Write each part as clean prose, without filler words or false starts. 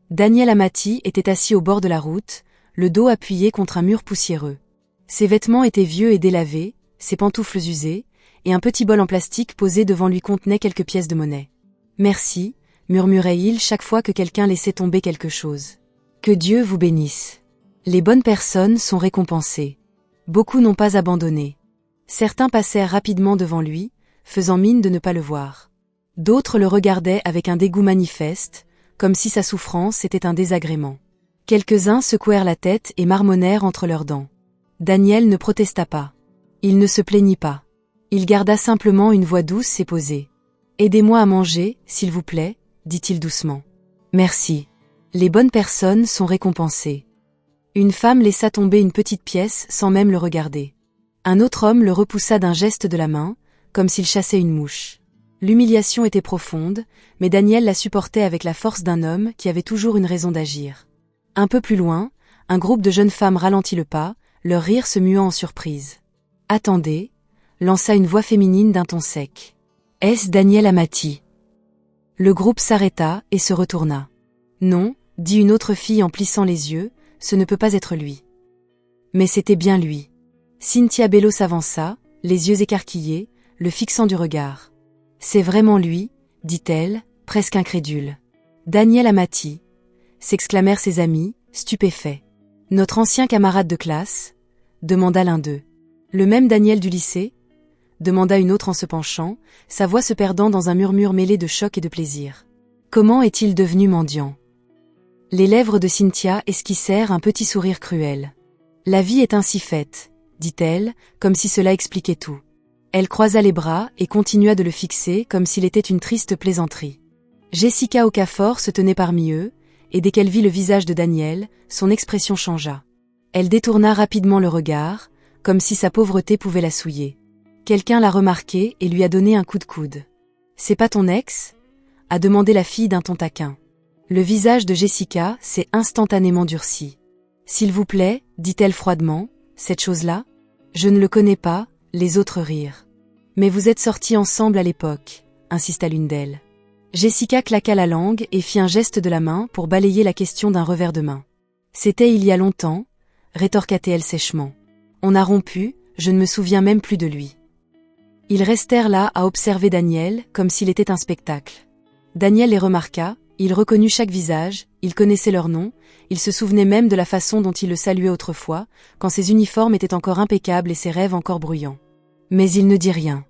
Daniel Amati était assis au bord de la route, le dos appuyé contre un mur poussiéreux. Ses vêtements étaient vieux et délavés, ses pantoufles usées, et un petit bol en plastique posé devant lui contenait quelques pièces de monnaie. « Merci », murmurait-il chaque fois que quelqu'un laissait tomber quelque chose. « Que Dieu vous bénisse. Les bonnes personnes sont récompensées. » Beaucoup n'ont pas abandonné. Certains passèrent rapidement devant lui, faisant mine de ne pas le voir. D'autres le regardaient avec un dégoût manifeste, comme si sa souffrance était un désagrément. Quelques-uns secouèrent la tête et marmonnèrent entre leurs dents. Daniel ne protesta pas. Il ne se plaignit pas. Il garda simplement une voix douce et posée. « Aidez-moi à manger, s'il vous plaît », dit-il doucement. « Merci. Les bonnes personnes sont récompensées. » Une femme laissa tomber une petite pièce sans même le regarder. Un autre homme le repoussa d'un geste de la main, comme s'il chassait une mouche. L'humiliation était profonde, mais Daniel la supportait avec la force d'un homme qui avait toujours une raison d'agir. Un peu plus loin, un groupe de jeunes femmes ralentit le pas, leur rire se muant en surprise. « Attendez », lança une voix féminine d'un ton sec. « Est-ce Daniel Amati ?» Le groupe s'arrêta et se retourna. « Non », dit une autre fille en plissant les yeux, « ce ne peut pas être lui. » Mais c'était bien lui. Cynthia Bello s'avança, les yeux écarquillés, le fixant du regard. « C'est vraiment lui », dit-elle, presque incrédule. « Daniel Amati », s'exclamèrent ses amis, stupéfaits. « Notre ancien camarade de classe ?» demanda l'un d'eux. « Le même Daniel du lycée ?» demanda une autre en se penchant, sa voix se perdant dans un murmure mêlé de choc et de plaisir. « Comment est-il devenu mendiant ?» Les lèvres de Cynthia esquissèrent un petit sourire cruel. « La vie est ainsi faite », dit-elle, comme si cela expliquait tout. Elle croisa les bras et continua de le fixer comme s'il était une triste plaisanterie. Jessica Okafor se tenait parmi eux, et dès qu'elle vit le visage de Daniel, son expression changea. Elle détourna rapidement le regard, comme si sa pauvreté pouvait la souiller. Quelqu'un l'a remarqué et lui a donné un coup de coude. « C'est pas ton ex ?» a demandé la fille d'un ton taquin. Le visage de Jessica s'est instantanément durci. « S'il vous plaît, dit-elle froidement, cette chose-là ? Je ne le connais pas, les autres rirent. Mais vous êtes sortis ensemble à l'époque, insista l'une d'elles. Jessica claqua la langue et fit un geste de la main pour balayer la question d'un revers de main. C'était il y a longtemps, rétorqua-t-elle sèchement. On a rompu, je ne me souviens même plus de lui. Ils restèrent là à observer Daniel comme s'il était un spectacle. Daniel les remarqua, il reconnut chaque visage, il connaissait leurs noms, il se souvenait même de la façon dont il le saluait autrefois, quand ses uniformes étaient encore impeccables et ses rêves encore bruyants. Mais il ne dit rien.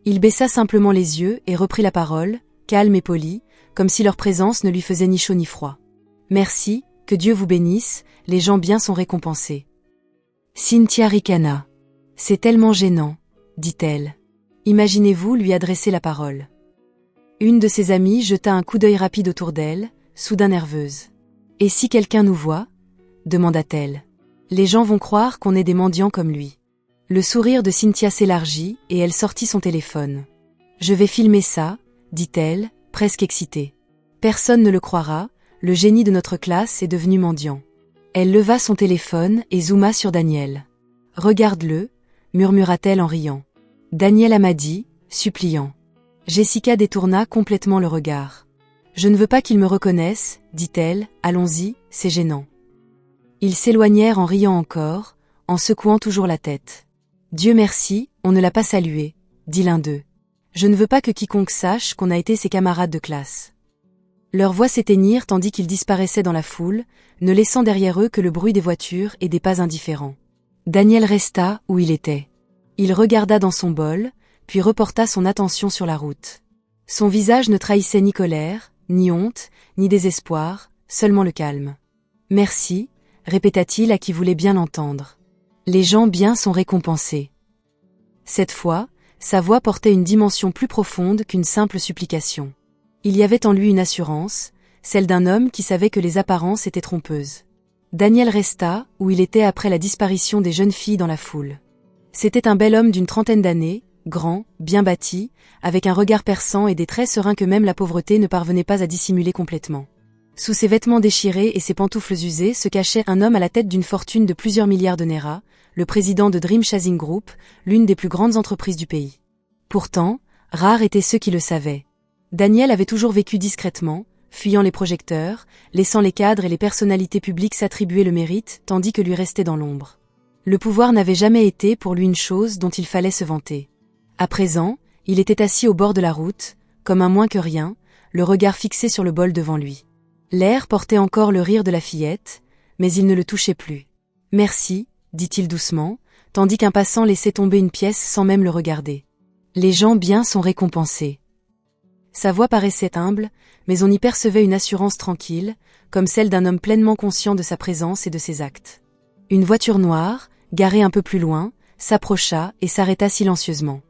Il baissa simplement les yeux et reprit la parole, calme et poli, comme si leur présence ne lui faisait ni chaud ni froid. « Merci, que Dieu vous bénisse, les gens bien sont récompensés. » Cynthia ricana. « C'est tellement gênant, » dit-elle. Imaginez-vous lui adresser la parole. Une de ses amies jeta un coup d'œil rapide autour d'elle, soudain nerveuse. « Et si quelqu'un nous voit ?» demanda-t-elle. « Les gens vont croire qu'on est des mendiants comme lui. » Le sourire de Cynthia s'élargit et elle sortit son téléphone. « Je vais filmer ça », dit-elle, presque excitée. « Personne ne le croira, le génie de notre classe est devenu mendiant. » Elle leva son téléphone et zooma sur Daniel. « Regarde-le », murmura-t-elle en riant. Daniel Amati, suppliant. Jessica détourna complètement le regard. « Je ne veux pas qu'il me reconnaisse, dit-elle, allons-y, c'est gênant. » Ils s'éloignèrent en riant encore, en secouant toujours la tête. « Dieu merci, on ne l'a pas salué, » dit l'un d'eux. « Je ne veux pas que quiconque sache qu'on a été ses camarades de classe. » Leurs voix s'éteignirent tandis qu'ils disparaissaient dans la foule, ne laissant derrière eux que le bruit des voitures et des pas indifférents. Daniel resta où il était. Il regarda dans son bol, puis reporta son attention sur la route. Son visage ne trahissait ni colère, ni honte, ni désespoir, seulement le calme. « Merci », répéta-t-il à qui voulait bien l'entendre. « Les gens bien sont récompensés. » Cette fois, sa voix portait une dimension plus profonde qu'une simple supplication. Il y avait en lui une assurance, celle d'un homme qui savait que les apparences étaient trompeuses. Daniel resta où il était après la disparition des jeunes filles dans la foule. C'était un bel homme d'une trentaine d'années, grand, bien bâti, avec un regard perçant et des traits sereins que même la pauvreté ne parvenait pas à dissimuler complètement. Sous ses vêtements déchirés et ses pantoufles usées se cachait un homme à la tête d'une fortune de plusieurs milliards de naira, le président de Dream Chasing Group, l'une des plus grandes entreprises du pays. Pourtant, rares étaient ceux qui le savaient. Daniel avait toujours vécu discrètement, fuyant les projecteurs, laissant les cadres et les personnalités publiques s'attribuer le mérite, tandis que lui restait dans l'ombre. Le pouvoir n'avait jamais été pour lui une chose dont il fallait se vanter. À présent, il était assis au bord de la route, comme un moins que rien, le regard fixé sur le bol devant lui. L'air portait encore le rire de la fillette, mais il ne le touchait plus. « Merci », dit-il doucement, tandis qu'un passant laissait tomber une pièce sans même le regarder. « Les gens bien sont récompensés. » Sa voix paraissait humble, mais on y percevait une assurance tranquille, comme celle d'un homme pleinement conscient de sa présence et de ses actes. Une voiture noire, garée un peu plus loin, s'approcha et s'arrêta silencieusement.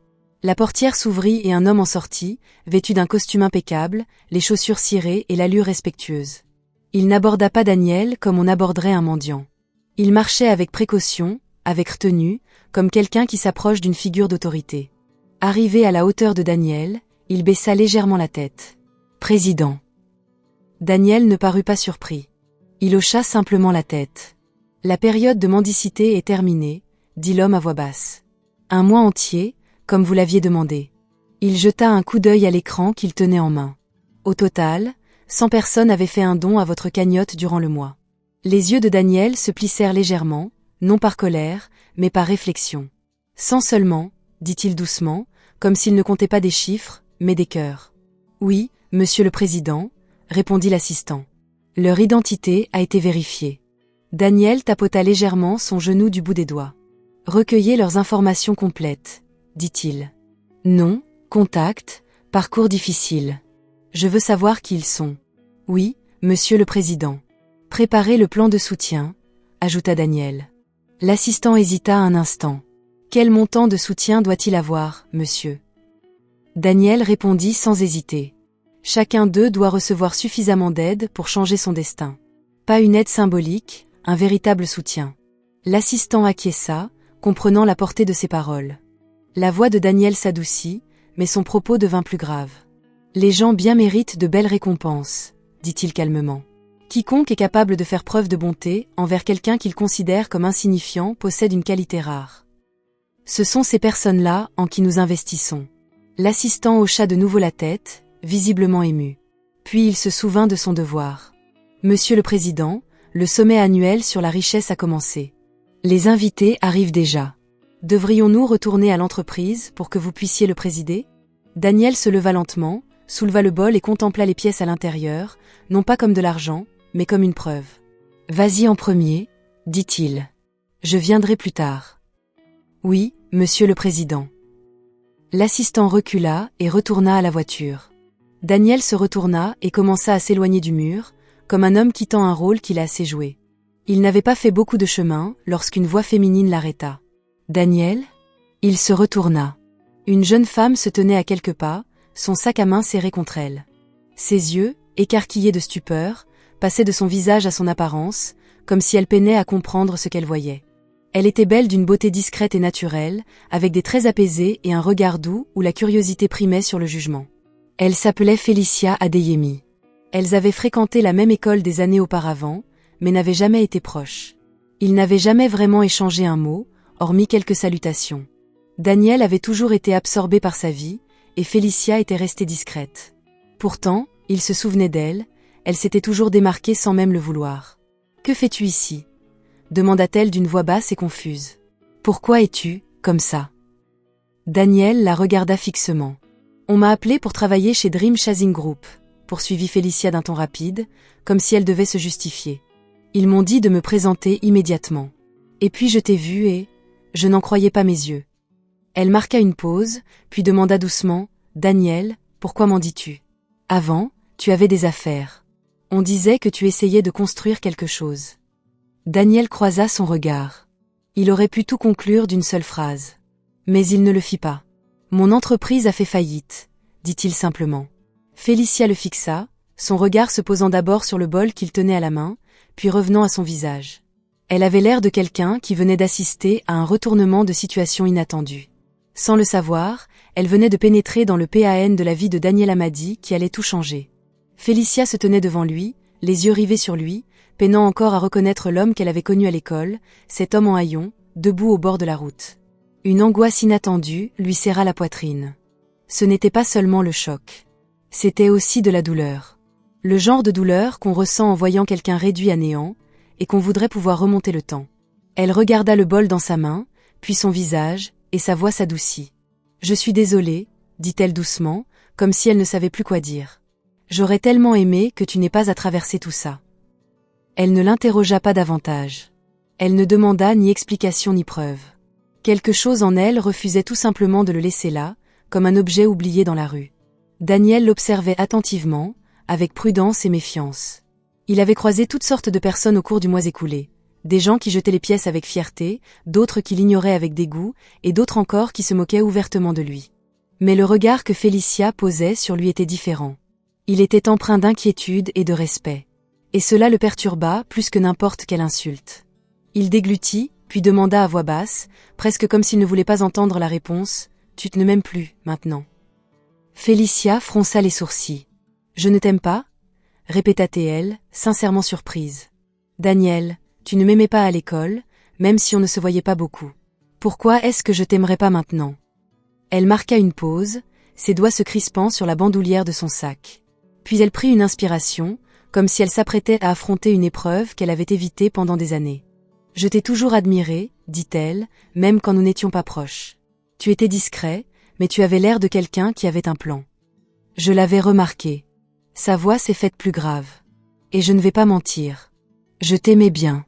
La portière s'ouvrit et un homme en sortit, vêtu d'un costume impeccable, les chaussures cirées et l'allure respectueuse. Il n'aborda pas Daniel comme on aborderait un mendiant. Il marchait avec précaution, avec retenue, comme quelqu'un qui s'approche d'une figure d'autorité. Arrivé à la hauteur de Daniel, il baissa légèrement la tête. « Président. » Daniel ne parut pas surpris. Il hocha simplement la tête. « La période de mendicité est terminée, » dit l'homme à voix basse. « Un mois entier, comme vous l'aviez demandé. » Il jeta un coup d'œil à l'écran qu'il tenait en main. Au total, 100 personnes avaient fait un don à votre cagnotte durant le mois. Les yeux de Daniel se plissèrent légèrement, non par colère, mais par réflexion. 100 seulement, dit-il doucement, comme s'il ne comptait pas des chiffres, mais des cœurs. Oui, monsieur le président, répondit l'assistant. Leur identité a été vérifiée. Daniel tapota légèrement son genou du bout des doigts. Recueillez leurs informations complètes, dit-il. Nom, contact, parcours difficile. Je veux savoir qui ils sont. Oui, monsieur le président. Préparez le plan de soutien, ajouta Daniel. L'assistant hésita un instant. Quel montant de soutien doit-il avoir, monsieur? Daniel répondit sans hésiter. Chacun d'eux doit recevoir suffisamment d'aide pour changer son destin. Pas une aide symbolique, un véritable soutien. L'assistant acquiesça, comprenant la portée de ses paroles. La voix de Daniel s'adoucit, mais son propos devint plus grave. Les gens bien méritent de belles récompenses, dit-il calmement. Quiconque est capable de faire preuve de bonté envers quelqu'un qu'il considère comme insignifiant possède une qualité rare. Ce sont ces personnes-là en qui nous investissons. L'assistant hocha de nouveau la tête, visiblement ému. Puis il se souvint de son devoir. Monsieur le Président, le sommet annuel sur la richesse a commencé. Les invités arrivent déjà. Devrions-nous retourner à l'entreprise pour que vous puissiez le présider? Daniel se leva lentement, souleva le bol et contempla les pièces à l'intérieur, non pas comme de l'argent, mais comme une preuve. Vas-y en premier, dit-il. Je viendrai plus tard. Oui, monsieur le Président. L'assistant recula et retourna à la voiture. Daniel se retourna et commença à s'éloigner du mur, comme un homme quittant un rôle qu'il a assez joué. Il n'avait pas fait beaucoup de chemin lorsqu'une voix féminine l'arrêta. Daniel? Il se retourna. Une jeune femme se tenait à quelques pas, son sac à main serré contre elle. Ses yeux, écarquillés de stupeur, passaient de son visage à son apparence, comme si elle peinait à comprendre ce qu'elle voyait. Elle était belle d'une beauté discrète et naturelle, avec des traits apaisés et un regard doux où la curiosité primait sur le jugement. Elle s'appelait Félicia Adeyemi. Elles avaient fréquenté la même école des années auparavant, mais n'avaient jamais été proches. Ils n'avaient jamais vraiment échangé un mot, hormis quelques salutations. Daniel avait toujours été absorbé par sa vie, et Félicia était restée discrète. Pourtant, il se souvenait d'elle, elle s'était toujours démarquée sans même le vouloir. « Que fais-tu ici ?» demanda-t-elle d'une voix basse et confuse. « Pourquoi es-tu, comme ça ?» Daniel la regarda fixement. « On m'a appelé pour travailler chez Dream Chasing Group », poursuivit Félicia d'un ton rapide, comme si elle devait se justifier. « Ils m'ont dit de me présenter immédiatement. Et puis je t'ai vu et... je n'en croyais pas mes yeux. » Elle marqua une pause, puis demanda doucement, « Daniel, pourquoi m'en dis-tu? Avant, tu avais des affaires. On disait que tu essayais de construire quelque chose. » Daniel croisa son regard. Il aurait pu tout conclure d'une seule phrase. Mais il ne le fit pas. « Mon entreprise a fait faillite, » dit-il simplement. Félicia le fixa, son regard se posant d'abord sur le bol qu'il tenait à la main, puis revenant à son visage. Elle avait l'air de quelqu'un qui venait d'assister à un retournement de situation inattendu. Sans le savoir, elle venait de pénétrer dans le PAN de la vie de Daniel Amadi qui allait tout changer. Félicia se tenait devant lui, les yeux rivés sur lui, peinant encore à reconnaître l'homme qu'elle avait connu à l'école, cet homme en haillons, debout au bord de la route. Une angoisse inattendue lui serra la poitrine. Ce n'était pas seulement le choc. C'était aussi de la douleur. Le genre de douleur qu'on ressent en voyant quelqu'un réduit à néant, et qu'on voudrait pouvoir remonter le temps. Elle regarda le bol dans sa main, puis son visage, et sa voix s'adoucit. « Je suis désolée, dit-elle doucement, comme si elle ne savait plus quoi dire. J'aurais tellement aimé que tu n'aies pas à traverser tout ça. » Elle ne l'interrogea pas davantage. Elle ne demanda ni explication ni preuve. Quelque chose en elle refusait tout simplement de le laisser là, comme un objet oublié dans la rue. Daniel l'observait attentivement, avec prudence et méfiance. Il avait croisé toutes sortes de personnes au cours du mois écoulé. Des gens qui jetaient les pièces avec fierté, d'autres qui l'ignoraient avec dégoût, et d'autres encore qui se moquaient ouvertement de lui. Mais le regard que Félicia posait sur lui était différent. Il était empreint d'inquiétude et de respect. Et cela le perturba plus que n'importe quelle insulte. Il déglutit, puis demanda à voix basse, presque comme s'il ne voulait pas entendre la réponse, « Tu ne m'aimes plus, maintenant. » Félicia fronça les sourcils. « Je ne t'aime pas ?» répéta-t-elle, sincèrement surprise. « Daniel, tu ne m'aimais pas à l'école, même si on ne se voyait pas beaucoup. Pourquoi est-ce que je t'aimerais pas maintenant ?» Elle marqua une pause, ses doigts se crispant sur la bandoulière de son sac. Puis elle prit une inspiration, comme si elle s'apprêtait à affronter une épreuve qu'elle avait évitée pendant des années. « Je t'ai toujours admiré, dit-elle, même quand nous n'étions pas proches. Tu étais discret, mais tu avais l'air de quelqu'un qui avait un plan. Je l'avais remarqué. » Sa voix s'est faite plus grave. « Et je ne vais pas mentir. Je t'aimais bien.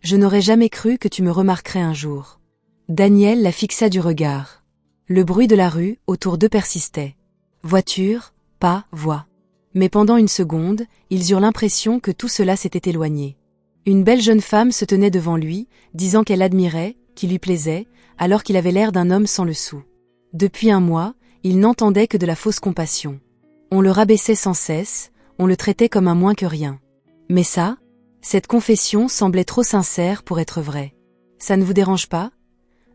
Je n'aurais jamais cru que tu me remarquerais un jour. » Daniel la fixa du regard. Le bruit de la rue autour d'eux persistait. Voiture, pas, voix. Mais pendant une seconde, ils eurent l'impression que tout cela s'était éloigné. Une belle jeune femme se tenait devant lui, disant qu'elle l'admirait, qu'il lui plaisait, alors qu'il avait l'air d'un homme sans le sou. Depuis un mois, il n'entendait que de la fausse compassion. On le rabaissait sans cesse, on le traitait comme un moins que rien. Mais ça, cette confession semblait trop sincère pour être vraie. « Ça ne vous dérange pas ?»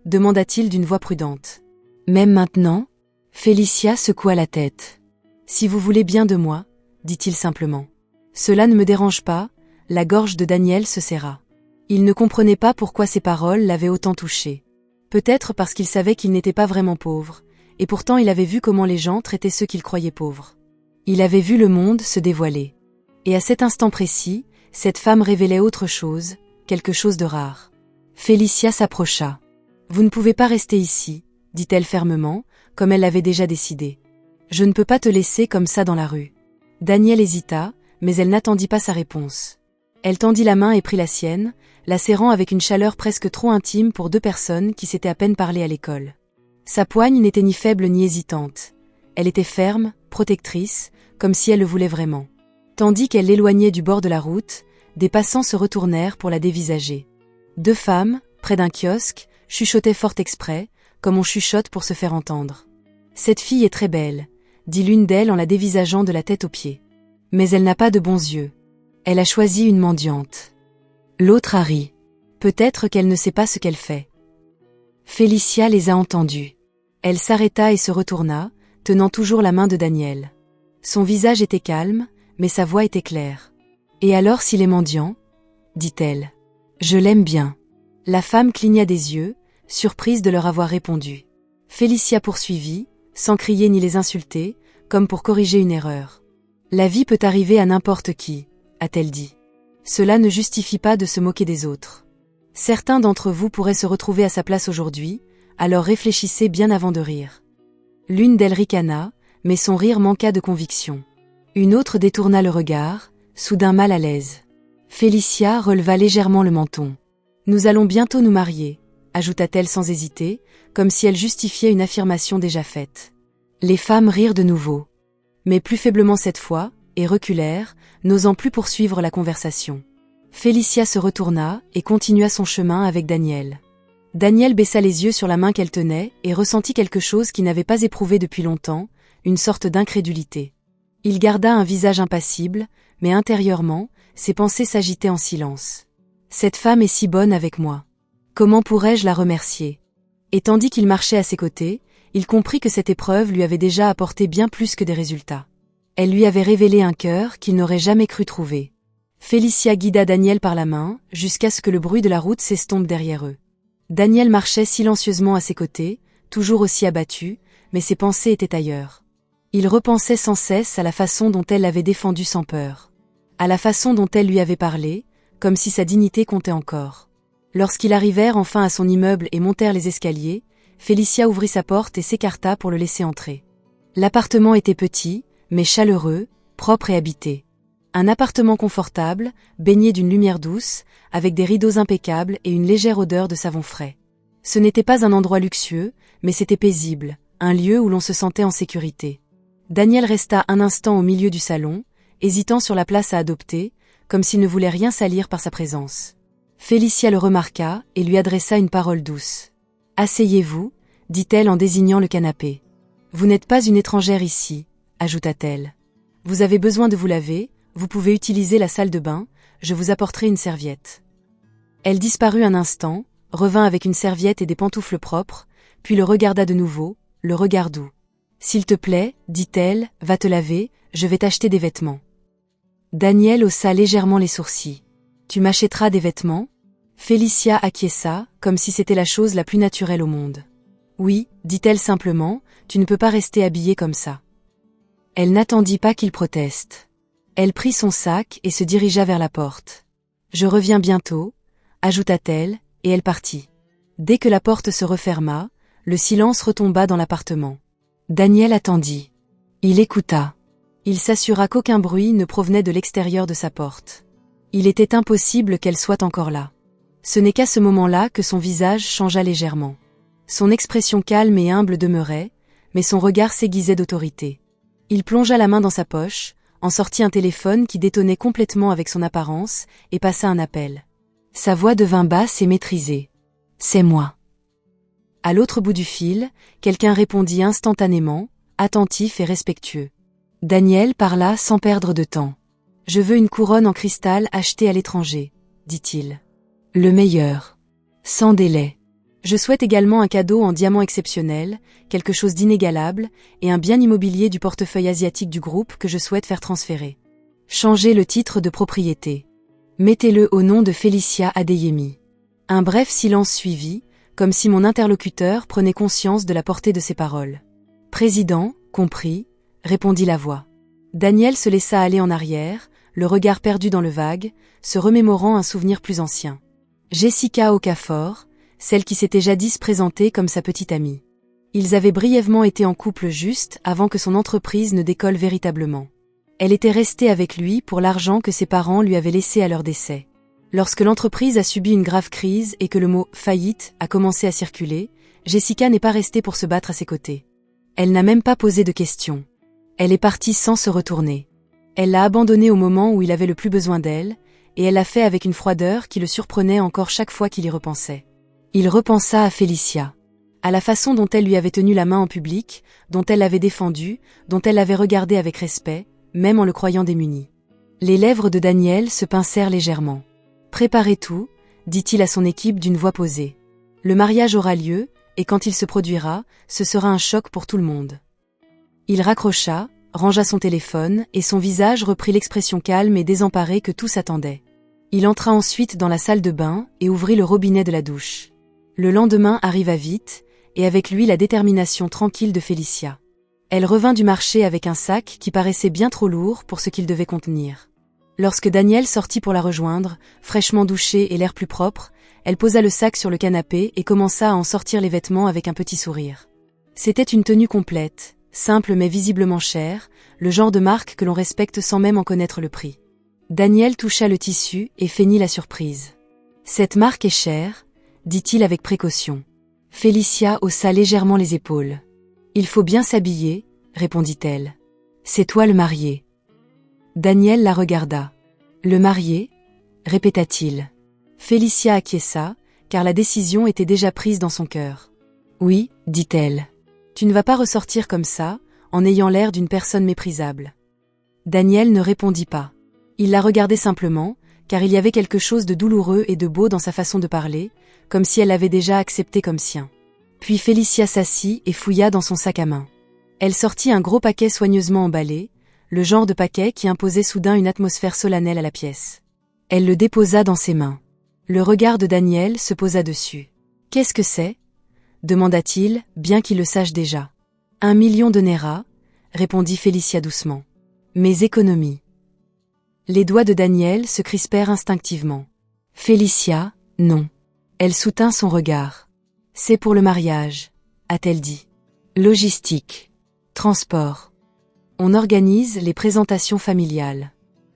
demanda-t-il d'une voix prudente. « Même maintenant ?» Félicia secoua la tête. « Si vous voulez bien de moi, dit-il simplement. »« Cela ne me dérange pas. » La gorge de Daniel se serra. Il ne comprenait pas pourquoi ces paroles l'avaient autant touché. Peut-être parce qu'il savait qu'il n'était pas vraiment pauvre, et pourtant il avait vu comment les gens traitaient ceux qu'il croyait pauvres. Il avait vu le monde se dévoiler. Et à cet instant précis, cette femme révélait autre chose, quelque chose de rare. Félicia s'approcha. « Vous ne pouvez pas rester ici, » dit-elle fermement, comme elle l'avait déjà décidé. « Je ne peux pas te laisser comme ça dans la rue. » Daniel hésita, mais elle n'attendit pas sa réponse. Elle tendit la main et prit la sienne, la serrant avec une chaleur presque trop intime pour deux personnes qui s'étaient à peine parlé à l'école. Sa poigne n'était ni faible ni hésitante. Elle était ferme, protectrice, comme si elle le voulait vraiment. Tandis qu'elle l'éloignait du bord de la route, des passants se retournèrent pour la dévisager. Deux femmes, près d'un kiosque, chuchotaient fort exprès, comme on chuchote pour se faire entendre. « Cette fille est très belle, » dit l'une d'elles en la dévisageant de la tête aux pieds. « Mais elle n'a pas de bons yeux. Elle a choisi une mendiante. » L'autre a ri. Peut-être qu'elle ne sait pas ce qu'elle fait. Félicia les a entendus. Elle s'arrêta et se retourna, tenant toujours la main de Daniel. Son visage était calme, mais sa voix était claire. « Et alors s'il est mendiant ?» dit-elle. « Je l'aime bien. » La femme cligna des yeux, surprise de leur avoir répondu. Félicia poursuivit, sans crier ni les insulter, comme pour corriger une erreur. « La vie peut arriver à n'importe qui, » a-t-elle dit. Cela ne justifie pas de se moquer des autres. Certains d'entre vous pourraient se retrouver à sa place aujourd'hui, alors réfléchissez bien avant de rire. L'une d'elles ricana, mais son rire manqua de conviction. Une autre détourna le regard, soudain mal à l'aise. Félicia releva légèrement le menton. « Nous allons bientôt nous marier, » ajouta-t-elle sans hésiter, comme si elle justifiait une affirmation déjà faite. Les femmes rirent de nouveau, mais plus faiblement cette fois, et reculèrent, n'osant plus poursuivre la conversation. Félicia se retourna et continua son chemin avec Daniel. Daniel baissa les yeux sur la main qu'elle tenait et ressentit quelque chose qu'il n'avait pas éprouvé depuis longtemps, une sorte d'incrédulité. Il garda un visage impassible, mais intérieurement, ses pensées s'agitaient en silence. « Cette femme est si bonne avec moi. Comment pourrais-je la remercier ?» Et tandis qu'il marchait à ses côtés, il comprit que cette épreuve lui avait déjà apporté bien plus que des résultats. Elle lui avait révélé un cœur qu'il n'aurait jamais cru trouver. Félicia guida Daniel par la main, jusqu'à ce que le bruit de la route s'estompe derrière eux. Daniel marchait silencieusement à ses côtés, toujours aussi abattu, mais ses pensées étaient ailleurs. Il repensait sans cesse à la façon dont elle l'avait défendu sans peur. À la façon dont elle lui avait parlé, comme si sa dignité comptait encore. Lorsqu'ils arrivèrent enfin à son immeuble et montèrent les escaliers, Félicia ouvrit sa porte et s'écarta pour le laisser entrer. L'appartement était petit, mais chaleureux, propre et habité. Un appartement confortable, baigné d'une lumière douce, avec des rideaux impeccables et une légère odeur de savon frais. Ce n'était pas un endroit luxueux, mais c'était paisible, un lieu où l'on se sentait en sécurité. Daniel resta un instant au milieu du salon, hésitant sur la place à adopter, comme s'il ne voulait rien salir par sa présence. Félicia le remarqua et lui adressa une parole douce. « Asseyez-vous, dit-elle en désignant le canapé. Vous n'êtes pas une étrangère ici, ajouta-t-elle. Vous avez besoin de vous laver, vous pouvez utiliser la salle de bain, je vous apporterai une serviette. Elle disparut un instant, revint avec une serviette et des pantoufles propres, puis le regarda de nouveau, le regard doux. S'il te plaît, dit-elle, va te laver, je vais t'acheter des vêtements. Daniel haussa légèrement les sourcils. Tu m'achèteras des vêtements? Félicia acquiesça, comme si c'était la chose la plus naturelle au monde. Oui, dit-elle simplement, tu ne peux pas rester habillée comme ça. Elle n'attendit pas qu'il proteste. Elle prit son sac et se dirigea vers la porte. Je reviens bientôt, ajouta-t-elle, et elle partit. Dès que la porte se referma, le silence retomba dans l'appartement. Daniel attendit. Il écouta. Il s'assura qu'aucun bruit ne provenait de l'extérieur de sa porte. Il était impossible qu'elle soit encore là. Ce n'est qu'à ce moment-là que son visage changea légèrement. Son expression calme et humble demeurait, mais son regard s'aiguisait d'autorité. Il plongea la main dans sa poche, en sortit un téléphone qui détonnait complètement avec son apparence, et passa un appel. Sa voix devint basse et maîtrisée. « C'est moi. » À l'autre bout du fil, quelqu'un répondit instantanément, attentif et respectueux. Daniel parla sans perdre de temps. « Je veux une couronne en cristal achetée à l'étranger, » dit-il. « Le meilleur. Sans délai. Je souhaite également un cadeau en diamant exceptionnel, quelque chose d'inégalable, et un bien immobilier du portefeuille asiatique du groupe que je souhaite faire transférer. Changez le titre de propriété. Mettez-le au nom de Félicia Adeyemi. » Un bref silence suivit, comme si mon interlocuteur prenait conscience de la portée de ses paroles. « Président, compris, » répondit la voix. Daniel se laissa aller en arrière, le regard perdu dans le vague, se remémorant un souvenir plus ancien. Jessica Okafor, celle qui s'était jadis présentée comme sa petite amie. Ils avaient brièvement été en couple juste avant que son entreprise ne décolle véritablement. Elle était restée avec lui pour l'argent que ses parents lui avaient laissé à leur décès. Lorsque l'entreprise a subi une grave crise et que le mot « faillite » a commencé à circuler, Jessica n'est pas restée pour se battre à ses côtés. Elle n'a même pas posé de questions. Elle est partie sans se retourner. Elle l'a abandonné au moment où il avait le plus besoin d'elle, et elle l'a fait avec une froideur qui le surprenait encore chaque fois qu'il y repensait. Il repensa à Félicia, à la façon dont elle lui avait tenu la main en public, dont elle l'avait défendu, dont elle l'avait regardé avec respect, même en le croyant démuni. Les lèvres de Daniel se pincèrent légèrement. « Préparez tout, » dit-il à son équipe d'une voix posée. « Le mariage aura lieu, et quand il se produira, ce sera un choc pour tout le monde. » Il raccrocha, rangea son téléphone, et son visage reprit l'expression calme et désemparée que tous attendaient. Il entra ensuite dans la salle de bain et ouvrit le robinet de la douche. Le lendemain arriva vite, et avec lui la détermination tranquille de Félicia. Elle revint du marché avec un sac qui paraissait bien trop lourd pour ce qu'il devait contenir. Lorsque Daniel sortit pour la rejoindre, fraîchement douchée et l'air plus propre, elle posa le sac sur le canapé et commença à en sortir les vêtements avec un petit sourire. C'était une tenue complète, simple mais visiblement chère, le genre de marque que l'on respecte sans même en connaître le prix. Daniel toucha le tissu et feignit la surprise. « Cette marque est chère, » dit-il avec précaution. Félicia haussa légèrement les épaules. « Il faut bien s'habiller, » répondit-elle. « C'est toi le marié. » Daniel la regarda. « Le marié ?» répéta-t-il. Félicia acquiesça, car la décision était déjà prise dans son cœur. « Oui, » dit-elle. « Tu ne vas pas ressortir comme ça, en ayant l'air d'une personne méprisable. » Daniel ne répondit pas. Il la regardait simplement, car il y avait quelque chose de douloureux et de beau dans sa façon de parler, comme si elle l'avait déjà accepté comme sien. Puis Félicia s'assit et fouilla dans son sac à main. Elle sortit un gros paquet soigneusement emballé, le genre de paquet qui imposait soudain une atmosphère solennelle à la pièce. Elle le déposa dans ses mains. Le regard de Daniel se posa dessus. « Qu'est-ce que c'est » demanda-t-il, bien qu'il le sache déjà. « 1 million de Naira » répondit Félicia doucement. Mes économies. Les doigts de Daniel se crispèrent instinctivement. Félicia, non. Elle soutint son regard. C'est pour le mariage, a-t-elle dit. Logistique. Transport. On organise les présentations familiales.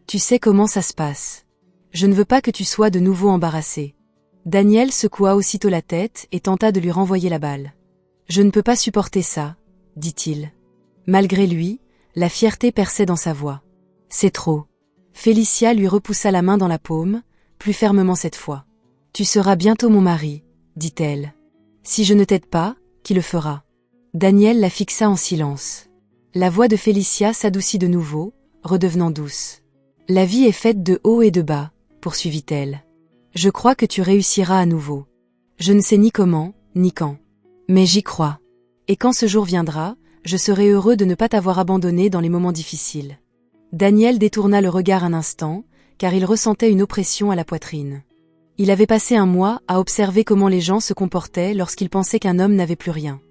Tu sais comment ça se passe. Je ne veux pas que tu sois de nouveau embarrassé. Daniel secoua aussitôt la tête et tenta de lui renvoyer la balle. Je ne peux pas supporter ça, dit-il. Malgré lui, la fierté perçait dans sa voix. C'est trop. Félicia lui repoussa la main dans la paume, plus fermement cette fois. Tu seras bientôt mon mari, dit-elle. Si je ne t'aide pas, qui le fera? Daniel la fixa en silence. La voix de Félicia s'adoucit de nouveau, redevenant douce. La vie est faite de hauts et de bas, poursuivit-elle. Je crois que tu réussiras à nouveau. Je ne sais ni comment, ni quand. Mais j'y crois. Et quand ce jour viendra, je serai heureux de ne pas t'avoir abandonné dans les moments difficiles. Daniel détourna le regard un instant, car il ressentait une oppression à la poitrine. Il avait passé un mois à observer comment les gens se comportaient lorsqu'ils pensaient qu'un homme n'avait plus rien.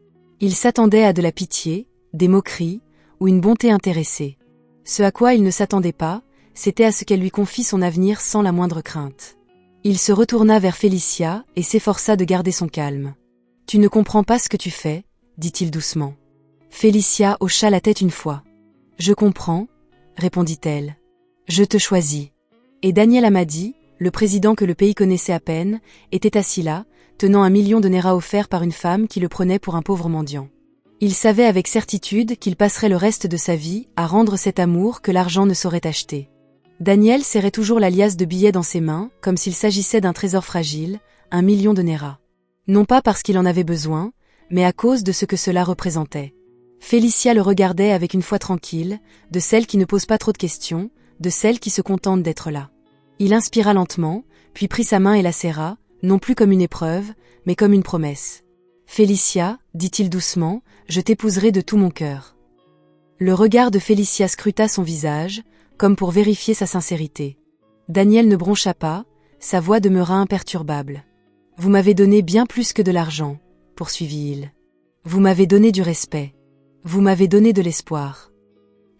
Il s'attendait à de la pitié, des moqueries, ou une bonté intéressée. Ce à quoi il ne s'attendait pas, c'était à ce qu'elle lui confie son avenir sans la moindre crainte. Il se retourna vers Félicia et s'efforça de garder son calme. « Tu ne comprends pas ce que tu fais » dit-il doucement. Félicia hocha la tête une fois. « Je comprends » répondit-elle. « Je te choisis. » Et Daniel Amadi, le président que le pays connaissait à peine, était assis là, tenant 1 million de Naira offert par une femme qui le prenait pour un pauvre mendiant. Il savait avec certitude qu'il passerait le reste de sa vie à rendre cet amour que l'argent ne saurait acheter. Daniel serrait toujours la liasse de billets dans ses mains, comme s'il s'agissait d'un trésor fragile, 1 million de Naira. Non pas parce qu'il en avait besoin, mais à cause de ce que cela représentait. Félicia le regardait avec une foi tranquille, de celle qui ne pose pas trop de questions, de celle qui se contente d'être là. Il inspira lentement, puis prit sa main et la serra, non plus comme une épreuve, mais comme une promesse. « Félicia, dit-il doucement, je t'épouserai de tout mon cœur. » Le regard de Félicia scruta son visage, comme pour vérifier sa sincérité. Daniel ne broncha pas, sa voix demeura imperturbable. « Vous m'avez donné bien plus que de l'argent, » poursuivit-il. « Vous m'avez donné du respect. Vous m'avez donné de l'espoir.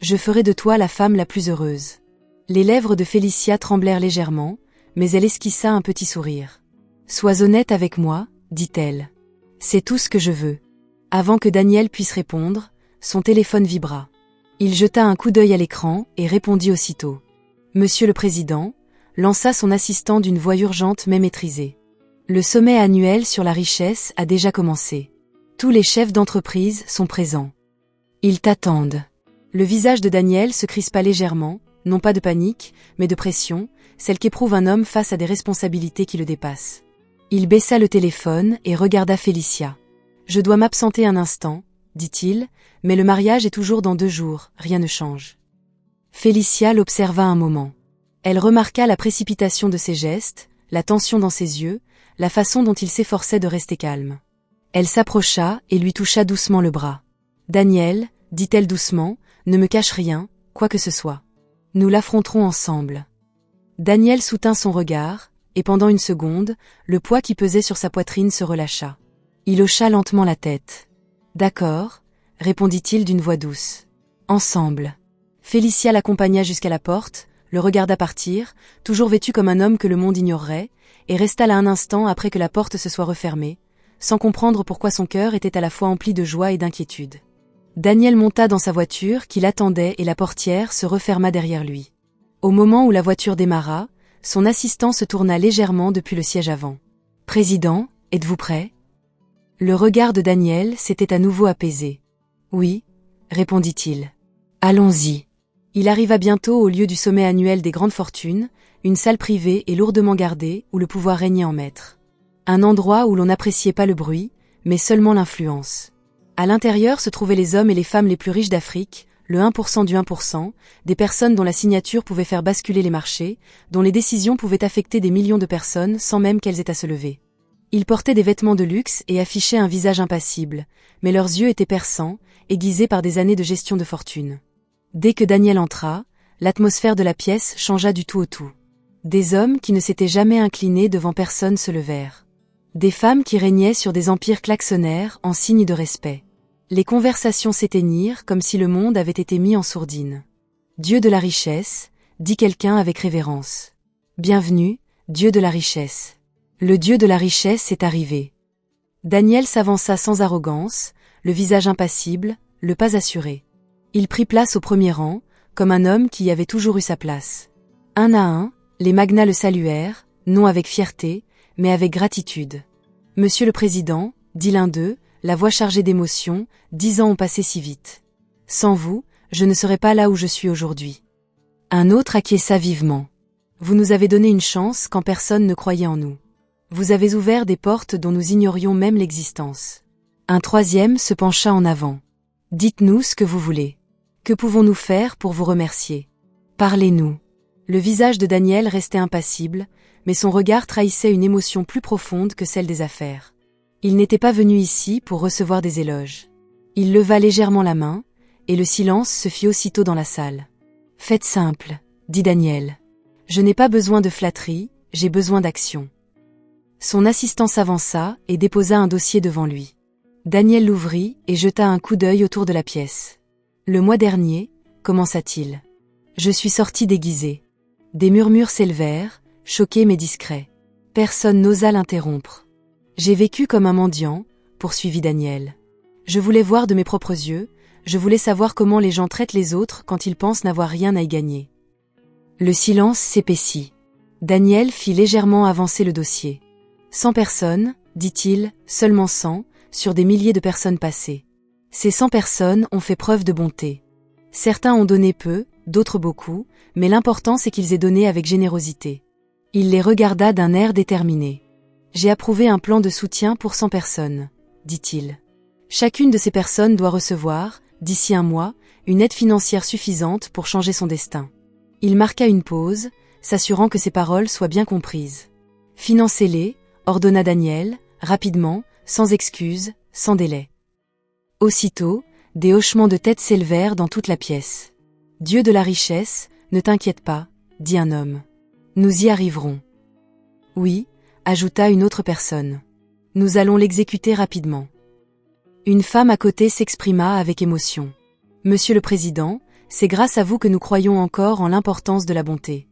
Je ferai de toi la femme la plus heureuse. » Les lèvres de Félicia tremblèrent légèrement, mais elle esquissa un petit sourire. « Sois honnête avec moi, » dit-elle. « C'est tout ce que je veux. » Avant que Daniel puisse répondre, son téléphone vibra. Il jeta un coup d'œil à l'écran et répondit aussitôt. « Monsieur le Président » lança son assistant d'une voix urgente mais maîtrisée. « Le sommet annuel sur la richesse a déjà commencé. Tous les chefs d'entreprise sont présents. Ils t'attendent. » Le visage de Daniel se crispa légèrement, non pas de panique, mais de pression, celle qu'éprouve un homme face à des responsabilités qui le dépassent. Il baissa le téléphone et regarda Félicia. « Je dois m'absenter un instant, » dit-il, « mais le mariage est toujours dans 2 jours, rien ne change. » Félicia l'observa un moment. Elle remarqua la précipitation de ses gestes, la tension dans ses yeux, la façon dont il s'efforçait de rester calme. Elle s'approcha et lui toucha doucement le bras. « Daniel, » dit-elle doucement, « ne me cache rien, quoi que ce soit. Nous l'affronterons ensemble. » Daniel soutint son regard, et pendant une seconde, le poids qui pesait sur sa poitrine se relâcha. Il hocha lentement la tête. « D'accord, » répondit-il d'une voix douce. « Ensemble. » Félicia l'accompagna jusqu'à la porte, le regarda partir, toujours vêtu comme un homme que le monde ignorerait, et resta là un instant après que la porte se soit refermée, sans comprendre pourquoi son cœur était à la fois empli de joie et d'inquiétude. Daniel monta dans sa voiture qui l'attendait et la portière se referma derrière lui. Au moment où la voiture démarra, son assistant se tourna légèrement depuis le siège avant. « Président, êtes-vous prêt ?» Le regard de Daniel s'était à nouveau apaisé. « Oui, » répondit-il. « Allons-y. » Il arriva bientôt au lieu du sommet annuel des grandes fortunes, une salle privée et lourdement gardée où le pouvoir régnait en maître. Un endroit où l'on n'appréciait pas le bruit, mais seulement l'influence. À l'intérieur se trouvaient les hommes et les femmes les plus riches d'Afrique, le 1% du 1%, des personnes dont la signature pouvait faire basculer les marchés, dont les décisions pouvaient affecter des millions de personnes sans même qu'elles aient à se lever. Ils portaient des vêtements de luxe et affichaient un visage impassible, mais leurs yeux étaient perçants, aiguisés par des années de gestion de fortune. Dès que Daniel entra, l'atmosphère de la pièce changea du tout au tout. Des hommes qui ne s'étaient jamais inclinés devant personne se levèrent. Des femmes qui régnaient sur des empires klaxonnèrent en signe de respect. Les conversations s'éteignirent comme si le monde avait été mis en sourdine. Dieu de la richesse, dit quelqu'un avec révérence. Bienvenue, Dieu de la richesse. Le Dieu de la richesse est arrivé. Daniel s'avança sans arrogance, le visage impassible, le pas assuré. Il prit place au premier rang, comme un homme qui y avait toujours eu sa place. Un à un, les magnats le saluèrent, non avec fierté, mais avec gratitude. « Monsieur le Président », dit l'un d'eux, la voix chargée d'émotion, 10 ans ont passé si vite. Sans vous, je ne serais pas là où je suis aujourd'hui. Un autre acquiesça vivement. Vous nous avez donné une chance quand personne ne croyait en nous. Vous avez ouvert des portes dont nous ignorions même l'existence. Un troisième se pencha en avant. Dites-nous ce que vous voulez. Que pouvons-nous faire pour vous remercier? Parlez-nous. Le visage de Daniel restait impassible, mais son regard trahissait une émotion plus profonde que celle des affaires. Il n'était pas venu ici pour recevoir des éloges. Il leva légèrement la main, et le silence se fit aussitôt dans la salle. « Faites simple, » dit Daniel. « Je n'ai pas besoin de flatterie, j'ai besoin d'action. » Son assistant s'avança et déposa un dossier devant lui. Daniel l'ouvrit et jeta un coup d'œil autour de la pièce. « Le mois dernier, » commença-t-il. « Je suis sorti déguisé. » Des murmures s'élevèrent, choqués mais discrets. Personne n'osa l'interrompre. « J'ai vécu comme un mendiant, » poursuivit Daniel. « Je voulais voir de mes propres yeux, je voulais savoir comment les gens traitent les autres quand ils pensent n'avoir rien à y gagner. » Le silence s'épaissit. Daniel fit légèrement avancer le dossier. 100 personnes, dit-il, seulement 100, sur des milliers de personnes passées. Ces 100 personnes ont fait preuve de bonté. Certains ont donné peu, d'autres beaucoup, mais l'important c'est qu'ils aient donné avec générosité. Il les regarda d'un air déterminé. J'ai approuvé un plan de soutien pour 100 personnes, dit-il. Chacune de ces personnes doit recevoir, d'ici un mois, une aide financière suffisante pour changer son destin. Il marqua une pause, s'assurant que ses paroles soient bien comprises. Financez-les, ordonna Daniel, rapidement, sans excuse, sans délai. Aussitôt, des hochements de tête s'élevèrent dans toute la pièce. « Dieu de la richesse, ne t'inquiète pas, » dit un homme. « Nous y arriverons. » « Oui, » ajouta une autre personne. « Nous allons l'exécuter rapidement. » Une femme à côté s'exprima avec émotion. « Monsieur le Président, c'est grâce à vous que nous croyons encore en l'importance de la bonté. »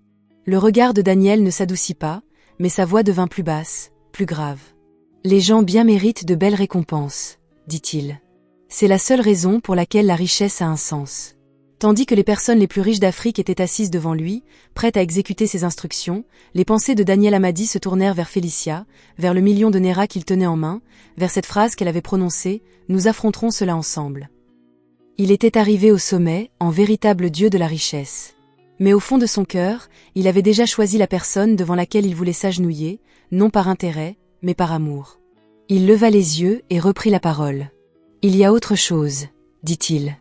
Le regard de Daniel ne s'adoucit pas, mais sa voix devint plus basse, plus grave. « Les gens bien méritent de belles récompenses, » dit-il. « C'est la seule raison pour laquelle la richesse a un sens. » Tandis que les personnes les plus riches d'Afrique étaient assises devant lui, prêtes à exécuter ses instructions, les pensées de Daniel Amadi se tournèrent vers Félicia, vers le million de Naira qu'il tenait en main, vers cette phrase qu'elle avait prononcée, « Nous affronterons cela ensemble ». Il était arrivé au sommet, en véritable dieu de la richesse. Mais au fond de son cœur, il avait déjà choisi la personne devant laquelle il voulait s'agenouiller, non par intérêt, mais par amour. Il leva les yeux et reprit la parole. « Il y a autre chose, » dit-il.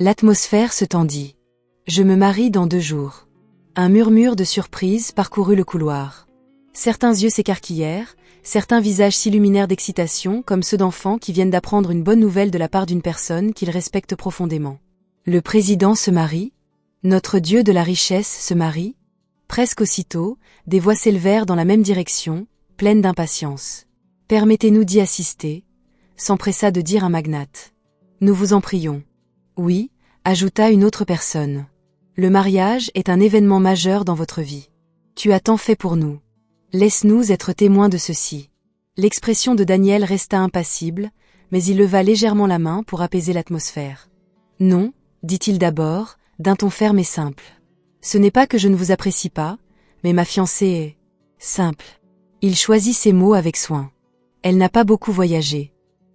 L'atmosphère se tendit. « Je me marie dans 2 jours. » Un murmure de surprise parcourut le couloir. Certains yeux s'écarquillèrent, certains visages s'illuminèrent d'excitation comme ceux d'enfants qui viennent d'apprendre une bonne nouvelle de la part d'une personne qu'ils respectent profondément. Le président se marie? Notre Dieu de la richesse se marie? Presque aussitôt, des voix s'élevèrent dans la même direction, pleines d'impatience. « Permettez-nous d'y assister », s'empressa de dire un magnate. « Nous vous en prions. » « Oui », ajouta une autre personne. « Le mariage est un événement majeur dans votre vie. Tu as tant fait pour nous. Laisse-nous être témoins de ceci. » L'expression de Daniel resta impassible, mais il leva légèrement la main pour apaiser l'atmosphère. « Non, » dit-il d'abord, d'un ton ferme et simple. « Ce n'est pas que je ne vous apprécie pas, mais ma fiancée est... simple. » Il choisit ses mots avec soin. « Elle n'a pas beaucoup voyagé.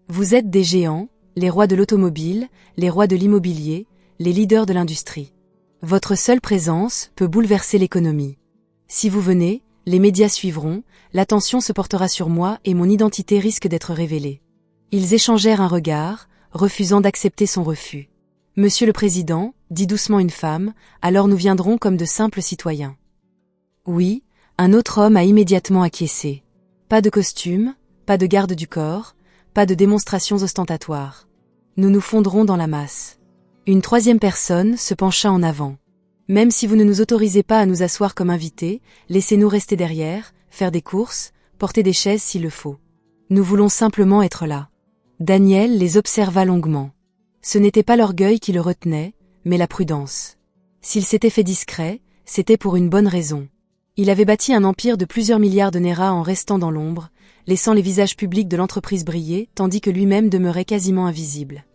Vous êtes des géants, les rois de l'automobile, les rois de l'immobilier, les leaders de l'industrie. Votre seule présence peut bouleverser l'économie. Si vous venez, les médias suivront, l'attention se portera sur moi et mon identité risque d'être révélée. » Ils échangèrent un regard, refusant d'accepter son refus. « Monsieur le Président, » dit doucement une femme, « alors nous viendrons comme de simples citoyens. » Oui, un autre homme a immédiatement acquiescé. Pas de costume, pas de garde du corps, pas de démonstrations ostentatoires. Nous nous fondrons dans la masse. Une troisième personne se pencha en avant. Même si vous ne nous autorisez pas à nous asseoir comme invités, laissez-nous rester derrière, faire des courses, porter des chaises s'il le faut. Nous voulons simplement être là. Daniel les observa longuement. Ce n'était pas l'orgueil qui le retenait, mais la prudence. S'il s'était fait discret, c'était pour une bonne raison. Il avait bâti un empire de plusieurs milliards de Nera en restant dans l'ombre, laissant les visages publics de l'entreprise briller, tandis que lui-même demeurait quasiment invisible.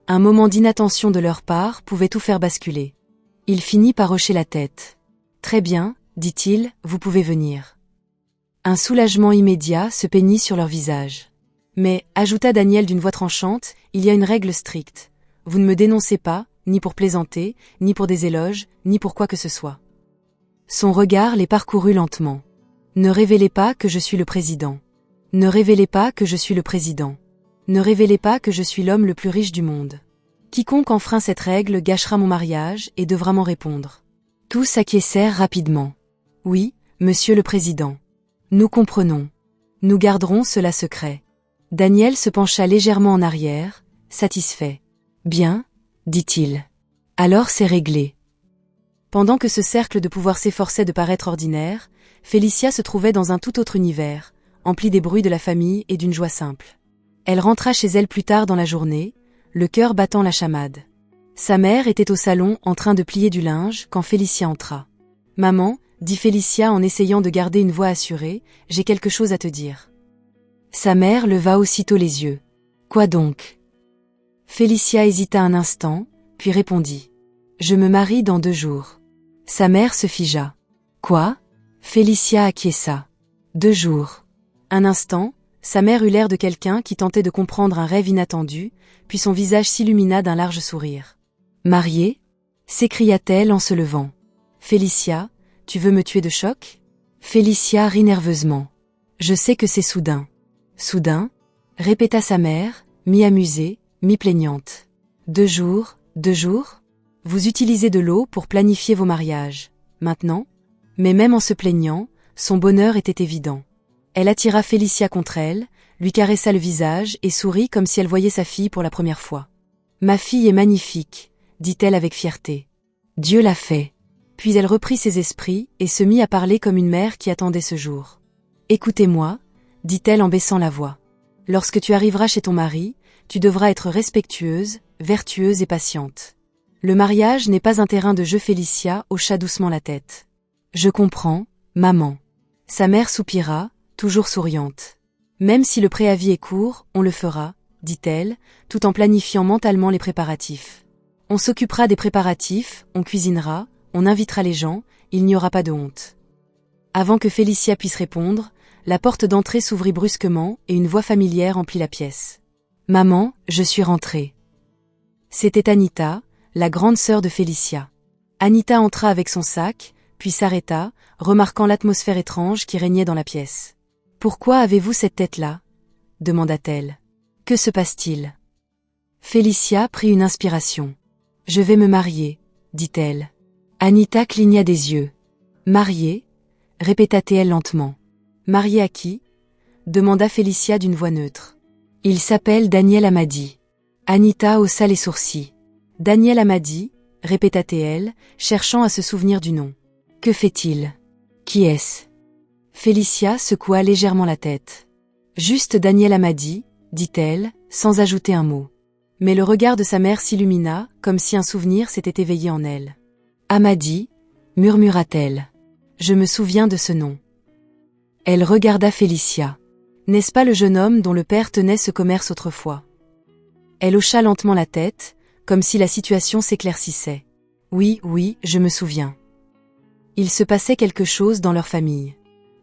Un moment d'inattention de leur part pouvait tout faire basculer. Il finit par hocher la tête. « Très bien, dit-il, vous pouvez venir. » Un soulagement immédiat se peignit sur leur visage. « Mais, ajouta Daniel d'une voix tranchante, il y a une règle stricte. Vous ne me dénoncez pas, ni pour plaisanter, ni pour des éloges, ni pour quoi que ce soit. » Son regard les parcourut lentement. « Ne révélez pas que je suis le président. Ne révélez pas que je suis le président. Ne révélez pas que je suis l'homme le plus riche du monde. Quiconque enfreint cette règle gâchera mon mariage et devra m'en répondre. » Tous acquiescèrent rapidement. « Oui, monsieur le président. Nous comprenons. Nous garderons cela secret. » Daniel se pencha légèrement en arrière, satisfait. « Bien, dit-il. Alors c'est réglé. » Pendant que ce cercle de pouvoir s'efforçait de paraître ordinaire, Félicia se trouvait dans un tout autre univers, empli des bruits de la famille et d'une joie simple. Elle rentra chez elle plus tard dans la journée, le cœur battant la chamade. Sa mère était au salon en train de plier du linge quand Félicia entra. « Maman, dit Félicia en essayant de garder une voix assurée, j'ai quelque chose à te dire. » Sa mère leva aussitôt les yeux. « Quoi donc ?» Félicia hésita un instant, puis répondit. « Je me marie dans 2 jours. » Sa mère se figea. « Quoi ?» Félicia acquiesça. « 2 jours. » Un instant, sa mère eut l'air de quelqu'un qui tentait de comprendre un rêve inattendu, puis son visage s'illumina d'un large sourire. « Mariée ?» s'écria-t-elle en se levant. « Félicia, tu veux me tuer de choc ?» Félicia rit nerveusement. « Je sais que c'est soudain. »« Soudain ?» répéta sa mère, mi-amusée, mi-plaignante. « 2 jours, 2 jours ? Vous utilisez de l'eau pour planifier vos mariages. Maintenant ?» Mais même en se plaignant, son bonheur était évident. Elle attira Félicia contre elle, lui caressa le visage et sourit comme si elle voyait sa fille pour la première fois. « Ma fille est magnifique, » dit-elle avec fierté. « Dieu l'a fait. » Puis elle reprit ses esprits et se mit à parler comme une mère qui attendait ce jour. « Écoutez-moi, » dit-elle en baissant la voix. « Lorsque tu arriveras chez ton mari, tu devras être respectueuse, vertueuse et patiente. Le mariage n'est pas un terrain de jeu. » Félicia hocha doucement la tête. « Je comprends, maman. » Sa mère soupira, toujours souriante. « Même si le préavis est court, on le fera, » dit-elle, tout en planifiant mentalement les préparatifs. « On s'occupera des préparatifs, on cuisinera, on invitera les gens, il n'y aura pas de honte. » Avant que Félicia puisse répondre, la porte d'entrée s'ouvrit brusquement et une voix familière emplit la pièce. « Maman, je suis rentrée. » C'était Anita, la grande sœur de Félicia. Anita entra avec son sac, puis s'arrêta, remarquant l'atmosphère étrange qui régnait dans la pièce. « Pourquoi avez-vous cette tête-là » demanda-t-elle. « Que se passe-t-il » Félicia prit une inspiration. « Je vais me marier, » dit-elle. Anita cligna des yeux. « Mariée » répéta-t-elle lentement. « Mariée à qui » demanda Félicia d'une voix neutre. « Il s'appelle Daniel Amadi. » Anita haussa les sourcils. « Daniel Amadi » répéta-t-elle, cherchant à se souvenir du nom. « Que fait-il ? Qui est-ce » Félicia secoua légèrement la tête. « Juste Daniel Amadi » dit-elle, sans ajouter un mot. Mais le regard de sa mère s'illumina, comme si un souvenir s'était éveillé en elle. « Amadi » murmura-t-elle. « Je me souviens de ce nom. » Elle regarda Félicia. « N'est-ce pas le jeune homme dont le père tenait ce commerce autrefois ?» Elle hocha lentement la tête, comme si la situation s'éclaircissait. « Oui, oui, je me souviens. » Il se passait quelque chose dans leur famille.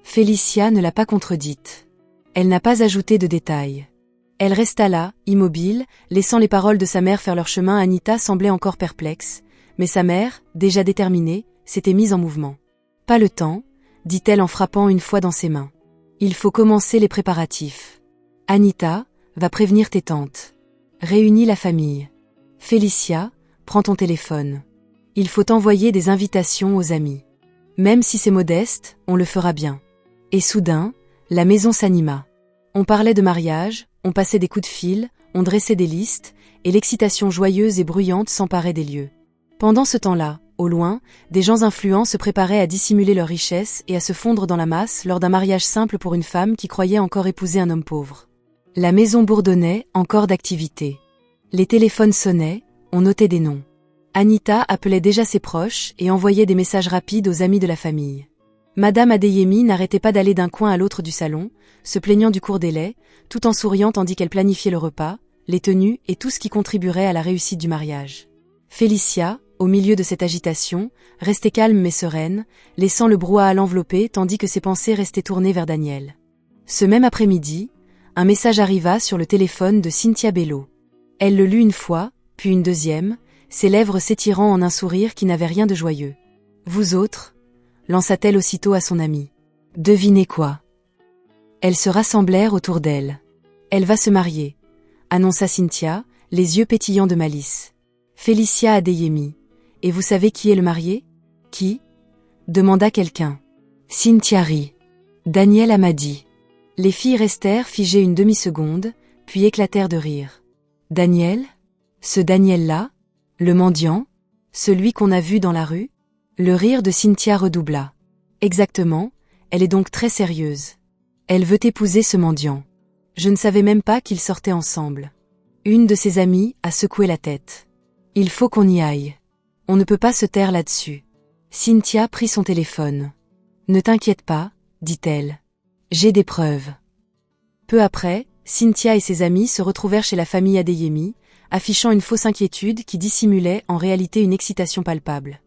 Félicia ne l'a pas contredite. Elle n'a pas ajouté de détails. Elle resta là, immobile, laissant les paroles de sa mère faire leur chemin. Anita semblait encore perplexe, mais sa mère, déjà déterminée, s'était mise en mouvement. « Pas le temps, » dit-elle en frappant une fois dans ses mains. « Il faut commencer les préparatifs. Anita, va prévenir tes tantes. Réunis la famille. Félicia, prends ton téléphone. Il faut envoyer des invitations aux amis. Même si c'est modeste, on le fera bien. » Et soudain, la maison s'anima. On parlait de mariage, on passait des coups de fil, on dressait des listes, et l'excitation joyeuse et bruyante s'emparait des lieux. Pendant ce temps-là, au loin, des gens influents se préparaient à dissimuler leur richesse et à se fondre dans la masse lors d'un mariage simple pour une femme qui croyait encore épouser un homme pauvre. La maison bourdonnait, encore d'activité. Les téléphones sonnaient, On notait des noms. Anita appelait déjà ses proches et envoyait des messages rapides aux amis de la famille. Madame Adeyemi n'arrêtait pas d'aller d'un coin à l'autre du salon, se plaignant du cours délai, tout en souriant tandis qu'elle planifiait le repas, les tenues et tout ce qui contribuerait à la réussite du mariage. Félicia, au milieu de cette agitation, restait calme mais sereine, laissant le brouhaha l'envelopper tandis que ses pensées restaient tournées vers Daniel. Ce même après-midi, un message arriva sur le téléphone de Cynthia Bello. Elle le lut une fois, puis une deuxième, ses lèvres s'étirant en un sourire qui n'avait rien de joyeux. « Vous autres » lança-t-elle aussitôt à son amie. « Devinez quoi ?» Elles se rassemblèrent autour d'elle. « Elle va se marier » annonça Cynthia, les yeux pétillants de malice. Félicia Adeyemi. « Et vous savez qui est le marié ?»« Qui ?» demanda quelqu'un. Cynthia rit. « Daniel Amadi. » Les filles restèrent figées une demi-seconde, puis éclatèrent de rire. « Daniel ? Ce Daniel-là ? Le mendiant ? Celui qu'on a vu dans la rue ?» Le rire de Cynthia redoubla. « Exactement, elle est donc très sérieuse. Elle veut épouser ce mendiant. Je ne savais même pas qu'ils sortaient ensemble. » Une de ses amies a secoué la tête. « Il faut qu'on y aille. On ne peut pas se taire là-dessus. » Cynthia prit son téléphone. « Ne t'inquiète pas, dit-elle. J'ai des preuves. » Peu après, Cynthia et ses amis se retrouvèrent chez la famille Adeyemi, affichant une fausse inquiétude qui dissimulait en réalité une excitation palpable.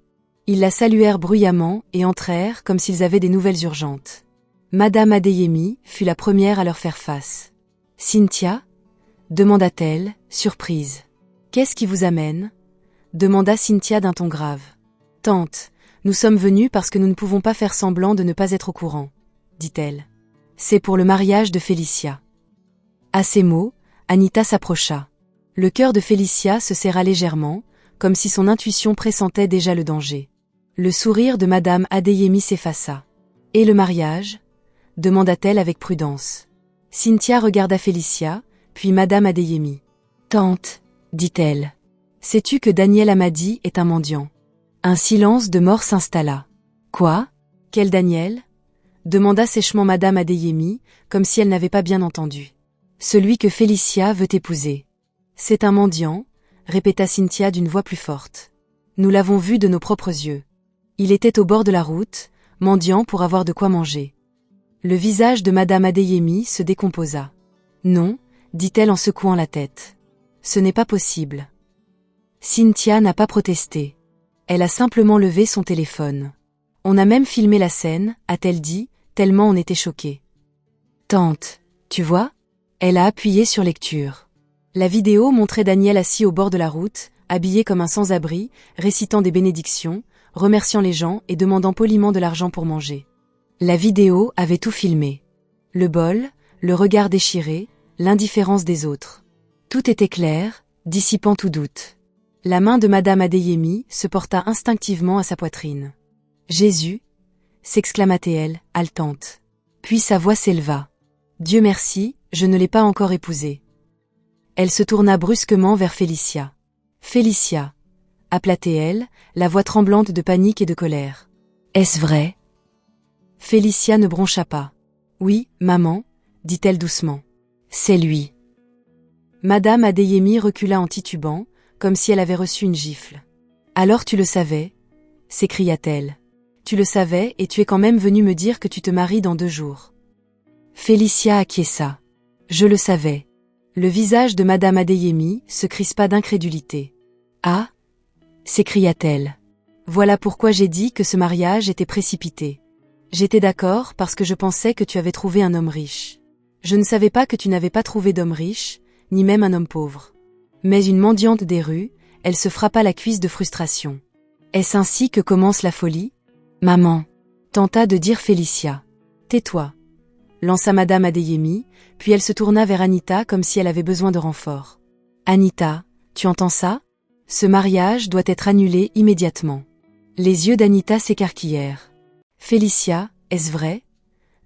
Ils la saluèrent bruyamment et entrèrent comme s'ils avaient des nouvelles urgentes. Madame Adeyemi fut la première à leur faire face. « Cynthia ?» demanda-t-elle, surprise. « Qu'est-ce qui vous amène ?» demanda Cynthia d'un ton grave. « Tante, nous sommes venus parce que nous ne pouvons pas faire semblant de ne pas être au courant, » dit-elle. « C'est pour le mariage de Félicia. » À ces mots, Anita s'approcha. Le cœur de Félicia se serra légèrement, comme si son intuition pressentait déjà le danger. Le sourire de Madame Adeyemi s'effaça. « Et le mariage ?» demanda-t-elle avec prudence. Cynthia regarda Félicia, puis Madame Adeyemi. « Tante, » dit-elle. « Sais-tu que Daniel Amadi est un mendiant ?» Un silence de mort s'installa. « Quoi ? Quel Daniel ?» demanda sèchement Madame Adeyemi, comme si elle n'avait pas bien entendu. « Celui que Félicia veut épouser. »« C'est un mendiant » répéta Cynthia d'une voix plus forte. « Nous l'avons vu de nos propres yeux. Il était au bord de la route, mendiant pour avoir de quoi manger. » Le visage de Madame Adeyemi se décomposa. « Non, » dit-elle en secouant la tête. « Ce n'est pas possible. » Cynthia n'a pas protesté. Elle a simplement levé son téléphone. « On a même filmé la scène, a-t-elle dit, tellement on était choqués. »« Tante, tu vois ?» Elle a appuyé sur lecture. La vidéo montrait Daniel assis au bord de la route, habillé comme un sans-abri, récitant des bénédictions, remerciant les gens et demandant poliment de l'argent pour manger. La vidéo avait tout filmé. Le bol, le regard déchiré, l'indifférence des autres. Tout était clair, dissipant tout doute. La main de Madame Adeyemi se porta instinctivement à sa poitrine. « Jésus !» s'exclama-t-elle, haletante. Puis sa voix s'éleva. « Dieu merci, je ne l'ai pas encore épousé. » Elle se tourna brusquement vers Félicia. « Félicia !» appela-t-elle, la voix tremblante de panique et de colère. « Est-ce vrai ?» Félicia ne broncha pas. « Oui, maman, » dit-elle doucement. « C'est lui. » Madame Adeyemi recula en titubant, comme si elle avait reçu une gifle. « Alors tu le savais ?» s'écria-t-elle. « Tu le savais et tu es quand même venu me dire que tu te maries dans 2 jours. » Félicia acquiesça. « Je le savais. » Le visage de Madame Adeyemi se crispa d'incrédulité. « Ah !» s'écria-t-elle. « Voilà pourquoi j'ai dit que ce mariage était précipité. J'étais d'accord parce que je pensais que tu avais trouvé un homme riche. Je ne savais pas que tu n'avais pas trouvé d'homme riche, ni même un homme pauvre. » Mais une mendiante des rues, elle se frappa la cuisse de frustration. « Est-ce ainsi que commence la folie ?»« Maman !» tenta de dire Félicia. « Tais-toi !» lança Madame Adeyemi, puis elle se tourna vers Anita comme si elle avait besoin de renfort. « Anita, tu entends ça ? Ce mariage doit être annulé immédiatement. » Les yeux d'Anita s'écarquillèrent. « Félicia, est-ce vrai ?»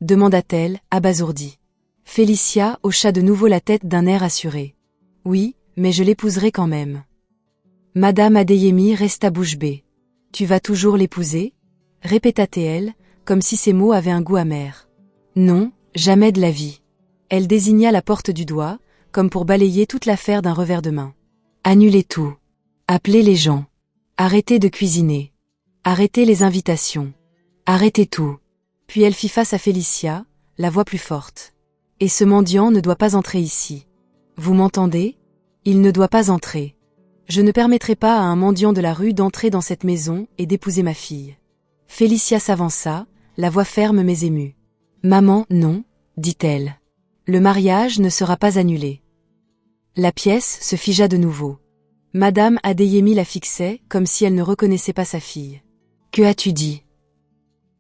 demanda-t-elle, abasourdie. Félicia hocha de nouveau la tête d'un air assuré. « Oui, mais je l'épouserai quand même. » Madame Adeyemi resta bouche bée. « Tu vas toujours l'épouser ?» répéta-t-elle, comme si ces mots avaient un goût amer. « Non, jamais de la vie. » Elle désigna la porte du doigt, comme pour balayer toute l'affaire d'un revers de main. « Annulez tout. Appelez les gens. Arrêtez de cuisiner. Arrêtez les invitations. Arrêtez tout. Puis elle fit face à Félicia, la voix plus forte. Et ce mendiant ne doit pas entrer ici. Vous m'entendez? Il ne doit pas entrer. Je ne permettrai pas à un mendiant de la rue d'entrer dans cette maison et d'épouser ma fille. Félicia s'avança, la voix ferme mais émue. Maman, non, dit-elle. Le mariage ne sera pas annulé. La pièce se figea de nouveau. Madame Adeyemi la fixait comme si elle ne reconnaissait pas sa fille. Que as-tu dit?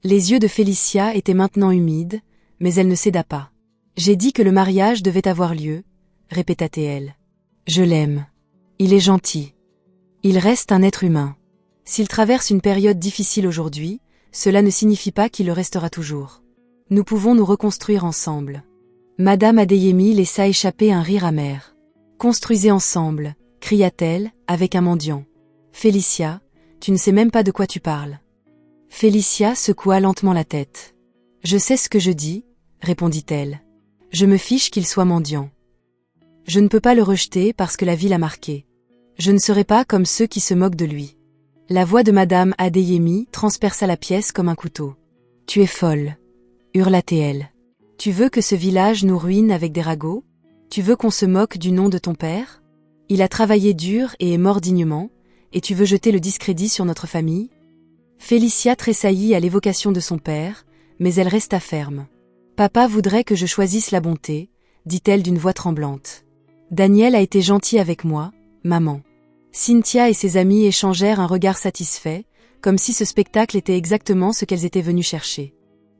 Les yeux de Félicia étaient maintenant humides, mais elle ne céda pas. J'ai dit que le mariage devait avoir lieu, répéta-t-elle. Je l'aime. Il est gentil. Il reste un être humain. S'il traverse une période difficile aujourd'hui, cela ne signifie pas qu'il le restera toujours. Nous pouvons nous reconstruire ensemble. Madame Adeyemi laissa échapper un rire amer. Construisez ensemble, cria-t-elle, avec un mendiant. Félicia, tu ne sais même pas de quoi tu parles. Félicia secoua lentement la tête. Je sais ce que je dis, répondit-elle. Je me fiche qu'il soit mendiant. Je ne peux pas le rejeter parce que la vie l'a marqué. Je ne serai pas comme ceux qui se moquent de lui. La voix de Madame Adeyemi transperça la pièce comme un couteau. Tu es folle, hurla-t-elle. Tu veux que ce village nous ruine avec des ragots? Tu veux qu'on se moque du nom de ton père? Il a travaillé dur et est mort dignement, et tu veux jeter le discrédit sur notre famille? Félicia tressaillit à l'évocation de son père, mais elle resta ferme. Papa voudrait que je choisisse la bonté, dit-elle d'une voix tremblante. Daniel a été gentil avec moi, maman. Cynthia et ses amis échangèrent un regard satisfait, comme si ce spectacle était exactement ce qu'elles étaient venues chercher.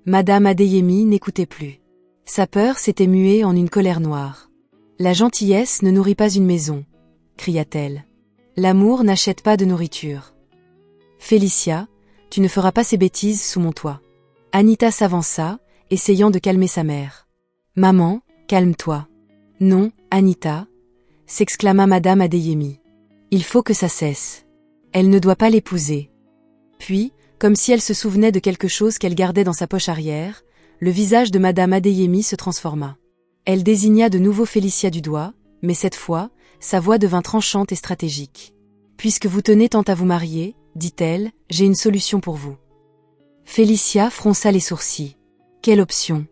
Madame Adeyemi n'écoutait plus. Sa peur s'était muée en une colère noire. La gentillesse ne nourrit pas une maison, cria-t-elle. L'amour n'achète pas de nourriture. Félicia, tu ne feras pas ces bêtises sous mon toit. Anita s'avança, essayant de calmer sa mère. Maman, calme-toi. Non, Anita, s'exclama Madame Adeyemi. Il faut que ça cesse. Elle ne doit pas l'épouser. Puis, comme si elle se souvenait de quelque chose qu'elle gardait dans sa poche arrière, le visage de Madame Adeyemi se transforma. Elle désigna de nouveau Félicia du doigt, mais cette fois, sa voix devint tranchante et stratégique. Puisque vous tenez tant à vous marier, dit-elle, j'ai une solution pour vous. Félicia fronça les sourcils. Quelle option?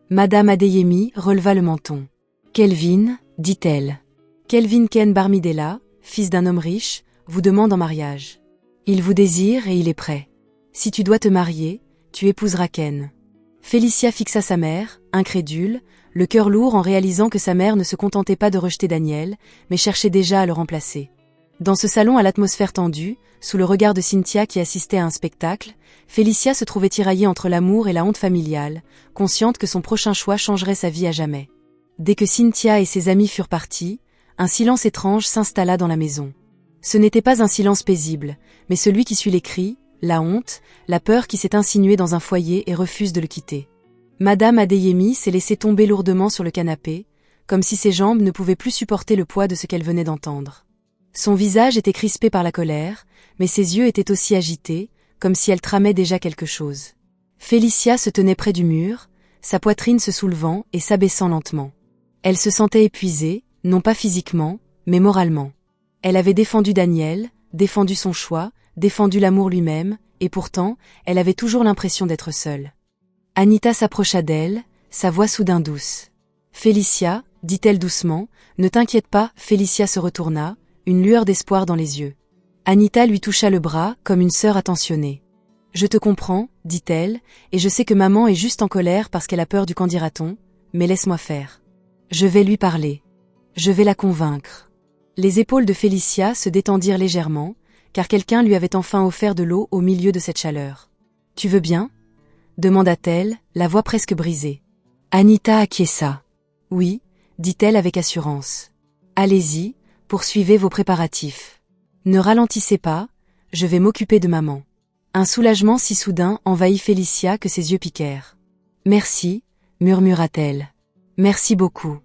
Madame Adeyemi releva le menton. Kelvin, dit-elle. Kelvin Ken Barmidella, fils d'un homme riche, vous demande en mariage. Il vous désire et il est prêt. Si tu dois te marier, tu épouseras Ken. Félicia fixa sa mère, incrédule, le cœur lourd en réalisant que sa mère ne se contentait pas de rejeter Daniel, mais cherchait déjà à le remplacer. Dans ce salon à l'atmosphère tendue, sous le regard de Cynthia qui assistait à un spectacle, Félicia se trouvait tiraillée entre l'amour et la honte familiale, consciente que son prochain choix changerait sa vie à jamais. Dès que Cynthia et ses amis furent partis, un silence étrange s'installa dans la maison. Ce n'était pas un silence paisible, mais celui qui suit les cris, la honte, la peur qui s'est insinuée dans un foyer et refuse de le quitter. Madame Adeyemi s'est laissée tomber lourdement sur le canapé, comme si ses jambes ne pouvaient plus supporter le poids de ce qu'elle venait d'entendre. Son visage était crispé par la colère, mais ses yeux étaient aussi agités, comme si elle tramait déjà quelque chose. Félicia se tenait près du mur, sa poitrine se soulevant et s'abaissant lentement. Elle se sentait épuisée, non pas physiquement, mais moralement. Elle avait défendu Daniel, défendu son choix, défendu l'amour lui-même, et pourtant, elle avait toujours l'impression d'être seule. Anita s'approcha d'elle, sa voix soudain douce. « Félicia, dit-elle doucement, ne t'inquiète pas. » Félicia se retourna, une lueur d'espoir dans les yeux. Anita lui toucha le bras comme une sœur attentionnée. « Je te comprends, dit-elle, et je sais que maman est juste en colère parce qu'elle a peur du qu'en dira-t-on, mais laisse-moi faire. Je vais lui parler. Je vais la convaincre. » Les épaules de Félicia se détendirent légèrement, car quelqu'un lui avait enfin offert de l'eau au milieu de cette chaleur. « Tu veux bien ?» demanda-t-elle, la voix presque brisée. Anita acquiesça. « Oui, dit-elle avec assurance. Allez-y, poursuivez vos préparatifs. Ne ralentissez pas, je vais m'occuper de maman. » Un soulagement si soudain envahit Félicia que ses yeux piquèrent. « Merci, murmura-t-elle. Merci beaucoup. »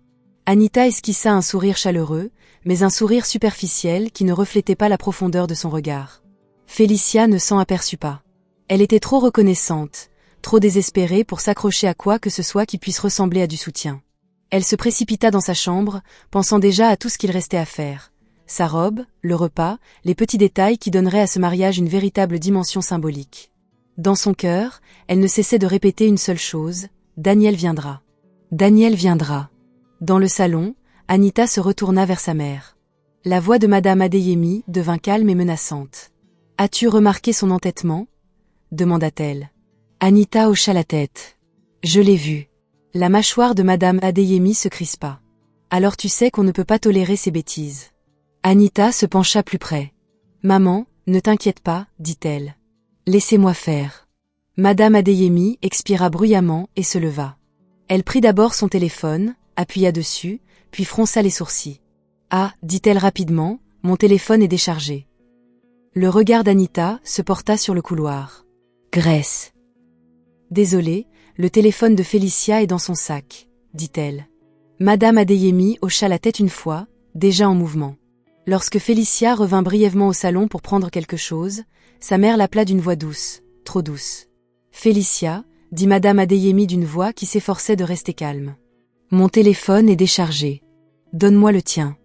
Anita esquissa un sourire chaleureux, mais un sourire superficiel qui ne reflétait pas la profondeur de son regard. Félicia ne s'en aperçut pas. Elle était trop reconnaissante, trop désespérée pour s'accrocher à quoi que ce soit qui puisse ressembler à du soutien. Elle se précipita dans sa chambre, pensant déjà à tout ce qu'il restait à faire. sa robe, le repas, les petits détails qui donneraient à ce mariage une véritable dimension symbolique. Dans son cœur, elle ne cessait de répéter une seule chose, Daniel viendra. Daniel viendra. Dans le salon, Anita se retourna vers sa mère. La voix de Madame Adeyemi devint calme et menaçante. « As-tu remarqué son entêtement ?» demanda-t-elle. Anita hocha la tête. « Je l'ai vu. » La mâchoire de Madame Adeyemi se crispa. « Alors tu sais qu'on ne peut pas tolérer ces bêtises. » Anita se pencha plus près. « Maman, ne t'inquiète pas, dit-elle. Laissez-moi faire. » Madame Adeyemi expira bruyamment et se leva. Elle prit d'abord son téléphone, appuya dessus, puis fronça les sourcils. « Ah, dit-elle rapidement, mon téléphone est déchargé. » Le regard d'Anita se porta sur le couloir. « Grace. »« Désolée, le téléphone de Félicia est dans son sac, » dit-elle. Madame Adeyemi hocha la tête une fois, déjà en mouvement. Lorsque Félicia revint brièvement au salon pour prendre quelque chose, sa mère l'appela d'une voix douce, trop douce. « Félicia, » dit Madame Adeyemi d'une voix qui s'efforçait de rester calme. « Mon téléphone est déchargé. Donne-moi le tien.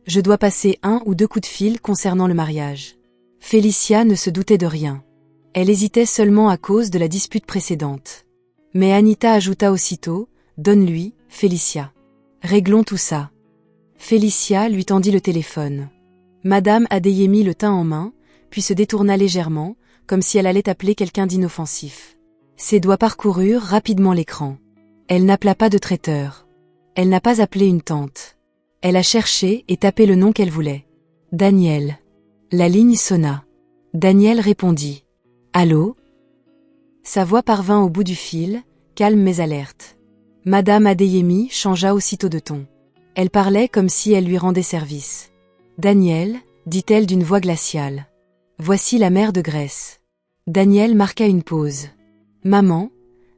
Je dois passer 1 ou 2 coups de fil concernant le mariage. » Félicia ne se doutait de rien. Elle hésitait seulement à cause de la dispute précédente. Mais Anita ajouta aussitôt, « Donne-lui, Félicia. Réglons tout ça. » Félicia lui tendit le téléphone. Madame Adeyemi le tint en main, puis se détourna légèrement, comme si elle allait appeler quelqu'un d'inoffensif. Ses doigts parcoururent rapidement l'écran. Elle n'appela pas de traiteur. Elle n'a pas appelé une tante. Elle a cherché et tapé le nom qu'elle voulait. Daniel. La ligne sonna. Daniel répondit. « Allô ?» Sa voix parvint au bout du fil, calme mais alerte. Madame Adeyemi changea aussitôt de ton. Elle parlait comme si elle lui rendait service. « Daniel, » dit-elle d'une voix glaciale. « Voici la mère de Grace. » Daniel marqua une pause. « Maman »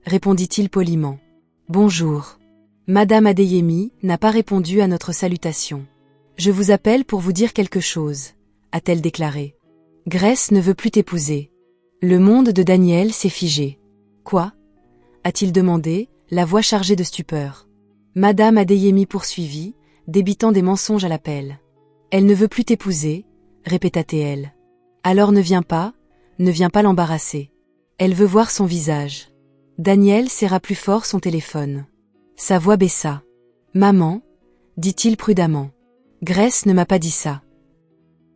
répondit-il poliment. « Bonjour. » Madame Adeyemi n'a pas répondu à notre salutation. « Je vous appelle pour vous dire quelque chose, » a-t-elle déclaré. « Grace ne veut plus t'épouser. » Le monde de Daniel s'est figé. « Quoi ?» a-t-il demandé, la voix chargée de stupeur. Madame Adeyemi poursuivit, débitant des mensonges à l'appel. « Elle ne veut plus t'épouser, » répéta-t-elle. « Alors ne viens pas l'embarrasser. Elle veut voir son visage. » Daniel serra plus fort son téléphone. Sa voix baissa. « Maman, » dit-il prudemment. « Grace ne m'a pas dit ça. »«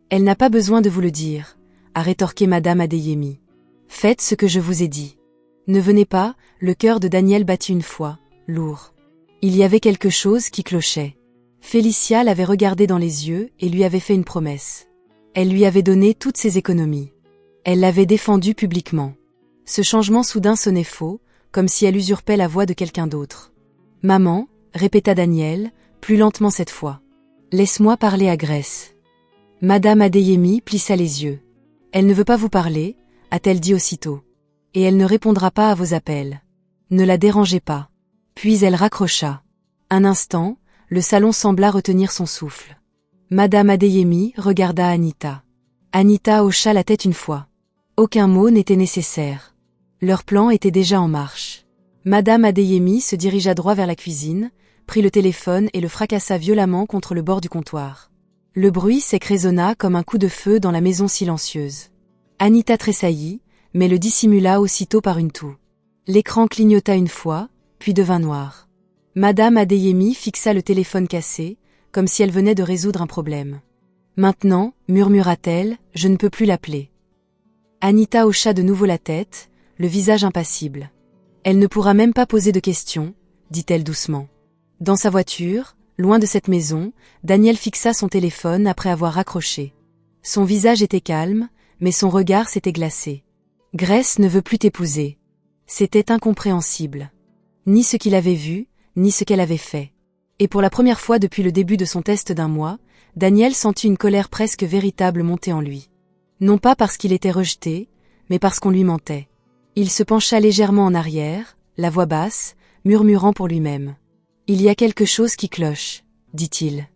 Elle n'a pas besoin de vous le dire, » a rétorqué Madame Adeyemi. « Faites ce que je vous ai dit. » Ne venez pas, le cœur de Daniel battit une fois, lourd. Il y avait quelque chose qui clochait. Félicia l'avait regardé dans les yeux et lui avait fait une promesse. Elle lui avait donné toutes ses économies. Elle l'avait défendu publiquement. Ce changement soudain sonnait faux, comme si elle usurpait la voix de quelqu'un d'autre. « Maman, » répéta Daniel, plus lentement cette fois. « Laisse-moi parler à Grace. » Madame Adeyemi plissa les yeux. « Elle ne veut pas vous parler, » a-t-elle dit aussitôt. « Et elle ne répondra pas à vos appels. Ne la dérangez pas. » Puis elle raccrocha. Un instant, le salon sembla retenir son souffle. Madame Adeyemi regarda Anita. Anita hocha la tête une fois. Aucun mot n'était nécessaire. Leur plan était déjà en marche. Madame Adeyemi se dirigea droit vers la cuisine, prit le téléphone et le fracassa violemment contre le bord du comptoir. Le bruit sec résonna comme un coup de feu dans la maison silencieuse. Anita tressaillit, mais le dissimula aussitôt par une toux. L'écran clignota une fois, puis devint noir. Madame Adeyemi fixa le téléphone cassé, comme si elle venait de résoudre un problème. « Maintenant, » murmura-t-elle, « je ne peux plus l'appeler. » Anita hocha de nouveau la tête, le visage impassible. « Elle ne pourra même pas poser de questions, » dit-elle doucement. Dans sa voiture, loin de cette maison, Daniel fixa son téléphone après avoir raccroché. Son visage était calme, mais son regard s'était glacé. « Grace ne veut plus t'épouser. » C'était incompréhensible. Ni ce qu'il avait vu, ni ce qu'elle avait fait. Et pour la première fois depuis le début de son test d'1 mois, Daniel sentit une colère presque véritable monter en lui. Non pas parce qu'il était rejeté, mais parce qu'on lui mentait. Il se pencha légèrement en arrière, la voix basse, murmurant pour lui-même. « Il y a quelque chose qui cloche, » dit-il.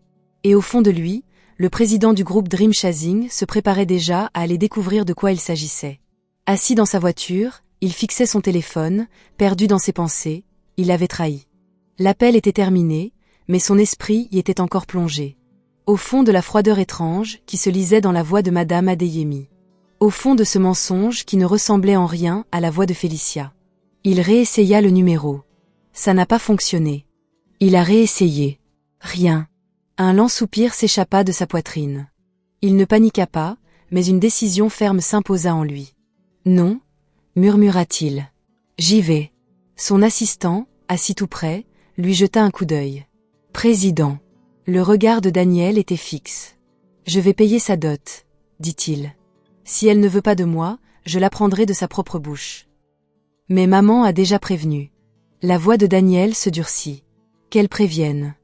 Et au fond de lui, le président du groupe Dream Chasing se préparait déjà à aller découvrir de quoi il s'agissait. Assis dans sa voiture, il fixait son téléphone, perdu dans ses pensées, il avait trahi. L'appel était terminé, mais son esprit y était encore plongé. Au fond de la froideur étrange qui se lisait dans la voix de Madame Adeyemi. Au fond de ce mensonge qui ne ressemblait en rien à la voix de Félicia. Il réessaya le numéro. Ça n'a pas fonctionné. Il a réessayé. Rien. Un lent soupir s'échappa de sa poitrine. Il ne paniqua pas, mais une décision ferme s'imposa en lui. Non, murmura-t-il. J'y vais. Son assistant, assis tout près, lui jeta un coup d'œil. Président. Le regard de Daniel était fixe. Je vais payer sa dot, dit-il. Si elle ne veut pas de moi, je l'apprendrai de sa propre bouche. Mais maman a déjà prévenu. La voix de Daniel se durcit. Qu'elle prévienne.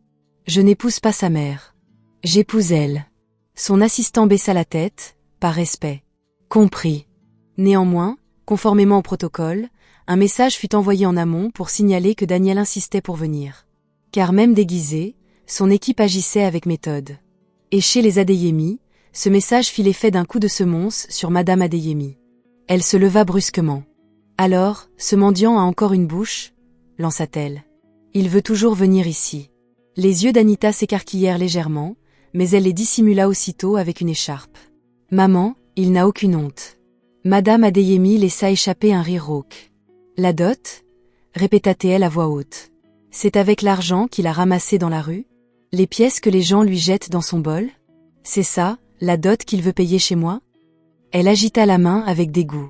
Je n'épouse pas sa mère. J'épouse elle. Son assistant baissa la tête, par respect. Compris. Néanmoins, conformément au protocole, un message fut envoyé en amont pour signaler que Daniel insistait pour venir. Car même déguisé, son équipe agissait avec méthode. Et chez les Adeyemi, ce message fit l'effet d'un coup de semonce sur Madame Adeyemi. Elle se leva brusquement. Alors, ce mendiant a encore une bouche, lança-t-elle. Il veut toujours venir ici. Les yeux d'Anita s'écarquillèrent légèrement, mais elle les dissimula aussitôt avec une écharpe. Maman, il n'a aucune honte. Madame Adeyemi laissa échapper un rire rauque. La dot? Répéta-t-elle à voix haute. C'est avec l'argent qu'il a ramassé dans la rue? Les pièces que les gens lui jettent dans son bol? C'est ça, la dot qu'il veut payer chez moi? Elle agita la main avec dégoût.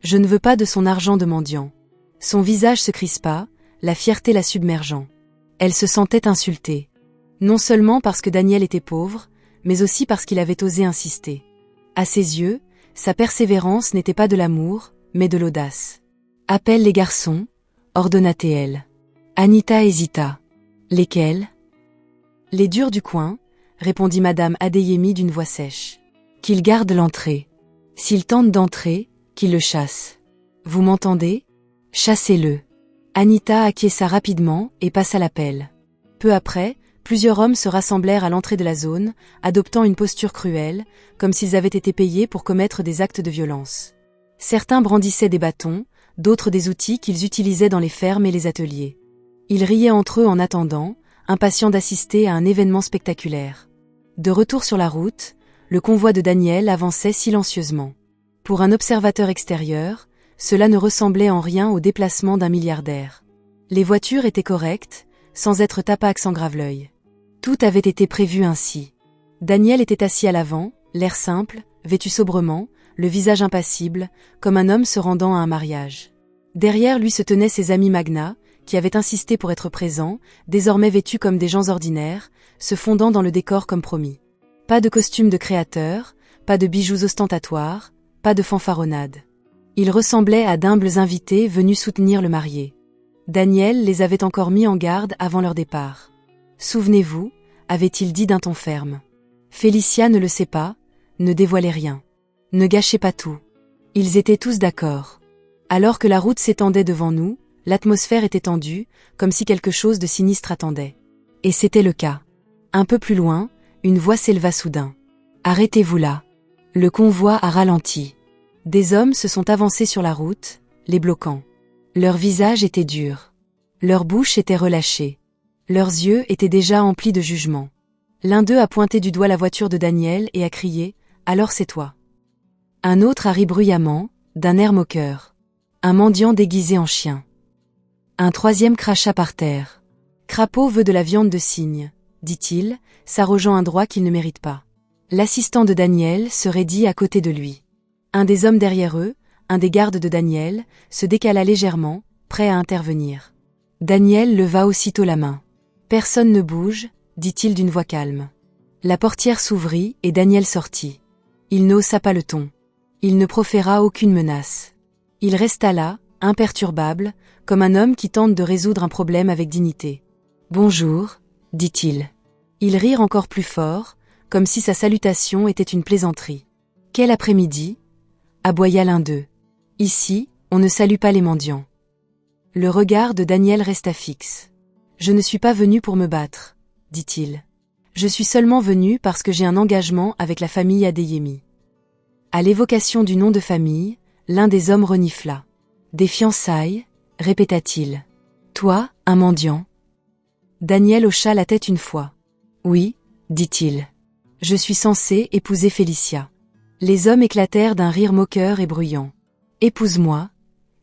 Je ne veux pas de son argent de mendiant. Son visage se crispa, la fierté la submergeant. Elle se sentait insultée. Non seulement parce que Daniel était pauvre, mais aussi parce qu'il avait osé insister. À ses yeux, sa persévérance n'était pas de l'amour, mais de l'audace. Appelle les garçons, ordonna-t-elle. Anita hésita. Lesquels? Les durs du coin, répondit Madame Adeyemi d'une voix sèche. Qu'ils gardent l'entrée. S'il tente d'entrer, qu'il le chasse. Vous m'entendez? Chassez-le. Anita acquiesça rapidement et passa l'appel. Peu après, plusieurs hommes se rassemblèrent à l'entrée de la zone, adoptant une posture cruelle, comme s'ils avaient été payés pour commettre des actes de violence. Certains brandissaient des bâtons, d'autres des outils qu'ils utilisaient dans les fermes et les ateliers. Ils riaient entre eux en attendant, impatients d'assister à un événement spectaculaire. De retour sur la route, le convoi de Daniel avançait silencieusement. Pour un observateur extérieur, cela ne ressemblait en rien au déplacement d'un milliardaire. Les voitures étaient correctes, sans être tapax en grave-l'œil. Tout avait été prévu ainsi. Daniel était assis à l'avant, l'air simple, vêtu sobrement, le visage impassible, comme un homme se rendant à un mariage. Derrière lui se tenaient ses amis magnats, qui avaient insisté pour être présents, désormais vêtus comme des gens ordinaires, se fondant dans le décor comme promis. Pas de costume de créateur, pas de bijoux ostentatoires, pas de fanfaronnade. Ils ressemblaient à d'humbles invités venus soutenir le marié. Daniel les avait encore mis en garde avant leur départ. « Souvenez-vous » avait-il dit d'un ton ferme. « Félicia ne le sait pas, ne dévoilez rien. Ne gâchez pas tout. » Ils étaient tous d'accord. Alors que la route s'étendait devant nous, l'atmosphère était tendue, comme si quelque chose de sinistre attendait. Et c'était le cas. Un peu plus loin, une voix s'éleva soudain. « Arrêtez-vous là. » Le convoi a ralenti. Des hommes se sont avancés sur la route, les bloquant. Leurs visages étaient durs. Leurs bouches étaient relâchées. Leurs yeux étaient déjà emplis de jugement. L'un d'eux a pointé du doigt la voiture de Daniel et a crié « Alors c'est toi ». Un autre a ri bruyamment, d'un air moqueur. Un mendiant déguisé en chien. Un troisième cracha par terre. « Crapaud veut de la viande de cygne », dit-il, s'arrogeant un droit qu'il ne mérite pas. L'assistant de Daniel se raidit à côté de lui. Un des hommes derrière eux, un des gardes de Daniel, se décala légèrement, prêt à intervenir. Daniel leva aussitôt la main. « Personne ne bouge », dit-il d'une voix calme. La portière s'ouvrit et Daniel sortit. Il ne haussa pas le ton. Il ne proféra aucune menace. Il resta là, imperturbable, comme un homme qui tente de résoudre un problème avec dignité. « Bonjour », dit-il. Ils rirent encore plus fort, comme si sa salutation était une plaisanterie. « Quel après-midi » aboya l'un d'eux. « Ici, on ne salue pas les mendiants. » Le regard de Daniel resta fixe. « Je ne suis pas venu pour me battre, » dit-il. « Je suis seulement venu parce que j'ai un engagement avec la famille Adeyemi. » À l'évocation du nom de famille, l'un des hommes renifla. « Des fiançailles » répéta-t-il. « Toi, un mendiant ?» Daniel hocha la tête une fois. « Oui » dit-il. Je suis censé épouser Félicia. Les hommes éclatèrent d'un rire moqueur et bruyant. Épouse-moi,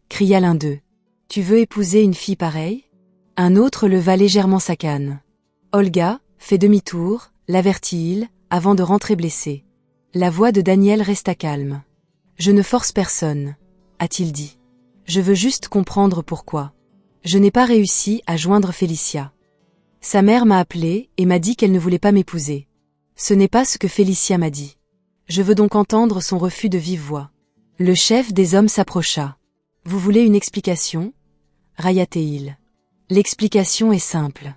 cria l'un d'eux. Tu veux épouser une fille pareille? Un autre leva légèrement sa canne. Olga, fais demi-tour, l'avertit-il, avant de rentrer blessé. La voix de Daniel resta calme. Je ne force personne, a-t-il dit. Je veux juste comprendre pourquoi. Je n'ai pas réussi à joindre Félicia. Sa mère m'a appelé et m'a dit qu'elle ne voulait pas m'épouser. Ce n'est pas ce que Félicia m'a dit. Je veux donc entendre son refus de vive voix. Le chef des hommes s'approcha. Vous voulez une explication? Railla-t-il. L'explication est simple.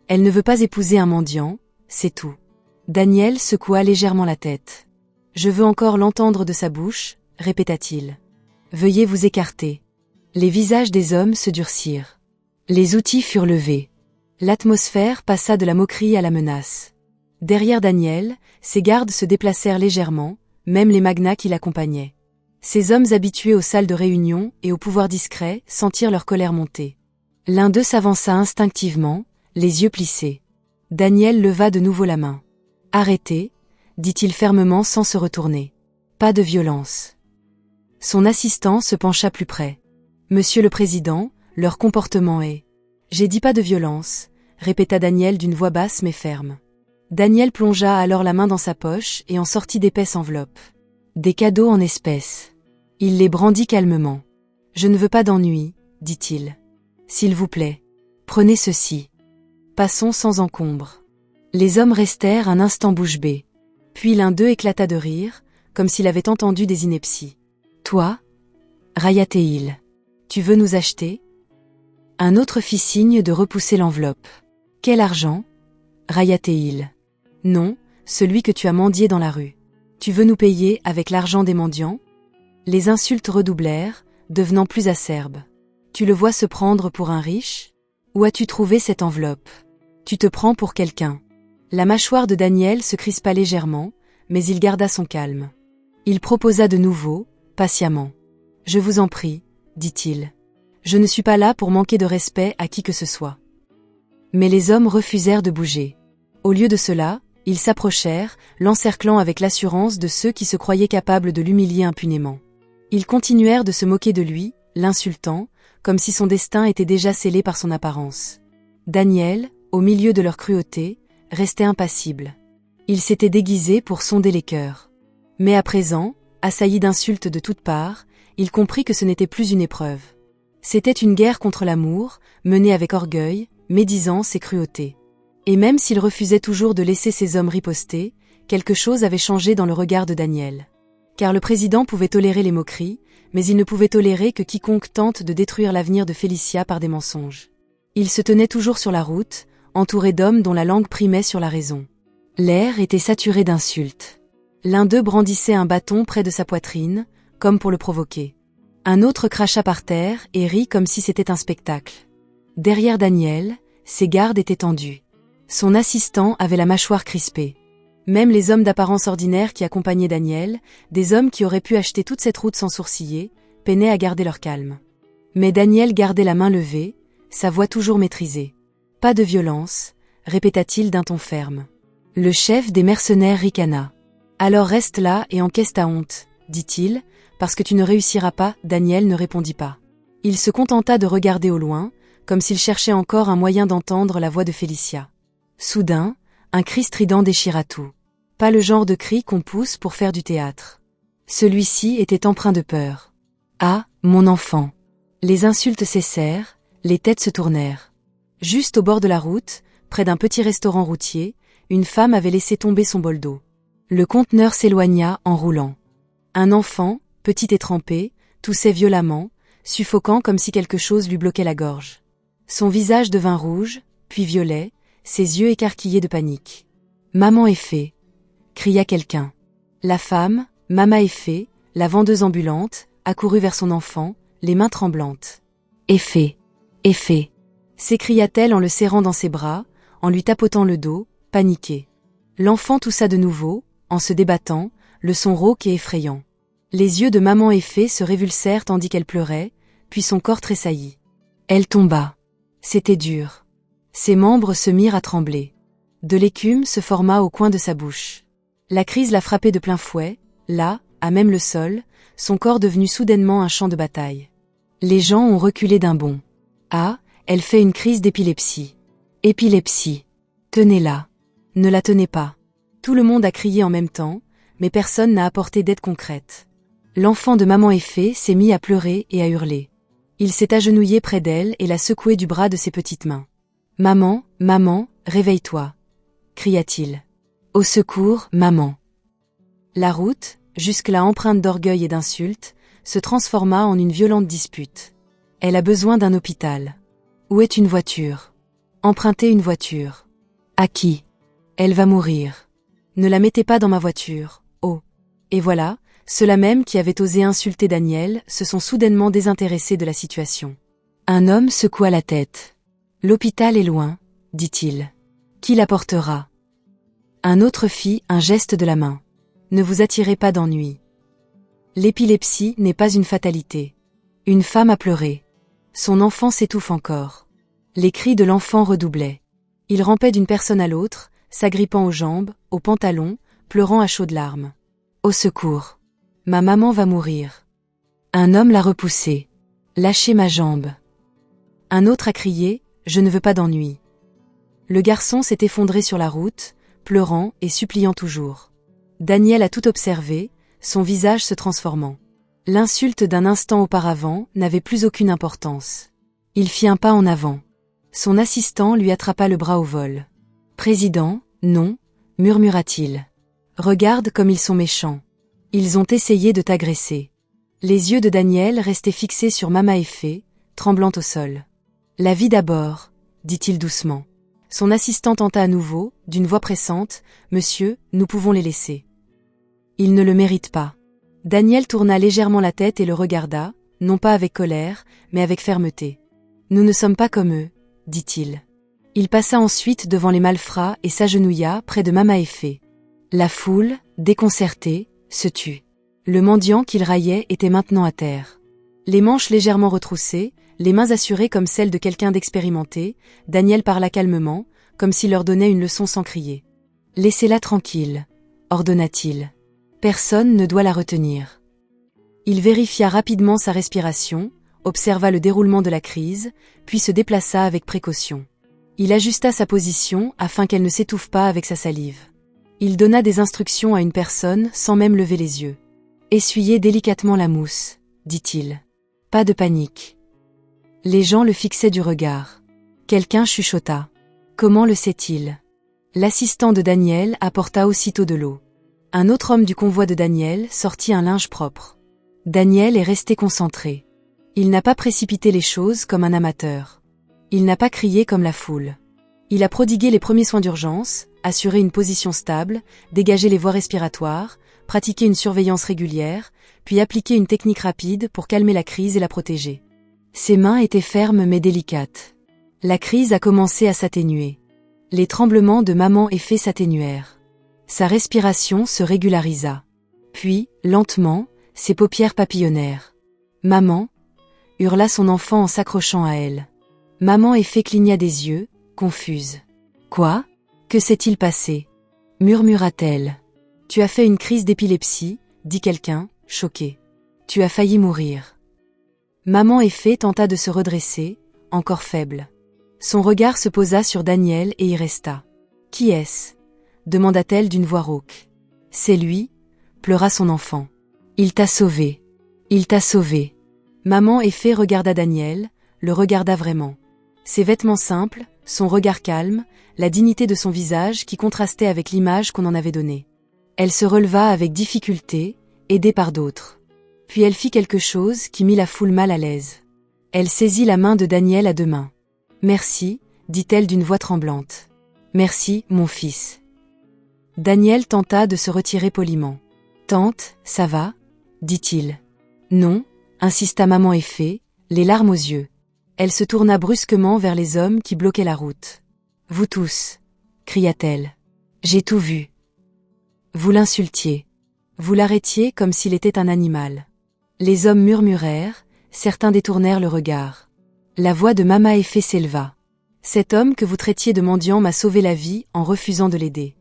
Elle ne veut pas épouser un mendiant, c'est tout. Daniel secoua légèrement la tête. Je veux encore l'entendre de sa bouche, répéta-t-il. Veuillez vous écarter. Les visages des hommes se durcirent. Les outils furent levés. L'atmosphère passa de la moquerie à la menace. Derrière Daniel, ses gardes se déplacèrent légèrement, même les magnats qui l'accompagnaient. Ces hommes habitués aux salles de réunion et au pouvoir discret sentirent leur colère monter. L'un d'eux s'avança instinctivement, les yeux plissés. Daniel leva de nouveau la main. « Arrêtez », dit-il fermement sans se retourner. « Pas de violence. » Son assistant se pencha plus près. « Monsieur le Président, leur comportement est... » « J'ai dit pas de violence », répéta Daniel d'une voix basse mais ferme. Daniel plongea alors la main dans sa poche et en sortit d'épaisses enveloppes. Des cadeaux en espèces. Il les brandit calmement. « Je ne veux pas d'ennui, dit-il. S'il vous plaît, prenez ceci. Passons sans encombre. » Les hommes restèrent un instant bouche bée. Puis l'un d'eux éclata de rire, comme s'il avait entendu des inepties. « Toi, railla-t-il, tu veux nous acheter ?» Un autre fit signe de repousser l'enveloppe. « Quel argent ?» railla-t-il. « Non, celui que tu as mendié dans la rue. Tu veux nous payer avec l'argent des mendiants ?» Les insultes redoublèrent, devenant plus acerbes. « Tu le vois se prendre pour un riche? Où as-tu trouvé cette enveloppe? Tu te prends pour quelqu'un. » La mâchoire de Daniel se crispa légèrement, mais il garda son calme. Il proposa de nouveau, patiemment. « Je vous en prie, dit-il. Je ne suis pas là pour manquer de respect à qui que ce soit. » Mais les hommes refusèrent de bouger. Au lieu de cela, ils s'approchèrent, l'encerclant avec l'assurance de ceux qui se croyaient capables de l'humilier impunément. Ils continuèrent de se moquer de lui, l'insultant, comme si son destin était déjà scellé par son apparence. Daniel, au milieu de leur cruauté, restait impassible. Il s'était déguisé pour sonder les cœurs. Mais à présent, assailli d'insultes de toutes parts, il comprit que ce n'était plus une épreuve. C'était une guerre contre l'amour, menée avec orgueil, médisance et cruauté. Et même s'il refusait toujours de laisser ces hommes riposter, quelque chose avait changé dans le regard de Daniel. Car le président pouvait tolérer les moqueries, mais il ne pouvait tolérer que quiconque tente de détruire l'avenir de Félicia par des mensonges. Il se tenait toujours sur la route, entouré d'hommes dont la langue primait sur la raison. L'air était saturé d'insultes. L'un d'eux brandissait un bâton près de sa poitrine, comme pour le provoquer. Un autre cracha par terre et rit comme si c'était un spectacle. Derrière Daniel, ses gardes étaient tendus. Son assistant avait la mâchoire crispée. Même les hommes d'apparence ordinaire qui accompagnaient Daniel, des hommes qui auraient pu acheter toute cette route sans sourciller, peinaient à garder leur calme. Mais Daniel gardait la main levée, sa voix toujours maîtrisée. « Pas de violence », répéta-t-il d'un ton ferme. Le chef des mercenaires ricana. « Alors reste là et encaisse ta honte, » dit-il, « parce que tu ne réussiras pas. » Daniel ne répondit pas. Il se contenta de regarder au loin, comme s'il cherchait encore un moyen d'entendre la voix de Félicia. Soudain, un cri strident déchira tout. Pas le genre de cri qu'on pousse pour faire du théâtre. Celui-ci était empreint de peur. « Ah, mon enfant !» Les insultes cessèrent, les têtes se tournèrent. Juste au bord de la route, près d'un petit restaurant routier, une femme avait laissé tomber son bol d'eau. Le conteneur s'éloigna en roulant. Un enfant, petit et trempé, toussait violemment, suffoquant comme si quelque chose lui bloquait la gorge. Son visage devint rouge, puis violet, ses yeux écarquillés de panique. « Maman est fée !» cria quelqu'un. La femme, Mama Effet, la vendeuse ambulante, accourut vers son enfant, les mains tremblantes. « Effet ! Effet !» s'écria-t-elle en le serrant dans ses bras, en lui tapotant le dos, paniquée. L'enfant toussa de nouveau, en se débattant, le son rauque et effrayant. Les yeux de Maman Effet se révulsèrent tandis qu'elle pleurait, puis son corps tressaillit. Elle tomba. C'était dur. Ses membres se mirent à trembler. De l'écume se forma au coin de sa bouche. La crise l'a frappé de plein fouet, là, à même le sol, son corps devenu soudainement un champ de bataille. Les gens ont reculé d'un bond. Ah, elle fait une crise d'épilepsie. Épilepsie. Tenez-la. Ne la tenez pas. Tout le monde a crié en même temps, mais personne n'a apporté d'aide concrète. L'enfant de maman Effet s'est mis à pleurer et à hurler. Il s'est agenouillé près d'elle et l'a secoué du bras de ses petites mains. « Maman, maman, réveille-toi » cria-t-il. « Au secours, maman » La route, jusque-là empreinte d'orgueil et d'insultes, se transforma en une violente dispute. Elle a besoin d'un hôpital. Où est une voiture? Empruntez une voiture. À qui? Elle va mourir. Ne la mettez pas dans ma voiture, oh. Et voilà, ceux-là même qui avaient osé insulter Daniel se sont soudainement désintéressés de la situation. Un homme secoua la tête. L'hôpital est loin, dit-il. Qui l'apportera? Un autre fit un geste de la main. Ne vous attirez pas d'ennui. L'épilepsie n'est pas une fatalité. Une femme a pleuré. Son enfant s'étouffe encore. Les cris de l'enfant redoublaient. Il rampait d'une personne à l'autre, s'agrippant aux jambes, aux pantalons, pleurant à chaudes larmes. Au secours. Ma maman va mourir. Un homme l'a repoussé. Lâchez ma jambe. Un autre a crié, je ne veux pas d'ennui. Le garçon s'est effondré sur la route, pleurant et suppliant toujours. Daniel a tout observé, son visage se transformant. L'insulte d'un instant auparavant n'avait plus aucune importance. Il fit un pas en avant. Son assistant lui attrapa le bras au vol. « Président, non, » murmura-t-il. « Regarde comme ils sont méchants. Ils ont essayé de t'agresser. » Les yeux de Daniel restaient fixés sur Mama Effet, tremblante au sol. « La vie d'abord, » dit-il doucement. Son assistant tenta à nouveau, d'une voix pressante, « Monsieur, nous pouvons les laisser. » Ils ne le méritent pas. Daniel tourna légèrement la tête et le regarda, non pas avec colère, mais avec fermeté. « Nous ne sommes pas comme eux, » dit-il. Il passa ensuite devant les malfrats et s'agenouilla près de Mama Effet. La foule, déconcertée, se tut. Le mendiant qu'il raillait était maintenant à terre. Les manches légèrement retroussées, les mains assurées comme celles de quelqu'un d'expérimenté, Daniel parla calmement, comme s'il leur donnait une leçon sans crier. « Laissez-la tranquille, » ordonna-t-il. « Personne ne doit la retenir. » Il vérifia rapidement sa respiration, observa le déroulement de la crise, puis se déplaça avec précaution. Il ajusta sa position afin qu'elle ne s'étouffe pas avec sa salive. Il donna des instructions à une personne sans même lever les yeux. « Essuyez délicatement la mousse, » dit-il. « Pas de panique. » Les gens le fixaient du regard. Quelqu'un chuchota. « Comment le sait-il » L'assistant de Daniel apporta aussitôt de l'eau. Un autre homme du convoi de Daniel sortit un linge propre. Daniel est resté concentré. Il n'a pas précipité les choses comme un amateur. Il n'a pas crié comme la foule. Il a prodigué les premiers soins d'urgence, assuré une position stable, dégagé les voies respiratoires, pratiqué une surveillance régulière, puis appliqué une technique rapide pour calmer la crise et la protéger. Ses mains étaient fermes mais délicates. La crise a commencé à s'atténuer. Les tremblements de Maman Effet s'atténuèrent. Sa respiration se régularisa. Puis, lentement, ses paupières papillonnèrent. « Maman » hurla son enfant en s'accrochant à elle. Maman Effet cligna des yeux, confuse. « Quoi? Que s'est-il passé » murmura-t-elle. « Tu as fait une crise d'épilepsie, » dit quelqu'un, choqué. « Tu as failli mourir. » Maman Effet tenta de se redresser, encore faible. Son regard se posa sur Daniel et y resta. « Qui est-ce » demanda-t-elle d'une voix rauque. « C'est lui » pleura son enfant. « Il t'a sauvé. Il t'a sauvé. » Maman Effet regarda Daniel, le regarda vraiment. Ses vêtements simples, son regard calme, la dignité de son visage qui contrastait avec l'image qu'on en avait donnée. Elle se releva avec difficulté, aidée par d'autres. Puis elle fit quelque chose qui mit la foule mal à l'aise. Elle saisit la main de Daniel à deux mains. « Merci, » dit-elle d'une voix tremblante. « Merci, mon fils. » Daniel tenta de se retirer poliment. « Tante, ça va ?» dit-il. « Non » insista Maman Effet, les larmes aux yeux. Elle se tourna brusquement vers les hommes qui bloquaient la route. « Vous tous » cria-t-elle. « J'ai tout vu. Vous l'insultiez. Vous l'arrêtiez comme s'il était un animal. » Les hommes murmurèrent, certains détournèrent le regard. La voix de Mama Effet s'éleva. « Cet homme que vous traitiez de mendiant m'a sauvé la vie en refusant de l'aider.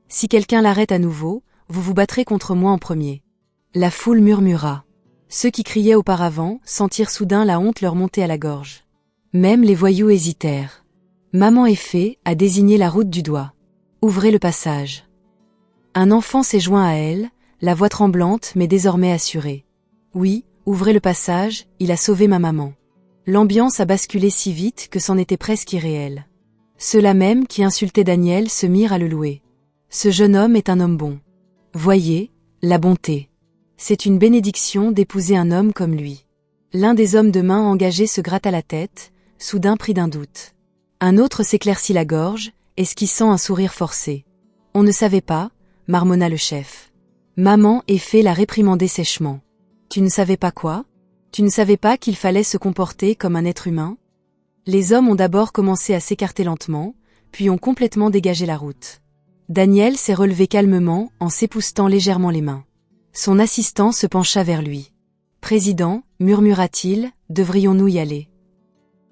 Si quelqu'un l'arrête à nouveau, vous vous battrez contre moi en premier. » La foule murmura. Ceux qui criaient auparavant sentirent soudain la honte leur monter à la gorge. Même les voyous hésitèrent. Maman Effet a désigné la route du doigt. « Ouvrez le passage. » Un enfant s'est joint à elle, la voix tremblante mais désormais assurée. « Oui, ouvrez le passage, il a sauvé ma maman. » L'ambiance a basculé si vite que c'en était presque irréel. Ceux-là même qui insultaient Daniel se mirent à le louer. « Ce jeune homme est un homme bon. Voyez, la bonté. C'est une bénédiction d'épouser un homme comme lui. » L'un des hommes de main engagés se gratta la tête, soudain pris d'un doute. Un autre s'éclaircit la gorge, esquissant un sourire forcé. « On ne savait pas, » marmonna le chef. Maman Effet la réprimandait sèchement. « Tu ne savais pas quoi ? Tu ne savais pas qu'il fallait se comporter comme un être humain ?» Les hommes ont d'abord commencé à s'écarter lentement, puis ont complètement dégagé la route. Daniel s'est relevé calmement en s'époussetant légèrement les mains. Son assistant se pencha vers lui. « Président, » murmura-t-il, « devrions-nous y aller ?»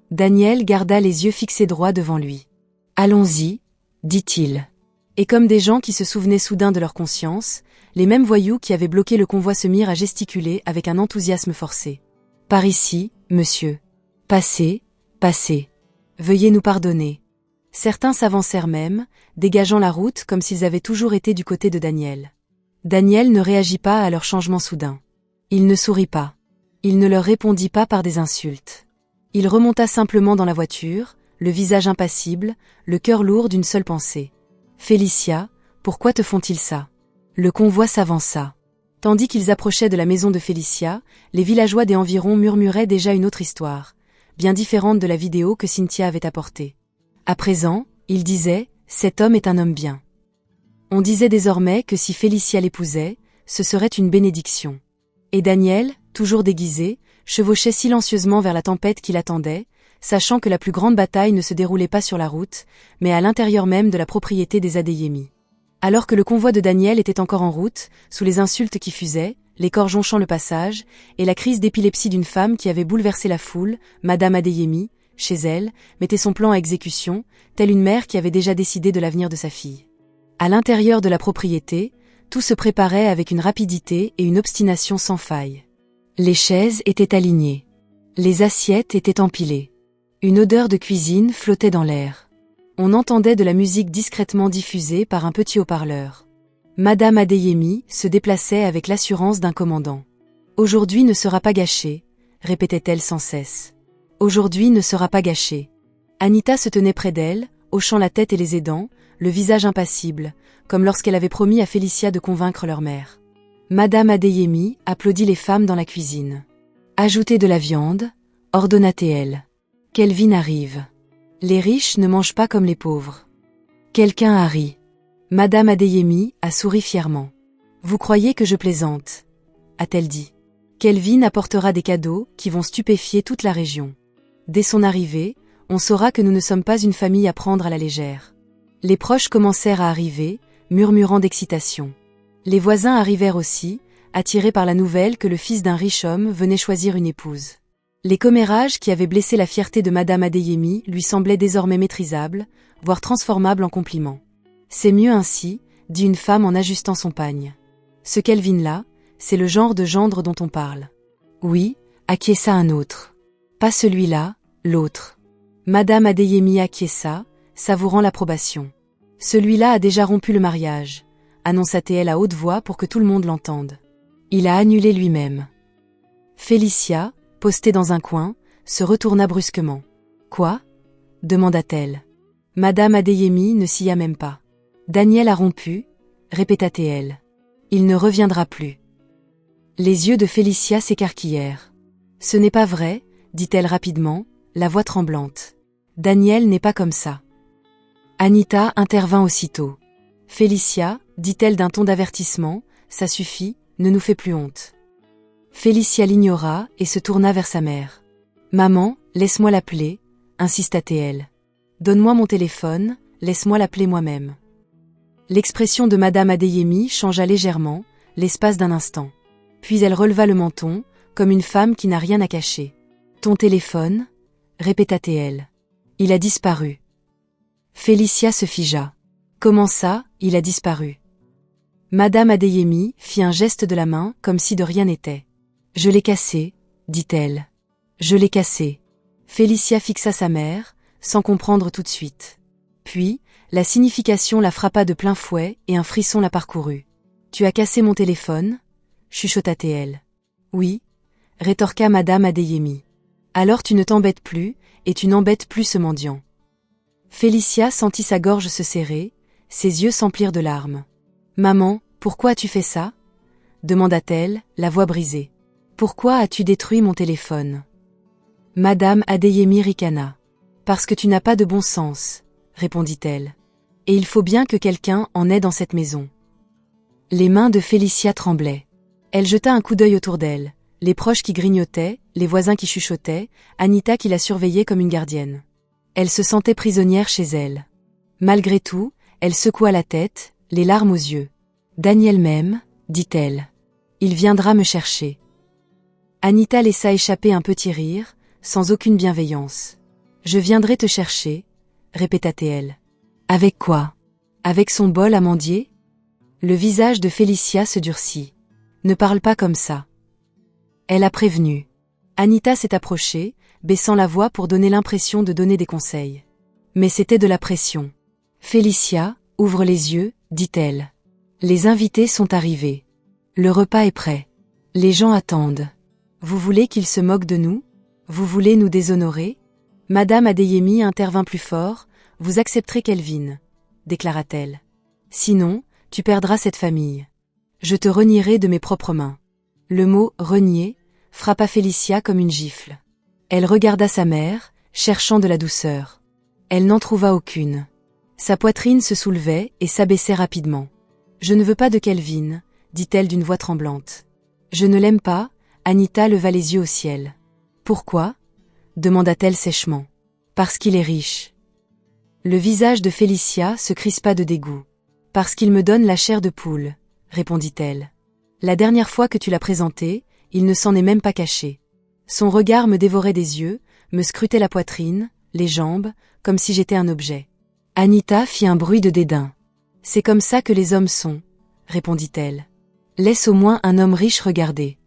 Daniel garda les yeux fixés droit devant lui. « Allons-y, » dit-il. Et comme des gens qui se souvenaient soudain de leur conscience, les mêmes voyous qui avaient bloqué le convoi se mirent à gesticuler avec un enthousiasme forcé. « Par ici, monsieur. Passez, passez. Veuillez nous pardonner. » Certains s'avancèrent même, dégageant la route comme s'ils avaient toujours été du côté de Daniel. Daniel ne réagit pas à leur changement soudain. Il ne sourit pas. Il ne leur répondit pas par des insultes. Il remonta simplement dans la voiture, le visage impassible, le cœur lourd d'une seule pensée. « Félicia, pourquoi te font-ils ça ?» Le convoi s'avança. Tandis qu'ils approchaient de la maison de Félicia, les villageois des environs murmuraient déjà une autre histoire, bien différente de la vidéo que Cynthia avait apportée. À présent, ils disaient « Cet homme est un homme bien ». On disait désormais que si Félicia l'épousait, ce serait une bénédiction. Et Daniel, toujours déguisé, chevauchait silencieusement vers la tempête qui l'attendait, sachant que la plus grande bataille ne se déroulait pas sur la route, mais à l'intérieur même de la propriété des Adeyemi. Alors que le convoi de Daniel était encore en route, sous les insultes qui fusaient, les corps jonchant le passage, et la crise d'épilepsie d'une femme qui avait bouleversé la foule, Madame Adeyemi, chez elle, mettait son plan à exécution, telle une mère qui avait déjà décidé de l'avenir de sa fille. À l'intérieur de la propriété, tout se préparait avec une rapidité et une obstination sans faille. Les chaises étaient alignées. Les assiettes étaient empilées. Une odeur de cuisine flottait dans l'air. On entendait de la musique discrètement diffusée par un petit haut-parleur. Madame Adeyemi se déplaçait avec l'assurance d'un commandant. « Aujourd'hui ne sera pas gâché », répétait-elle sans cesse. « Aujourd'hui ne sera pas gâché. » Anita se tenait près d'elle, hochant la tête et les aidant, le visage impassible, comme lorsqu'elle avait promis à Félicia de convaincre leur mère. Madame Adeyemi applaudit les femmes dans la cuisine. « Ajoutez de la viande », ordonna-t-elle. « Kelvin arrive. Les riches ne mangent pas comme les pauvres. » Quelqu'un a ri. Madame Adeyemi a souri fièrement. « Vous croyez que je plaisante ?» a-t-elle dit. « Kelvin apportera des cadeaux qui vont stupéfier toute la région. Dès son arrivée, on saura que nous ne sommes pas une famille à prendre à la légère. » Les proches commencèrent à arriver, murmurant d'excitation. Les voisins arrivèrent aussi, attirés par la nouvelle que le fils d'un riche homme venait choisir une épouse. Les commérages qui avaient blessé la fierté de Madame Adeyemi lui semblaient désormais maîtrisables, voire transformables en compliments. « C'est mieux ainsi, » dit une femme en ajustant son pagne. « Ce Kelvin-là, c'est le genre de gendre dont on parle. »« Oui, » acquiesça un autre. « Pas celui-là, l'autre. » Madame Adeyemi acquiesça, savourant l'approbation. « Celui-là a déjà rompu le mariage, » annonça-t-elle à haute voix pour que tout le monde l'entende. « Il a annulé lui-même. » Félicia, postée dans un coin, se retourna brusquement. « Quoi ?» demanda-t-elle. Madame Adeyemi ne s'y a même pas. « Daniel a rompu, » répéta-t-elle. « Il ne reviendra plus. » Les yeux de Félicia s'écarquillèrent. « Ce n'est pas vrai, » dit-elle rapidement, la voix tremblante. « Daniel n'est pas comme ça. » Anita intervint aussitôt. « Félicia, » dit-elle d'un ton d'avertissement, « ça suffit, ne nous fais plus honte. » Félicia l'ignora et se tourna vers sa mère. « Maman, laisse-moi l'appeler, » insista-t-elle. « Donne-moi mon téléphone, laisse-moi l'appeler moi-même. » L'expression de Madame Adeyemi changea légèrement, l'espace d'un instant. Puis elle releva le menton, comme une femme qui n'a rien à cacher. « Ton téléphone » répéta-t-elle. « Il a disparu. » Félicia se figea. Comment ça, il a disparu? Madame Adeyemi fit un geste de la main comme si de rien n'était. Je l'ai cassé, dit-elle. Je l'ai cassé. Félicia fixa sa mère, sans comprendre tout de suite. Puis, la signification la frappa de plein fouet et un frisson la parcourut. Tu as cassé mon téléphone? Chuchota-t-elle. Oui, rétorqua Madame Adeyemi. Alors tu ne t'embêtes plus, et tu n'embêtes plus ce mendiant. Félicia sentit sa gorge se serrer, ses yeux s'emplirent de larmes. Maman, pourquoi as-tu fait ça? Demanda-t-elle, la voix brisée. Pourquoi as-tu détruit mon téléphone? Madame Adeyemi ricana. Parce que tu n'as pas de bon sens, répondit-elle. Et il faut bien que quelqu'un en ait dans cette maison. Les mains de Félicia tremblaient. Elle jeta un coup d'œil autour d'elle, les proches qui grignotaient, les voisins qui chuchotaient, Anita qui la surveillait comme une gardienne. Elle se sentait prisonnière chez elle. Malgré tout, elle secoua la tête, les larmes aux yeux. Daniel m'aime, dit-elle. Il viendra me chercher. Anita laissa échapper un petit rire, sans aucune bienveillance. Je viendrai te chercher, répéta-t-elle. Avec quoi? Avec son bol à mendier? Le visage de Félicia se durcit. Ne parle pas comme ça. Elle a prévenu. Anita s'est approchée, baissant la voix pour donner l'impression de donner des conseils. Mais c'était de la pression. Félicia, ouvre les yeux, dit-elle. Les invités sont arrivés. Le repas est prêt. Les gens attendent. Vous voulez qu'ils se moquent de nous? Vous voulez nous déshonorer? Madame Adeyemi intervint plus fort. Vous accepterez Kelvin, déclara-t-elle. Sinon, tu perdras cette famille. Je te renierai de mes propres mains. Le mot « renier » frappa Félicia comme une gifle. Elle regarda sa mère, cherchant de la douceur. Elle n'en trouva aucune. Sa poitrine se soulevait et s'abaissait rapidement. « Je ne veux pas de Kelvin », dit-elle d'une voix tremblante. « Je ne l'aime pas », Anita leva les yeux au ciel. « Pourquoi » demanda-t-elle sèchement. « Parce qu'il est riche. » Le visage de Félicia se crispa de dégoût. « Parce qu'il me donne la chair de poule », répondit-elle. « La dernière fois que tu l'as présenté, il ne s'en est même pas caché. Son regard me dévorait des yeux, me scrutait la poitrine, les jambes, comme si j'étais un objet. » Anita fit un bruit de dédain. « C'est comme ça que les hommes sont, » répondit-elle. « Laisse au moins un homme riche regarder. »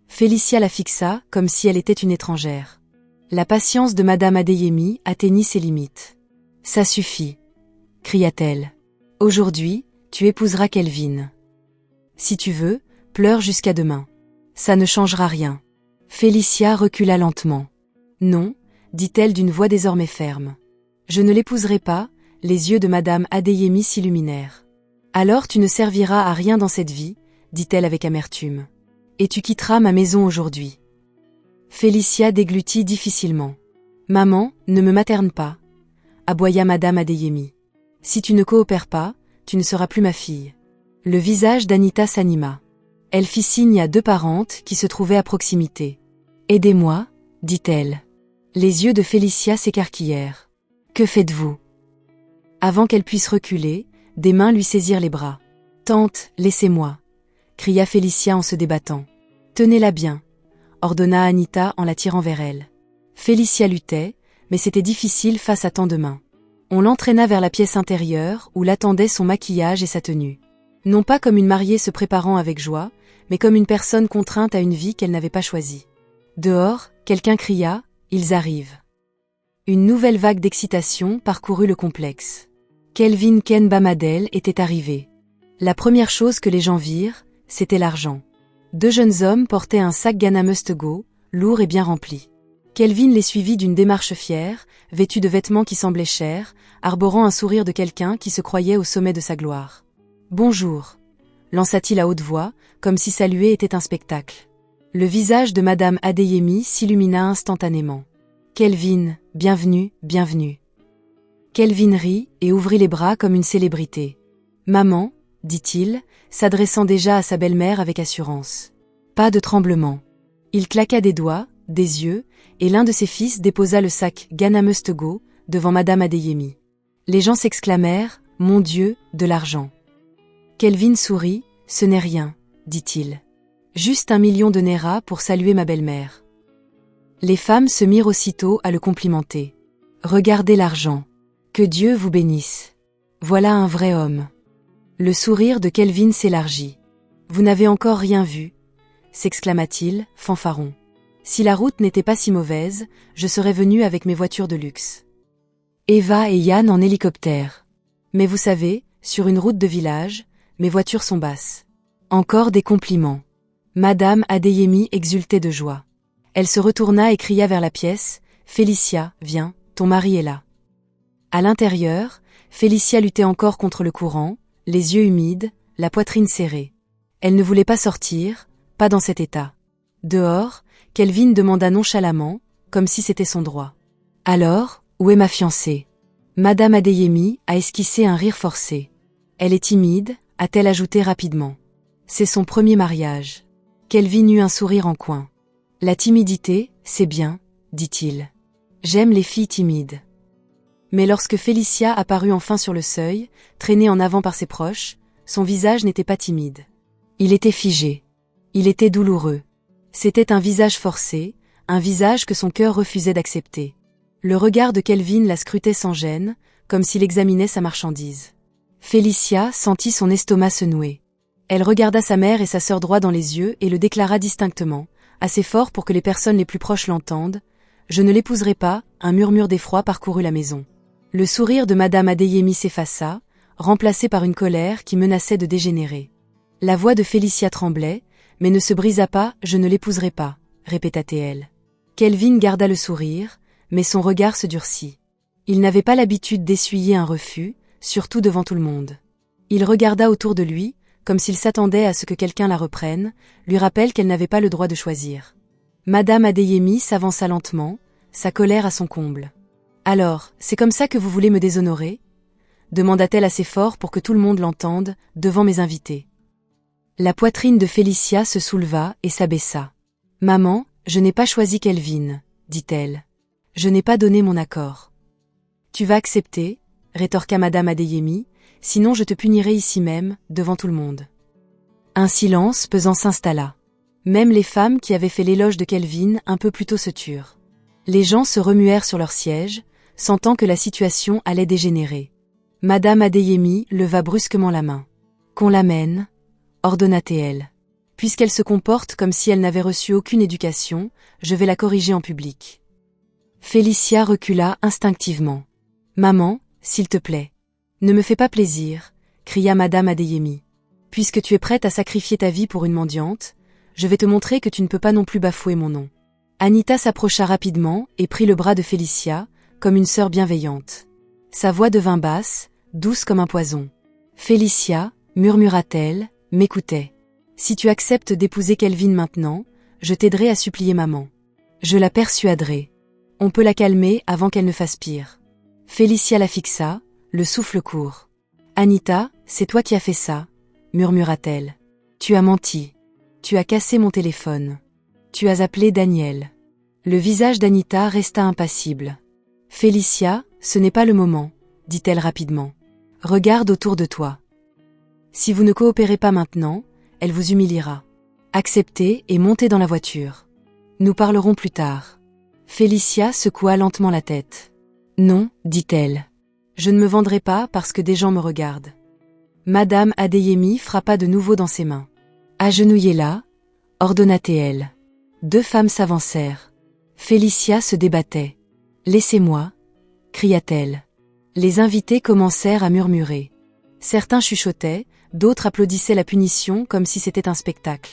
Félicia la fixa, comme si elle était une étrangère. La patience de Madame Adeyemi atteignit ses limites. « Ça suffit, » cria-t-elle. « Aujourd'hui, tu épouseras Kelvin. Si tu veux, pleure jusqu'à demain. Ça ne changera rien. » Félicia recula lentement. « Non, » dit-elle d'une voix désormais ferme. « Je ne l'épouserai pas », les yeux de Madame Adeyemi s'illuminèrent. « Alors tu ne serviras à rien dans cette vie, » dit-elle avec amertume. « Et tu quitteras ma maison aujourd'hui. » Félicia déglutit difficilement. « Maman, ne me materne pas, » aboya Madame Adeyemi. « Si tu ne coopères pas, tu ne seras plus ma fille. » Le visage d'Anita s'anima. Elle fit signe à deux parentes qui se trouvaient à proximité. « Aidez-moi, » dit-elle. Les yeux de Félicia s'écarquillèrent. « Que faites-vous » Avant qu'elle puisse reculer, des mains lui saisirent les bras. « Tante, laissez-moi » cria Félicia en se débattant. « Tenez-la bien » ordonna Anita en la tirant vers elle. Félicia luttait, mais c'était difficile face à tant de mains. On l'entraîna vers la pièce intérieure où l'attendaient son maquillage et sa tenue. Non pas comme une mariée se préparant avec joie, mais comme une personne contrainte à une vie qu'elle n'avait pas choisie. Dehors, quelqu'un cria « Ils arrivent ». Une nouvelle vague d'excitation parcourut le complexe. Kelvin Ken Bamadel était arrivé. La première chose que les gens virent, c'était l'argent. Deux jeunes hommes portaient un sac Ghana Must Go, lourd et bien rempli. Kelvin les suivit d'une démarche fière, vêtu de vêtements qui semblaient chers, arborant un sourire de quelqu'un qui se croyait au sommet de sa gloire. « Bonjour » lança-t-il à haute voix, comme si saluer était un spectacle. Le visage de Madame Adeyemi s'illumina instantanément. « Kelvin, bienvenue, bienvenue. » Kelvin rit et ouvrit les bras comme une célébrité. « Maman » dit-il, s'adressant déjà à sa belle-mère avec assurance. Pas de tremblement. Il claqua des doigts, des yeux, et l'un de ses fils déposa le sac Ghana Must Go devant Madame Adeyemi. Les gens s'exclamèrent « Mon Dieu, de l'argent !» Kelvin sourit, « Ce n'est rien, » dit-il. « Juste 1 million de Naira pour saluer ma belle-mère. » Les femmes se mirent aussitôt à le complimenter. « Regardez l'argent. Que Dieu vous bénisse. Voilà un vrai homme. Le sourire de Kelvin s'élargit. Vous n'avez encore rien vu, s'exclama-t-il, fanfaron. Si la route n'était pas si mauvaise, je serais venu avec mes voitures de luxe. Eva et Yann en hélicoptère. Mais vous savez, sur une route de village, mes voitures sont basses. Encore des compliments. Madame Adeyemi exultait de joie. Elle se retourna et cria vers la pièce, « Félicia, viens, ton mari est là. » À l'intérieur, Félicia luttait encore contre le courant, les yeux humides, la poitrine serrée. Elle ne voulait pas sortir, pas dans cet état. Dehors, Kelvin demanda nonchalamment, comme si c'était son droit. « Alors, où est ma fiancée ?» Madame Adeyemi a esquissé un rire forcé. « Elle est timide », a-t-elle ajouté rapidement. « C'est son premier mariage. » Kelvin eut un sourire en coin. « La timidité, c'est bien, » dit-il. « J'aime les filles timides. » Mais lorsque Félicia apparut enfin sur le seuil, traînée en avant par ses proches, son visage n'était pas timide. Il était figé. Il était douloureux. C'était un visage forcé, un visage que son cœur refusait d'accepter. Le regard de Kelvin la scrutait sans gêne, comme s'il examinait sa marchandise. Félicia sentit son estomac se nouer. Elle regarda sa mère et sa sœur droit dans les yeux et le déclara distinctement, assez fort pour que les personnes les plus proches l'entendent. « Je ne l'épouserai pas », un murmure d'effroi parcourut la maison. Le sourire de Madame Adeyemi s'effaça, remplacé par une colère qui menaçait de dégénérer. La voix de Félicia tremblait, mais ne se brisa pas, « Je ne l'épouserai pas », répéta-t-elle. Kelvin garda le sourire, mais son regard se durcit. Il n'avait pas l'habitude d'essuyer un refus, surtout devant tout le monde. Il regarda autour de lui, comme s'il s'attendait à ce que quelqu'un la reprenne, lui rappelle qu'elle n'avait pas le droit de choisir. Madame Adeyemi s'avança lentement, sa colère à son comble. « Alors, c'est comme ça que vous voulez me déshonorer ?» demanda-t-elle assez fort pour que tout le monde l'entende, devant mes invités. La poitrine de Félicia se souleva et s'abaissa. « Maman, je n'ai pas choisi Kelvin, » dit-elle. « Je n'ai pas donné mon accord. »« Tu vas accepter ?» rétorqua Madame Adeyemi, « sinon je te punirai ici même, devant tout le monde. » Un silence pesant s'installa. Même les femmes qui avaient fait l'éloge de Kelvin un peu plus tôt se turent. Les gens se remuèrent sur leurs sièges, sentant que la situation allait dégénérer. Madame Adeyemi leva brusquement la main. « Qu'on l'amène » ordonna-t-elle. « Puisqu'elle se comporte comme si elle n'avait reçu aucune éducation, je vais la corriger en public. » Félicia recula instinctivement. « Maman, s'il te plaît. Ne me fais pas plaisir, » cria Madame Adeyemi. « Puisque tu es prête à sacrifier ta vie pour une mendiante, je vais te montrer que tu ne peux pas non plus bafouer mon nom. » Anita s'approcha rapidement et prit le bras de Félicia, comme une sœur bienveillante. Sa voix devint basse, douce comme un poison. « Félicia, » murmura-t-elle, « m'écoutais. Si tu acceptes d'épouser Kelvin maintenant, je t'aiderai à supplier maman. Je la persuaderai. On peut la calmer avant qu'elle ne fasse pire. » Félicia la fixa, le souffle court. « Anita, c'est toi qui as fait ça, » murmura-t-elle. « Tu as menti. Tu as cassé mon téléphone. Tu as appelé Daniel. » Le visage d'Anita resta impassible. « Félicia, ce n'est pas le moment, » dit-elle rapidement. « Regarde autour de toi. Si vous ne coopérez pas maintenant, elle vous humiliera. Acceptez et montez dans la voiture. Nous parlerons plus tard. » Félicia secoua lentement la tête. « Non, » dit-elle. « Je ne me vendrai pas parce que des gens me regardent. » Madame Adeyemi frappa de nouveau dans ses mains. « Agenouillez là, » ordonna-t-elle. Deux femmes s'avancèrent. Félicia se débattait. « Laissez-moi » cria-t-elle. Les invités commencèrent à murmurer. Certains chuchotaient, d'autres applaudissaient la punition comme si c'était un spectacle.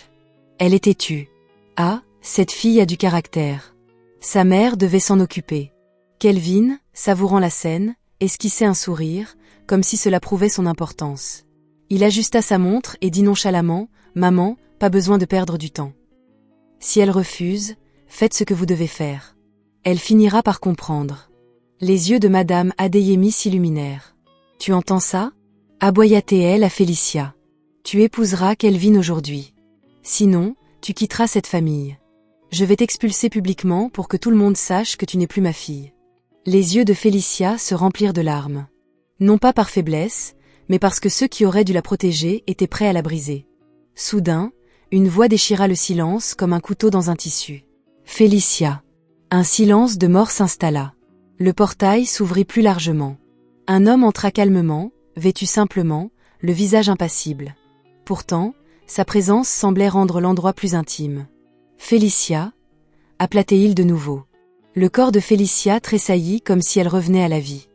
Elle était tue. « Ah, cette fille a du caractère. » Sa mère devait s'en occuper. Kelvin, savourant la scène, esquissait un sourire, comme si cela prouvait son importance. Il ajusta sa montre et dit nonchalamment, « Maman, pas besoin de perdre du temps. Si elle refuse, faites ce que vous devez faire. Elle finira par comprendre. » Les yeux de Madame Adeyemi s'illuminèrent. « Tu entends ça ?» aboya-t-elle à Félicia. « Tu épouseras Kelvin aujourd'hui. Sinon, tu quitteras cette famille. Je vais t'expulser publiquement pour que tout le monde sache que tu n'es plus ma fille. » Les yeux de Félicia se remplirent de larmes. Non pas par faiblesse, mais parce que ceux qui auraient dû la protéger étaient prêts à la briser. Soudain, une voix déchira le silence comme un couteau dans un tissu. « Félicia !» Un silence de mort s'installa. Le portail s'ouvrit plus largement. Un homme entra calmement, vêtu simplement, le visage impassible. Pourtant, sa présence semblait rendre l'endroit plus intime. « Félicia » appela-t-il de nouveau. Le corps de Félicia tressaillit comme si elle revenait à la vie.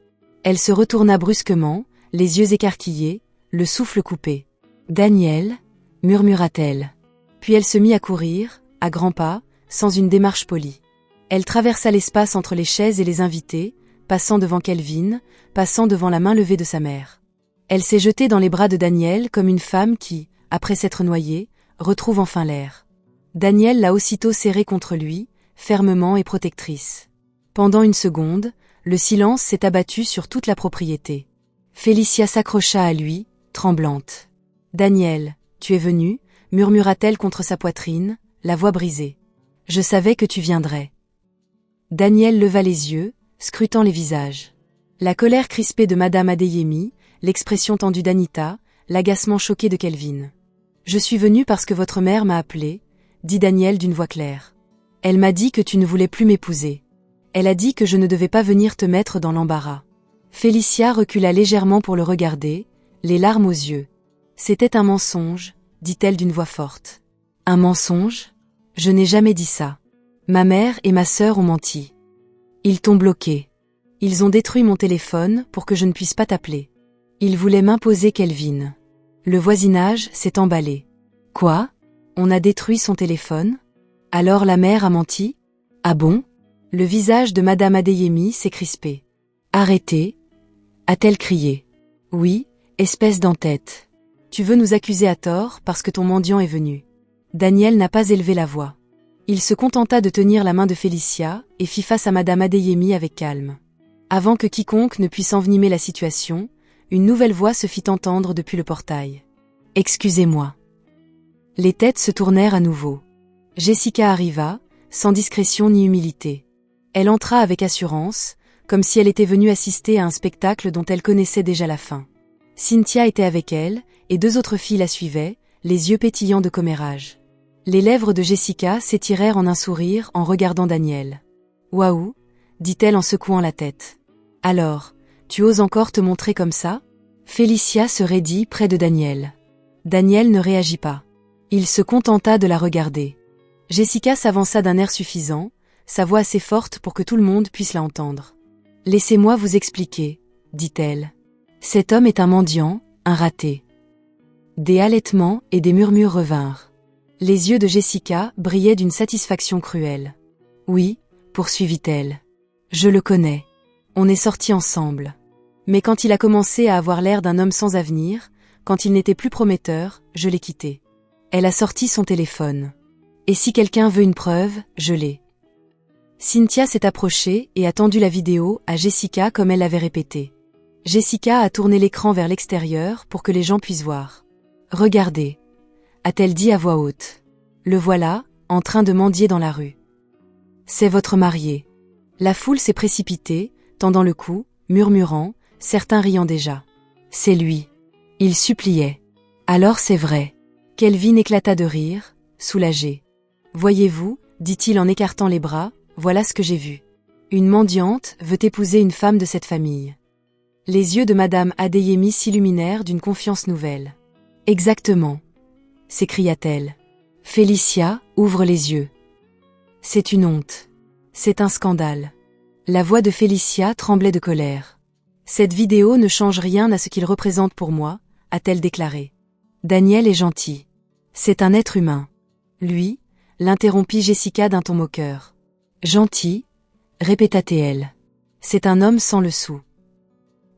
Elle se retourna brusquement, les yeux écarquillés, le souffle coupé. « Daniel » murmura-t-elle. Puis elle se mit à courir, à grands pas, sans une démarche polie. Elle traversa l'espace entre les chaises et les invités, passant devant Kelvin, passant devant la main levée de sa mère. Elle s'est jetée dans les bras de Daniel comme une femme qui, après s'être noyée, retrouve enfin l'air. Daniel l'a aussitôt serrée contre lui, fermement et protectrice. Pendant une seconde, le silence s'est abattu sur toute la propriété. Félicia s'accrocha à lui, tremblante. « Daniel, tu es venu » murmura-t-elle contre sa poitrine, la voix brisée. « Je savais que tu viendrais. » Daniel leva les yeux, scrutant les visages. La colère crispée de Madame Adeyemi, l'expression tendue d'Anita, l'agacement choqué de Kelvin. « Je suis venu parce que votre mère m'a appelé, » dit Daniel d'une voix claire. « Elle m'a dit que tu ne voulais plus m'épouser. Elle a dit que je ne devais pas venir te mettre dans l'embarras. » Félicia recula légèrement pour le regarder, les larmes aux yeux. « C'était un mensonge, » dit-elle d'une voix forte. « Un mensonge ? Je n'ai jamais dit ça. Ma mère et ma sœur ont menti. Ils t'ont bloqué. Ils ont détruit mon téléphone pour que je ne puisse pas t'appeler. Ils voulaient m'imposer Kelvin. Le voisinage s'est emballé. Quoi ? On a détruit son téléphone ? Alors la mère a menti ? Ah bon ? Le visage de Madame Adeyemi s'est crispé. Arrêtez » a-t-elle crié. Oui, espèce d'entête. Tu veux nous accuser à tort parce que ton mendiant est venu. Daniel n'a pas élevé la voix. Il se contenta de tenir la main de Félicia et fit face à Madame Adeyemi avec calme. Avant que quiconque ne puisse envenimer la situation, une nouvelle voix se fit entendre depuis le portail. « Excusez-moi. » Les têtes se tournèrent à nouveau. Jessica arriva, sans discrétion ni humilité. Elle entra avec assurance, comme si elle était venue assister à un spectacle dont elle connaissait déjà la fin. Cynthia était avec elle, et 2 autres filles la suivaient, les yeux pétillants de commérage. Les lèvres de Jessica s'étirèrent en un sourire en regardant Daniel. « Waouh » dit-elle en secouant la tête. « Alors, tu oses encore te montrer comme ça ?» Félicia se raidit près de Daniel. Daniel ne réagit pas. Il se contenta de la regarder. Jessica s'avança d'un air suffisant, sa voix assez forte pour que tout le monde puisse la entendre. « Laissez-moi vous expliquer, » dit-elle. « Cet homme est un mendiant, un raté. » Des halètements et des murmures revinrent. Les yeux de Jessica brillaient d'une satisfaction cruelle. « Oui, » poursuivit-elle. « Je le connais. On est sortis ensemble. Mais quand il a commencé à avoir l'air d'un homme sans avenir, quand il n'était plus prometteur, je l'ai quitté. » Elle a sorti son téléphone. « Et si quelqu'un veut une preuve, je l'ai. » Cynthia s'est approchée et a tendu la vidéo à Jessica comme elle l'avait répété. Jessica a tourné l'écran vers l'extérieur pour que les gens puissent voir. « Regardez » a-t-elle dit à voix haute. « Le voilà, en train de mendier dans la rue. »« C'est votre marié. » La foule s'est précipitée, tendant le cou, murmurant, certains riant déjà. « C'est lui. » Il suppliait. « Alors c'est vrai. » Kelvin éclata de rire, soulagé. « Voyez-vous, dit-il en écartant les bras, voilà ce que j'ai vu. Une mendiante veut épouser une femme de cette famille. » Les yeux de Madame Adeyemi s'illuminèrent d'une confiance nouvelle. « Exactement, » s'écria-t-elle. Félicia ouvre les yeux. « C'est une honte. C'est un scandale. » La voix de Félicia tremblait de colère. « Cette vidéo ne change rien à ce qu'il représente pour moi, » a-t-elle déclaré. « Daniel est gentil. C'est un être humain. » Lui, l'interrompit Jessica d'un ton moqueur. « Gentil » répéta-t-elle. « C'est un homme sans le sou.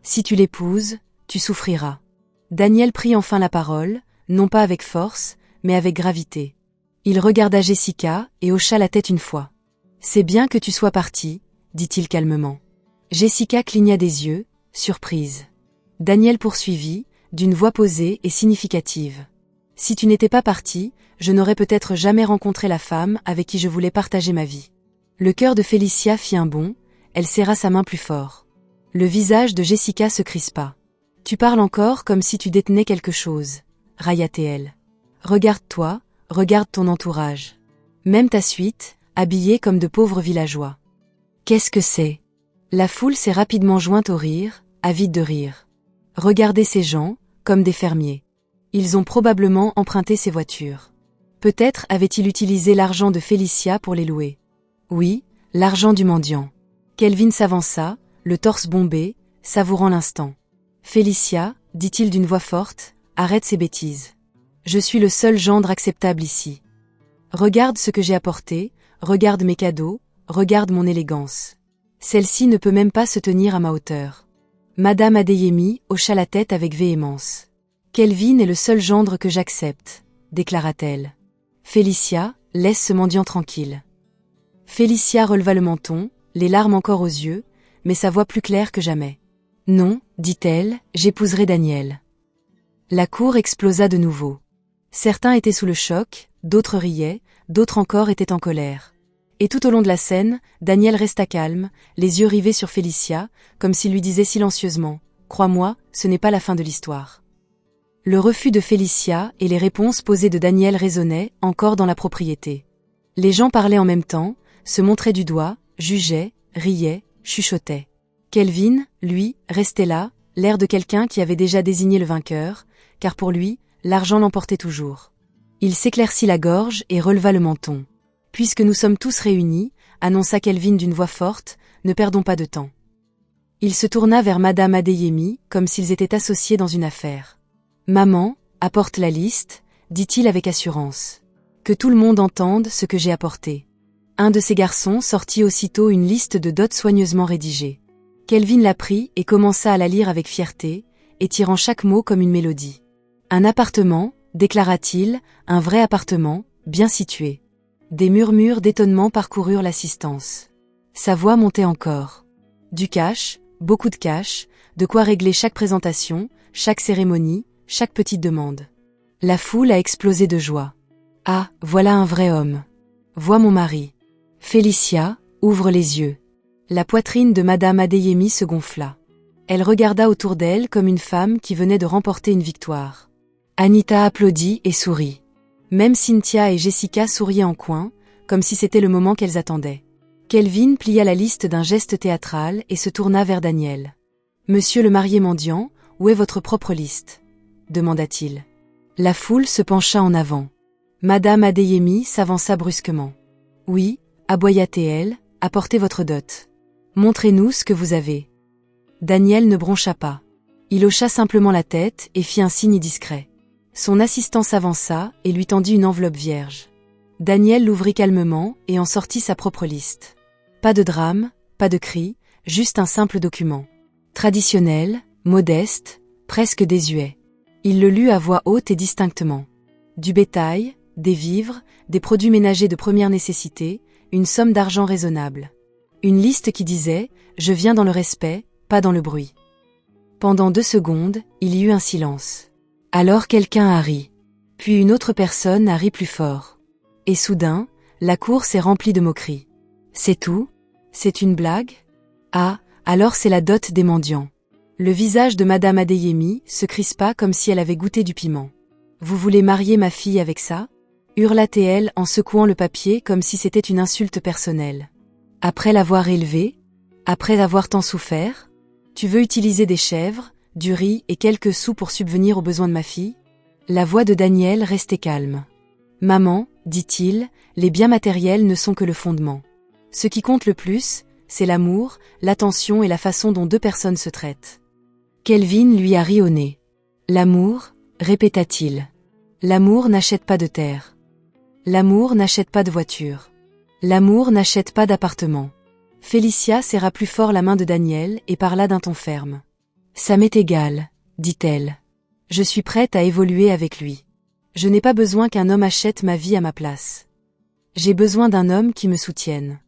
Si tu l'épouses, tu souffriras. » Daniel prit enfin la parole, non pas avec force, mais avec gravité. Il regarda Jessica et hocha la tête une fois. « C'est bien que tu sois partie, » dit-il calmement. Jessica cligna des yeux, surprise. Daniel poursuivit, d'une voix posée et significative. « Si tu n'étais pas partie, je n'aurais peut-être jamais rencontré la femme avec qui je voulais partager ma vie. » Le cœur de Félicia fit un bond, elle serra sa main plus fort. Le visage de Jessica se crispa. « Tu parles encore comme si tu détenais quelque chose, » railla-t-elle. « Regarde-toi, regarde ton entourage. Même ta suite, habillée comme de pauvres villageois. Qu'est-ce que c'est ?» La foule s'est rapidement jointe au rire, avides de rire. Regardez ces gens, comme des fermiers. Ils ont probablement emprunté ces voitures. Peut-être avait-il utilisé l'argent de Félicia pour les louer. Oui, l'argent du mendiant. Kelvin s'avança, le torse bombé, savourant l'instant. Félicia, dit-il d'une voix forte, arrête ces bêtises. Je suis le seul gendre acceptable ici. Regarde ce que j'ai apporté, regarde mes cadeaux, regarde mon élégance. Celle-ci ne peut même pas se tenir à ma hauteur. Madame Adeyemi hocha la tête avec véhémence. Kelvin est le seul gendre que j'accepte, déclara-t-elle. Félicia, laisse ce mendiant tranquille. Félicia releva le menton, les larmes encore aux yeux, mais sa voix plus claire que jamais. Non, dit-elle, j'épouserai Daniel. La cour explosa de nouveau. Certains étaient sous le choc, d'autres riaient, d'autres encore étaient en colère. Et tout au long de la scène, Daniel resta calme, les yeux rivés sur Félicia, comme s'il lui disait silencieusement « Crois-moi, ce n'est pas la fin de l'histoire ». Le refus de Félicia et les réponses posées de Daniel résonnaient encore dans la propriété. Les gens parlaient en même temps, se montraient du doigt, jugeaient, riaient, chuchotaient. Kelvin, lui, restait là, l'air de quelqu'un qui avait déjà désigné le vainqueur, car pour lui, l'argent l'emportait toujours. Il s'éclaircit la gorge et releva le menton. « Puisque nous sommes tous réunis, annonça Kelvin d'une voix forte, ne perdons pas de temps. » Il se tourna vers Madame Adeyemi, comme s'ils étaient associés dans une affaire. « Maman, apporte la liste, dit-il avec assurance. Que tout le monde entende ce que j'ai apporté. » Un de ces garçons sortit aussitôt une liste de dots soigneusement rédigée. Kelvin la prit et commença à la lire avec fierté, étirant chaque mot comme une mélodie. « Un appartement, déclara-t-il, un vrai appartement, bien situé. » Des murmures d'étonnement parcoururent l'assistance. Sa voix montait encore. Du cash, beaucoup de cash, de quoi régler chaque présentation, chaque cérémonie, chaque petite demande. La foule a explosé de joie. « Ah, voilà un vrai homme. Vois mon mari. » Félicia, ouvre les yeux. La poitrine de Madame Adeyemi se gonfla. Elle regarda autour d'elle comme une femme qui venait de remporter une victoire. Anita applaudit et sourit. Même Cynthia et Jessica souriaient en coin, comme si c'était le moment qu'elles attendaient. Kelvin plia la liste d'un geste théâtral et se tourna vers Daniel. « Monsieur le marié mendiant, où est votre propre liste ?» demanda-t-il. La foule se pencha en avant. Madame Adeyemi s'avança brusquement. « Oui, aboya-t-elle, apportez votre dot. Montrez-nous ce que vous avez. » Daniel ne broncha pas. Il hocha simplement la tête et fit un signe discret. Son assistant s'avança et lui tendit une enveloppe vierge. Daniel l'ouvrit calmement et en sortit sa propre liste. Pas de drame, pas de cri, juste un simple document. Traditionnel, modeste, presque désuet. Il le lut à voix haute et distinctement. Du bétail, des vivres, des produits ménagers de première nécessité, une somme d'argent raisonnable. Une liste qui disait « Je viens dans le respect, pas dans le bruit ». Pendant 2 secondes, il y eut un silence. Alors quelqu'un a ri. Puis une autre personne a ri plus fort. Et soudain, la cour s'est remplie de moqueries. C'est tout? C'est une blague? Ah, alors c'est la dot des mendiants. Le visage de Madame Adeyemi se crispa comme si elle avait goûté du piment. Vous voulez marier ma fille avec ça? Hurla-t-elle en secouant le papier comme si c'était une insulte personnelle. Après l'avoir élevée? Après avoir tant souffert? Tu veux utiliser des chèvres, du riz et quelques sous pour subvenir aux besoins de ma fille? La voix de Daniel restait calme. Maman, dit-il, les biens matériels ne sont que le fondement. Ce qui compte le plus, c'est l'amour, l'attention et la façon dont 2 personnes se traitent. Kelvin lui a ri au nez. L'amour, répéta-t-il. L'amour n'achète pas de terre. L'amour n'achète pas de voiture. L'amour n'achète pas d'appartement. Félicia serra plus fort la main de Daniel et parla d'un ton ferme. Ça m'est égal, dit-elle. Je suis prête à évoluer avec lui. Je n'ai pas besoin qu'un homme achète ma vie à ma place. J'ai besoin d'un homme qui me soutienne.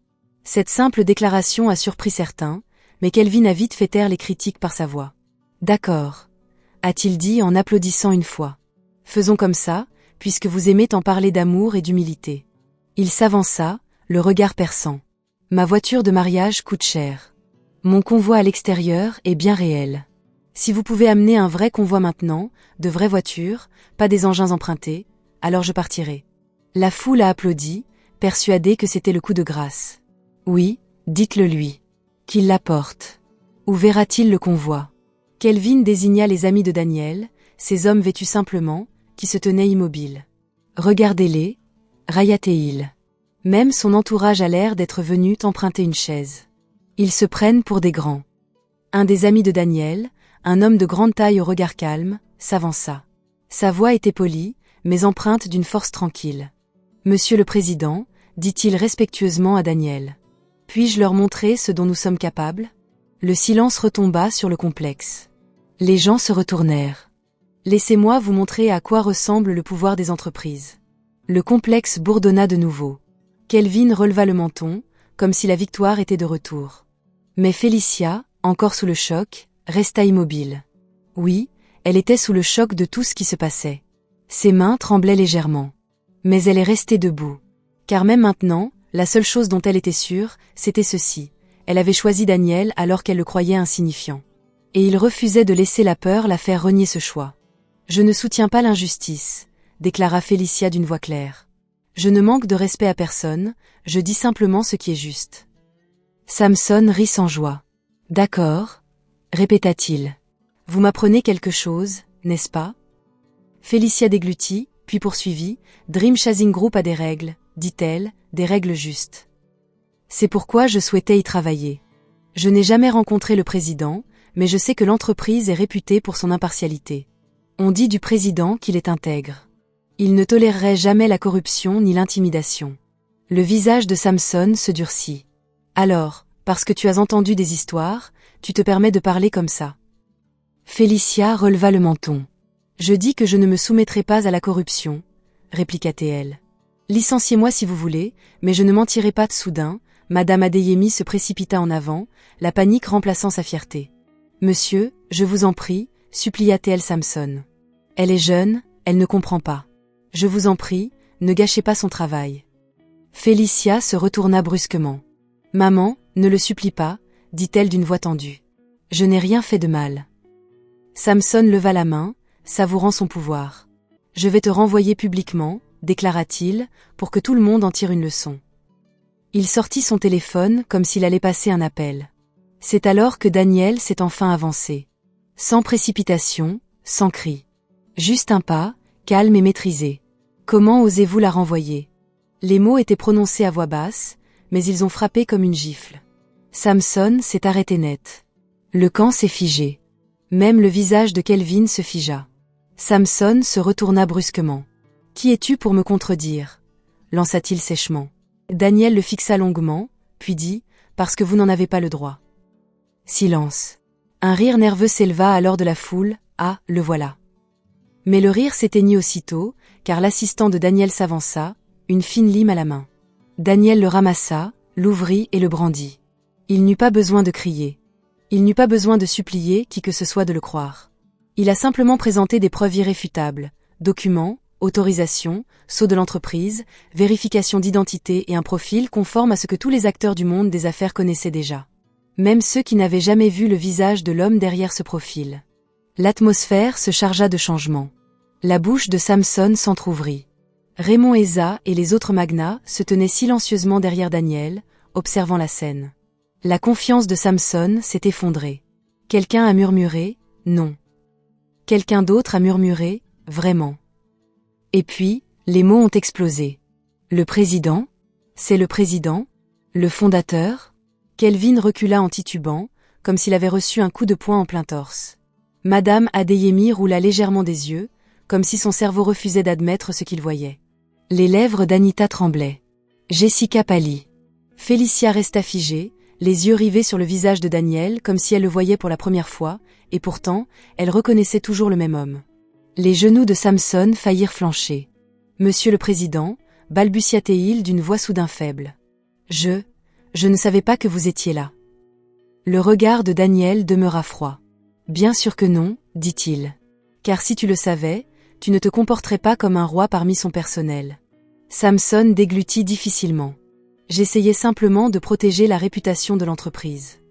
Cette simple déclaration a surpris certains, mais Kelvin a vite fait taire les critiques par sa voix. D'accord, a-t-il dit en applaudissant une fois. Faisons comme ça, puisque vous aimez tant parler d'amour et d'humilité. Il s'avança, le regard perçant. Ma voiture de mariage coûte cher. Mon convoi à l'extérieur est bien réel. Si vous pouvez amener un vrai convoi maintenant, de vraies voitures, pas des engins empruntés, alors je partirai. La foule a applaudi, persuadée que c'était le coup de grâce. Oui, dites-le lui. Qu'il l'apporte. Où verra-t-il le convoi? Kelvin désigna les amis de Daniel, ces hommes vêtus simplement, qui se tenaient immobiles. Regardez-les, Rayat et il. Même son entourage a l'air d'être venu emprunter une chaise. Ils se prennent pour des grands. Un des amis de Daniel, un homme de grande taille au regard calme, s'avança. Sa voix était polie, mais empreinte d'une force tranquille. « Monsieur le Président, dit-il respectueusement à Daniel. Puis-je leur montrer ce dont nous sommes capables ?» Le silence retomba sur le complexe. Les gens se retournèrent. « Laissez-moi vous montrer à quoi ressemble le pouvoir des entreprises. » Le complexe bourdonna de nouveau. Kelvin releva le menton, comme si la victoire était de retour. Mais Félicia, encore sous le choc, resta immobile. Oui, elle était sous le choc de tout ce qui se passait. Ses mains tremblaient légèrement. Mais elle est restée debout. Car même maintenant, la seule chose dont elle était sûre, c'était ceci. Elle avait choisi Daniel alors qu'elle le croyait insignifiant. Et il refusait de laisser la peur la faire renier ce choix. « Je ne soutiens pas l'injustice », déclara Félicia d'une voix claire. « Je ne manque de respect à personne, je dis simplement ce qui est juste. » Samson rit sans joie. « D'accord, » répéta-t-il. « Vous m'apprenez quelque chose, n'est-ce pas ?» Félicia déglutit, puis poursuivit. « Dream Chasing Group a des règles, dit-elle, des règles justes. C'est pourquoi je souhaitais y travailler. Je n'ai jamais rencontré le président, mais je sais que l'entreprise est réputée pour son impartialité. On dit du président qu'il est intègre. Il ne tolérerait jamais la corruption ni l'intimidation. » Le visage de Samson se durcit. « Alors, parce que tu as entendu des histoires, tu te permets de parler comme ça. » Félicia releva le menton. « Je dis que je ne me soumettrai pas à la corruption, » répliqua-t-elle. « Licenciez-moi si vous voulez, mais je ne mentirai pas de soudain. » Madame Adeyemi se précipita en avant, la panique remplaçant sa fierté. « Monsieur, je vous en prie, » supplia-t-elle Samson. « Elle est jeune, elle ne comprend pas. Je vous en prie, ne gâchez pas son travail. » Félicia se retourna brusquement. « Maman, ne le supplie pas, » dit-elle d'une voix tendue. « Je n'ai rien fait de mal. » Samson leva la main, savourant son pouvoir. « Je vais te renvoyer publiquement, » déclara-t-il, pour que tout le monde en tire une leçon. Il sortit son téléphone comme s'il allait passer un appel. C'est alors que Daniel s'est enfin avancé. Sans précipitation, sans cri. Juste un pas, calme et maîtrisé. Comment osez-vous la renvoyer ? Les mots étaient prononcés à voix basse, mais ils ont frappé comme une gifle. Samson s'est arrêté net. Le camp s'est figé. Même le visage de Kelvin se figea. Samson se retourna brusquement. « Qui es-tu pour me contredire ?» lança-t-il sèchement. Daniel le fixa longuement, puis dit « Parce que vous n'en avez pas le droit. » Silence. Un rire nerveux s'éleva alors de la foule. « Ah, le voilà. » Mais le rire s'éteignit aussitôt, car l'assistant de Daniel s'avança, une fine lime à la main. Daniel le ramassa, l'ouvrit et le brandit. Il n'eut pas besoin de crier. Il n'eut pas besoin de supplier qui que ce soit de le croire. Il a simplement présenté des preuves irréfutables, documents, autorisation, sceau de l'entreprise, vérification d'identité et un profil conforme à ce que tous les acteurs du monde des affaires connaissaient déjà. Même ceux qui n'avaient jamais vu le visage de l'homme derrière ce profil. L'atmosphère se chargea de changement. La bouche de Samson s'entr'ouvrit. Raymond Eza et les autres magnats se tenaient silencieusement derrière Daniel, observant la scène. La confiance de Samson s'est effondrée. Quelqu'un a murmuré « non ». Quelqu'un d'autre a murmuré « vraiment ». Et puis, les mots ont explosé. Le président ? C'est le président ? Le fondateur ? Kelvin recula en titubant, comme s'il avait reçu un coup de poing en plein torse. Madame Adeyemi roula légèrement des yeux, comme si son cerveau refusait d'admettre ce qu'il voyait. Les lèvres d'Anita tremblaient. Jessica pâlit. Félicia resta figée, les yeux rivés sur le visage de Daniel comme si elle le voyait pour la première fois, et pourtant, elle reconnaissait toujours le même homme. Les genoux de Samson faillirent flancher. « Monsieur le Président » balbutia-t-il d'une voix soudain faible. « Je ne savais pas que vous étiez là. » Le regard de Daniel demeura froid. « Bien sûr que non, dit-il. Car si tu le savais, tu ne te comporterais pas comme un roi parmi son personnel. » Samson déglutit difficilement. « J'essayais simplement de protéger la réputation de l'entreprise. »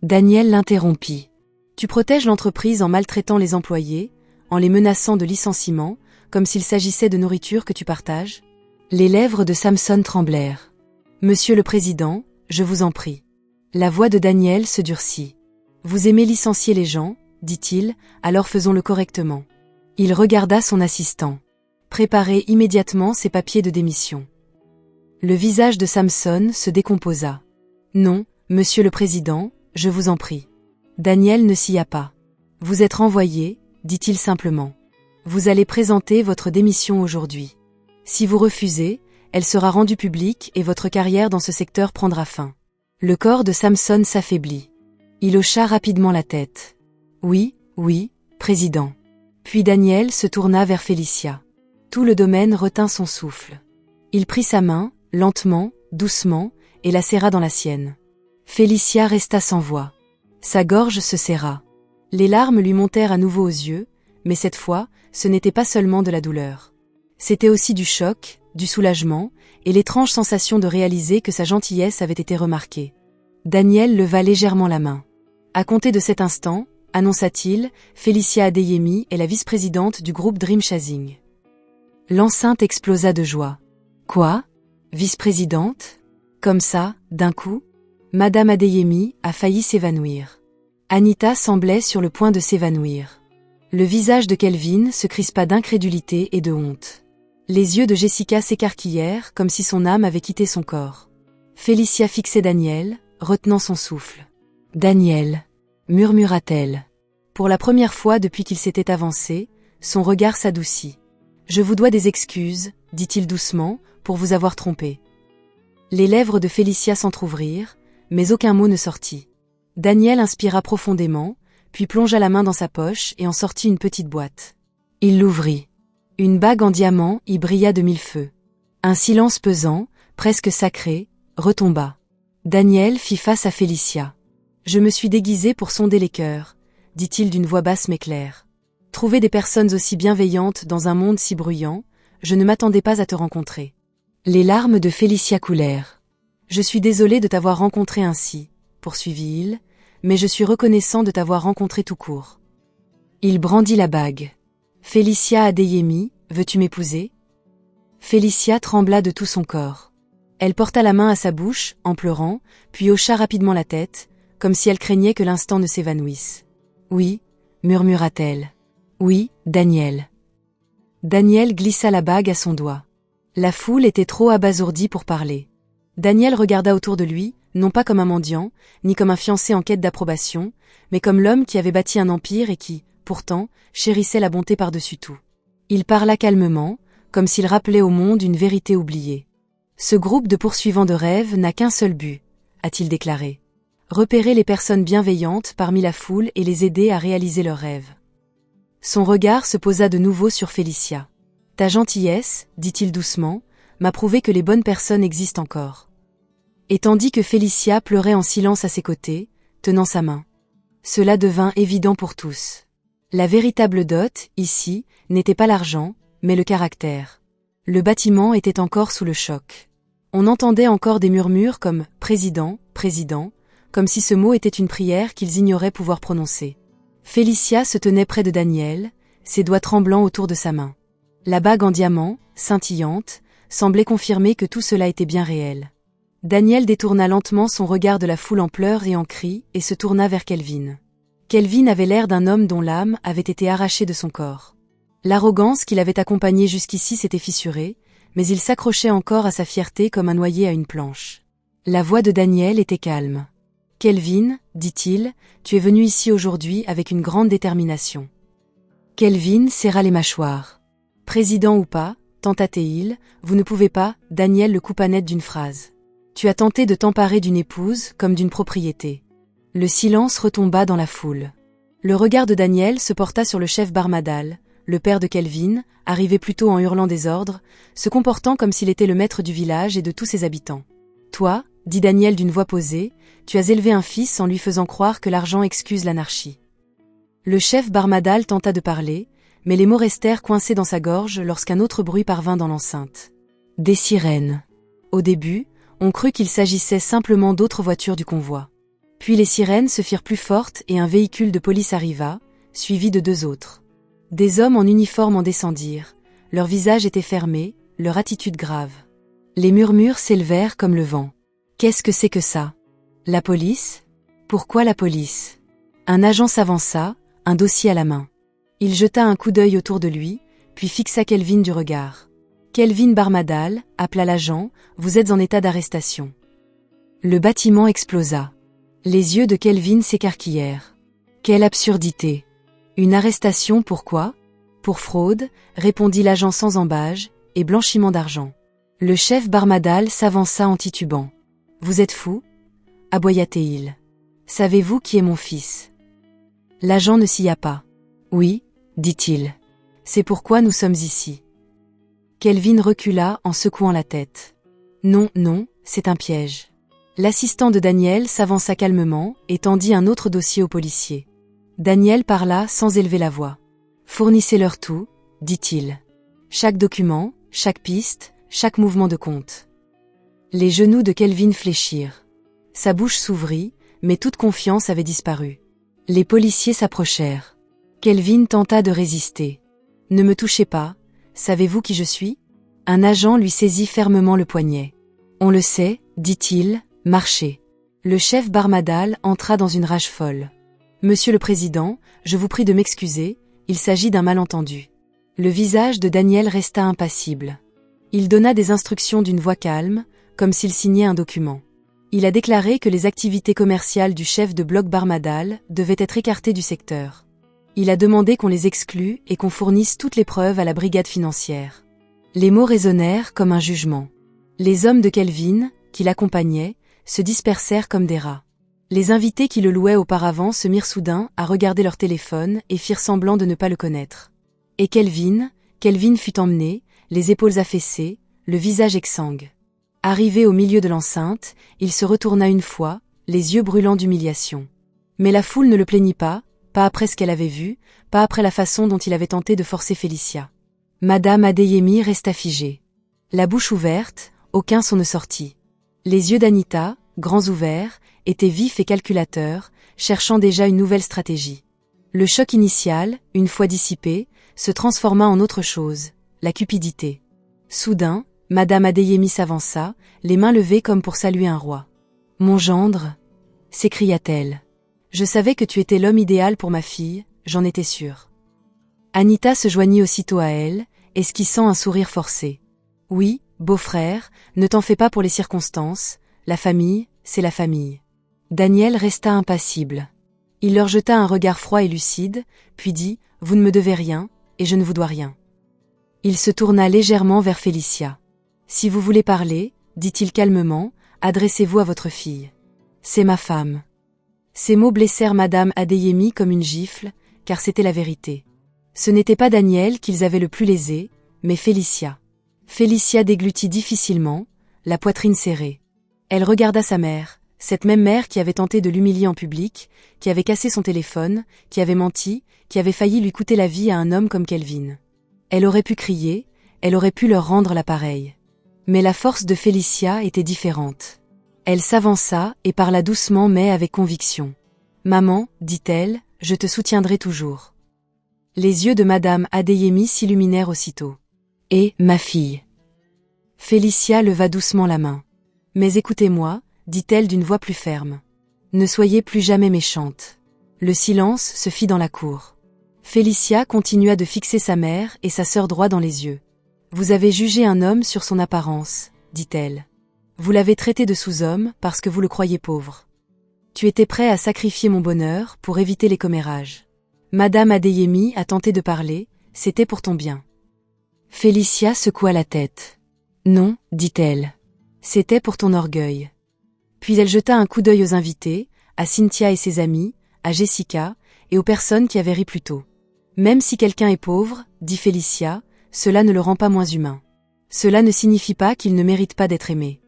Daniel l'interrompit. « Tu protèges l'entreprise en maltraitant les employés, en les menaçant de licenciement, comme s'il s'agissait de nourriture que tu partages ?» Les lèvres de Samson tremblèrent. « Monsieur le Président, je vous en prie. » La voix de Daniel se durcit. « Vous aimez licencier les gens, » dit-il, alors faisons-le correctement. Il regarda son assistant. Préparez immédiatement ses papiers de démission. Le visage de Samson se décomposa. Non, monsieur le président, je vous en prie. Daniel ne sia pas. Vous êtes renvoyé, dit-il simplement. Vous allez présenter votre démission aujourd'hui. Si vous refusez, elle sera rendue publique et votre carrière dans ce secteur prendra fin. Le corps de Samson s'affaiblit. Il hocha rapidement la tête. Oui, oui, président. Puis Daniel se tourna vers Félicia. Tout le domaine retint son souffle. Il prit sa main, lentement, doucement, et la serra dans la sienne. Félicia resta sans voix. Sa gorge se serra. Les larmes lui montèrent à nouveau aux yeux, mais cette fois, ce n'était pas seulement de la douleur. C'était aussi du choc, du soulagement, et l'étrange sensation de réaliser que sa gentillesse avait été remarquée. Daniel leva légèrement la main. À compter de cet instant, annonça-t-il, Félicia Adeyemi est la vice-présidente du groupe Dream Chasing. L'enceinte explosa de joie. Quoi? Vice-présidente? Comme ça, d'un coup? Madame Adeyemi a failli s'évanouir. Anita semblait sur le point de s'évanouir. Le visage de Kelvin se crispa d'incrédulité et de honte. Les yeux de Jessica s'écarquillèrent comme si son âme avait quitté son corps. Félicia fixait Daniel, retenant son souffle. « Daniel » murmura-t-elle. Pour la première fois depuis qu'il s'était avancé, son regard s'adoucit. « Je vous dois des excuses, dit-il doucement, pour vous avoir trompé. » Les lèvres de Félicia s'entr'ouvrirent, mais aucun mot ne sortit. Daniel inspira profondément, puis plongea la main dans sa poche et en sortit une petite boîte. Il l'ouvrit. Une bague en diamant y brilla de mille feux. Un silence pesant, presque sacré, retomba. Daniel fit face à Félicia. « Je me suis déguisé pour sonder les cœurs, » dit-il d'une voix basse mais claire. « Trouver des personnes aussi bienveillantes dans un monde si bruyant, je ne m'attendais pas à te rencontrer. » Les larmes de Félicia coulèrent. « Je suis désolé de t'avoir rencontré ainsi, » poursuivit-il, « mais je suis reconnaissant de t'avoir rencontré tout court. » Il brandit la bague. « Félicia Adeyemi, veux-tu m'épouser » Félicia trembla de tout son corps. Elle porta la main à sa bouche, en pleurant, puis hocha rapidement la tête, comme si elle craignait que l'instant ne s'évanouisse. « Oui, » murmura-t-elle. « Oui, Daniel. » Daniel glissa la bague à son doigt. La foule était trop abasourdie pour parler. Daniel regarda autour de lui, non pas comme un mendiant, ni comme un fiancé en quête d'approbation, mais comme l'homme qui avait bâti un empire et qui, pourtant, chérissait la bonté par-dessus tout. Il parla calmement, comme s'il rappelait au monde une vérité oubliée. « Ce groupe de poursuivants de rêves n'a qu'un seul but, » a-t-il déclaré. « Repérer les personnes bienveillantes parmi la foule et les aider à réaliser leurs rêves. » Son regard se posa de nouveau sur Félicia. « Ta gentillesse, dit-il doucement, m'a prouvé que les bonnes personnes existent encore. » Et tandis que Félicia pleurait en silence à ses côtés, tenant sa main. Cela devint évident pour tous. La véritable dot, ici, n'était pas l'argent, mais le caractère. Le bâtiment était encore sous le choc. On entendait encore des murmures comme « président, président », comme si ce mot était une prière qu'ils ignoraient pouvoir prononcer. Félicia se tenait près de Daniel, ses doigts tremblants autour de sa main. La bague en diamant, scintillante, semblait confirmer que tout cela était bien réel. Daniel détourna lentement son regard de la foule en pleurs et en cris et se tourna vers Kelvin. Kelvin avait l'air d'un homme dont l'âme avait été arrachée de son corps. L'arrogance qui l'avait accompagné jusqu'ici s'était fissurée, mais il s'accrochait encore à sa fierté comme un noyé à une planche. La voix de Daniel était calme. « Kelvin, dit-il, tu es venu ici aujourd'hui avec une grande détermination. » Kelvin serra les mâchoires. « Président ou pas, tenta-t-il, vous ne pouvez pas, Daniel le coupa net d'une phrase. Tu as tenté de t'emparer d'une épouse comme d'une propriété. » Le silence retomba dans la foule. Le regard de Daniel se porta sur le chef Barmadal, le père de Kelvin, arrivé plutôt en hurlant des ordres, se comportant comme s'il était le maître du village et de tous ses habitants. « Toi, dit Daniel d'une voix posée, tu as élevé un fils en lui faisant croire que l'argent excuse l'anarchie. » Le chef Barmadal tenta de parler, mais les mots restèrent coincés dans sa gorge lorsqu'un autre bruit parvint dans l'enceinte. Des sirènes. Au début, on crut qu'il s'agissait simplement d'autres voitures du convoi. Puis les sirènes se firent plus fortes et un véhicule de police arriva, suivi de deux autres. Des hommes en uniforme en descendirent, leurs visages étaient fermés, leur attitude grave. Les murmures s'élevèrent comme le vent. Qu'est-ce que c'est que ça? La police? Pourquoi la police? Un agent s'avança, un dossier à la main. Il jeta un coup d'œil autour de lui, puis fixa Kelvin du regard. Kelvin Barmadal, appela l'agent, vous êtes en état d'arrestation. Le bâtiment explosa. Les yeux de Kelvin s'écarquillèrent. Quelle absurdité! Une arrestation pourquoi? Pour fraude, répondit l'agent sans ambages, et blanchiment d'argent. Le chef Barmadal s'avança en titubant. Vous êtes fou? Aboya-t-il. Savez-vous qui est mon fils? L'agent ne s'y a pas. Oui, dit-il. C'est pourquoi nous sommes ici. Kelvin recula en secouant la tête. Non, non, c'est un piège. L'assistant de Daniel s'avança calmement et tendit un autre dossier au policier. Daniel parla sans élever la voix. Fournissez-leur tout, dit-il. Chaque document, chaque piste, chaque mouvement de compte. Les genoux de Kelvin fléchirent. Sa bouche s'ouvrit, mais toute confiance avait disparu. Les policiers s'approchèrent. Kelvin tenta de résister. Ne me touchez pas, savez-vous qui je suis? Un agent lui saisit fermement le poignet. On le sait, dit-il, marchez. Le chef Barmadal entra dans une rage folle. Monsieur le Président, je vous prie de m'excuser, il s'agit d'un malentendu. Le visage de Daniel resta impassible. Il donna des instructions d'une voix calme, comme s'il signait un document. Il a déclaré que les activités commerciales du chef de bloc Barmadal devaient être écartées du secteur. Il a demandé qu'on les exclue et qu'on fournisse toutes les preuves à la brigade financière. Les mots résonnèrent comme un jugement. Les hommes de Kelvin, qui l'accompagnaient, se dispersèrent comme des rats. Les invités qui le louaient auparavant se mirent soudain à regarder leur téléphone et firent semblant de ne pas le connaître. Et Kelvin fut emmené, les épaules affaissées, le visage exsangue. Arrivé au milieu de l'enceinte, il se retourna une fois, les yeux brûlants d'humiliation. Mais la foule ne le plaignit pas après ce qu'elle avait vu, pas après la façon dont il avait tenté de forcer Félicia. Madame Adeyemi resta figée. La bouche ouverte, aucun son ne sortit. Les yeux d'Anita, grands ouverts, étaient vifs et calculateurs, cherchant déjà une nouvelle stratégie. Le choc initial, une fois dissipé, se transforma en autre chose, la cupidité. Soudain, Madame Adeyemi s'avança, les mains levées comme pour saluer un roi. « Mon gendre » s'écria-t-elle. « Je savais que tu étais l'homme idéal pour ma fille, j'en étais sûre. » Anita se joignit aussitôt à elle, esquissant un sourire forcé. « Oui, beau-frère, ne t'en fais pas pour les circonstances, la famille, c'est la famille. » Daniel resta impassible. Il leur jeta un regard froid et lucide, puis dit « Vous ne me devez rien, et je ne vous dois rien. » Il se tourna légèrement vers Félicia. « Si vous voulez parler, dit-il calmement, adressez-vous à votre fille. C'est ma femme. » Ces mots blessèrent Madame Adeyemi comme une gifle, car c'était la vérité. Ce n'était pas Daniel qu'ils avaient le plus lésé, mais Félicia. Félicia déglutit difficilement, la poitrine serrée. Elle regarda sa mère, cette même mère qui avait tenté de l'humilier en public, qui avait cassé son téléphone, qui avait menti, qui avait failli lui coûter la vie à un homme comme Kelvin. Elle aurait pu crier, elle aurait pu leur rendre l'appareil. Mais la force de Félicia était différente. Elle s'avança et parla doucement mais avec conviction. « Maman, dit-elle, je te soutiendrai toujours. » Les yeux de Madame Adeyemi s'illuminèrent aussitôt. « Et, ma fille ?» Félicia leva doucement la main. « Mais écoutez-moi, dit-elle d'une voix plus ferme. Ne soyez plus jamais méchante. » Le silence se fit dans la cour. Félicia continua de fixer sa mère et sa sœur droit dans les yeux. « Vous avez jugé un homme sur son apparence, dit-elle. Vous l'avez traité de sous-homme parce que vous le croyez pauvre. Tu étais prêt à sacrifier mon bonheur pour éviter les commérages. Madame Adeyemi a tenté de parler, c'était pour ton bien. » Félicia secoua la tête. « Non, dit-elle. C'était pour ton orgueil. » Puis elle jeta un coup d'œil aux invités, à Cynthia et ses amis, à Jessica, et aux personnes qui avaient ri plus tôt. « Même si quelqu'un est pauvre, dit Félicia, cela ne le rend pas moins humain. Cela ne signifie pas qu'il ne mérite pas d'être aimé. »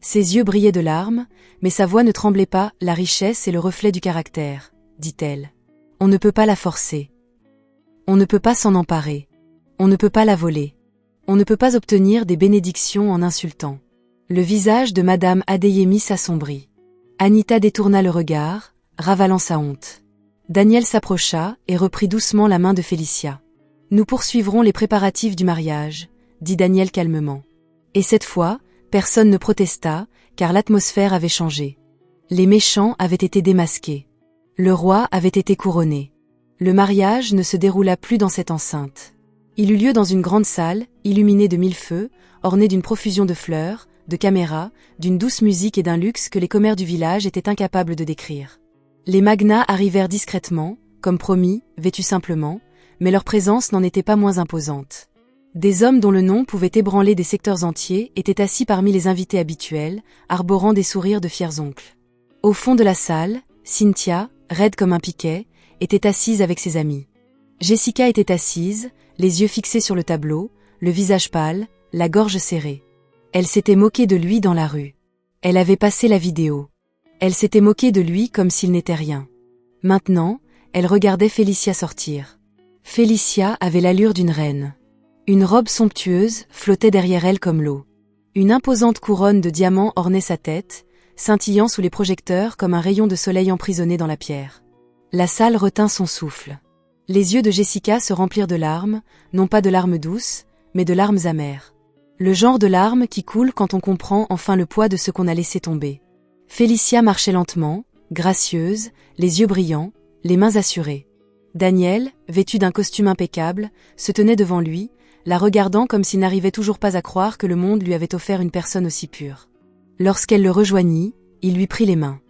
Ses yeux brillaient de larmes, mais sa voix ne tremblait pas, la richesse est le reflet du caractère, dit-elle. On ne peut pas la forcer. On ne peut pas s'en emparer. On ne peut pas la voler. On ne peut pas obtenir des bénédictions en insultant. Le visage de Madame Adeyemi s'assombrit. Anita détourna le regard, ravalant sa honte. Daniel s'approcha et reprit doucement la main de Félicia. « Nous poursuivrons les préparatifs du mariage, » dit Daniel calmement. Et cette fois, personne ne protesta, car l'atmosphère avait changé. Les méchants avaient été démasqués. Le roi avait été couronné. Le mariage ne se déroula plus dans cette enceinte. Il eut lieu dans une grande salle, illuminée de 1000 feux, ornée d'une profusion de fleurs, de caméras, d'une douce musique et d'un luxe que les commères du village étaient incapables de décrire. Les magnats arrivèrent discrètement, comme promis, vêtus simplement, mais leur présence n'en était pas moins imposante. Des hommes dont le nom pouvait ébranler des secteurs entiers étaient assis parmi les invités habituels, arborant des sourires de fiers oncles. Au fond de la salle, Cynthia, raide comme un piquet, était assise avec ses amis. Jessica était assise, les yeux fixés sur le tableau, le visage pâle, la gorge serrée. Elle s'était moquée de lui dans la rue. Elle avait passé la vidéo. Elle s'était moquée de lui comme s'il n'était rien. Maintenant, elle regardait Félicia sortir. Félicia avait l'allure d'une reine. Une robe somptueuse flottait derrière elle comme l'eau. Une imposante couronne de diamants ornait sa tête, scintillant sous les projecteurs comme un rayon de soleil emprisonné dans la pierre. La salle retint son souffle. Les yeux de Jessica se remplirent de larmes, non pas de larmes douces, mais de larmes amères. Le genre de larmes qui coulent quand on comprend enfin le poids de ce qu'on a laissé tomber. Félicia marchait lentement, gracieuse, les yeux brillants, les mains assurées. Daniel, vêtu d'un costume impeccable, se tenait devant lui, la regardant comme s'il n'arrivait toujours pas à croire que le monde lui avait offert une personne aussi pure. Lorsqu'elle le rejoignit, il lui prit les mains.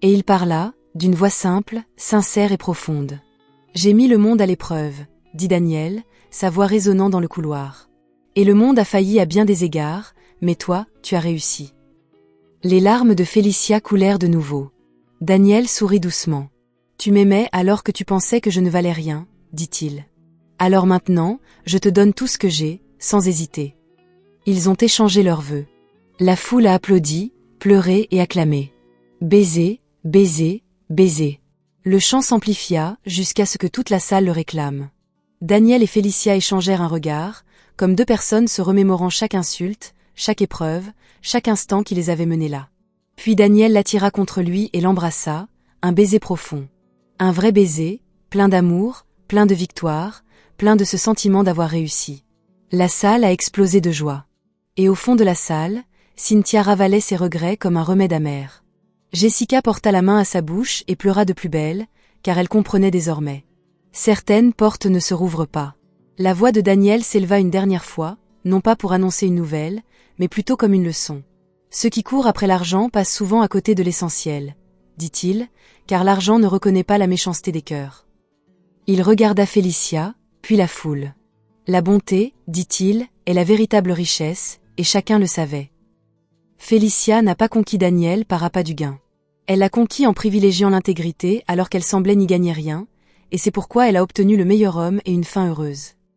Et il parla, d'une voix simple, sincère et profonde. « J'ai mis le monde à l'épreuve, » dit Daniel, sa voix résonnant dans le couloir. « Et le monde a failli à bien des égards, mais toi, tu as réussi. » Les larmes de Félicia coulèrent de nouveau. Daniel sourit doucement. « Tu m'aimais alors que tu pensais que je ne valais rien, » dit-il. « Alors maintenant, je te donne tout ce que j'ai, sans hésiter. » Ils ont échangé leurs vœux. La foule a applaudi, pleuré et acclamé. Baiser, baiser, baiser. Le chant s'amplifia jusqu'à ce que toute la salle le réclame. Daniel et Félicia échangèrent un regard, comme deux personnes se remémorant chaque insulte, chaque épreuve, chaque instant qui les avait menés là. Puis Daniel l'attira contre lui et l'embrassa, un baiser profond. Un vrai baiser, plein d'amour, plein de victoire, plein de ce sentiment d'avoir réussi. La salle a explosé de joie. Et au fond de la salle, Cynthia ravalait ses regrets comme un remède amer. Jessica porta la main à sa bouche et pleura de plus belle, car elle comprenait désormais. Certaines portes ne se rouvrent pas. La voix de Daniel s'éleva une dernière fois, non pas pour annoncer une nouvelle, mais plutôt comme une leçon. Ceux qui courent après l'argent passent souvent à côté de l'essentiel, dit-il, car l'argent ne reconnaît pas la méchanceté des cœurs. Il regarda Félicia, puis la foule. La bonté, dit-il, est la véritable richesse, et chacun le savait. Félicia n'a pas conquis Daniel par appât du gain. Elle l'a conquis en privilégiant l'intégrité alors qu'elle semblait n'y gagner rien, et c'est pourquoi elle a obtenu le meilleur homme et une fin heureuse.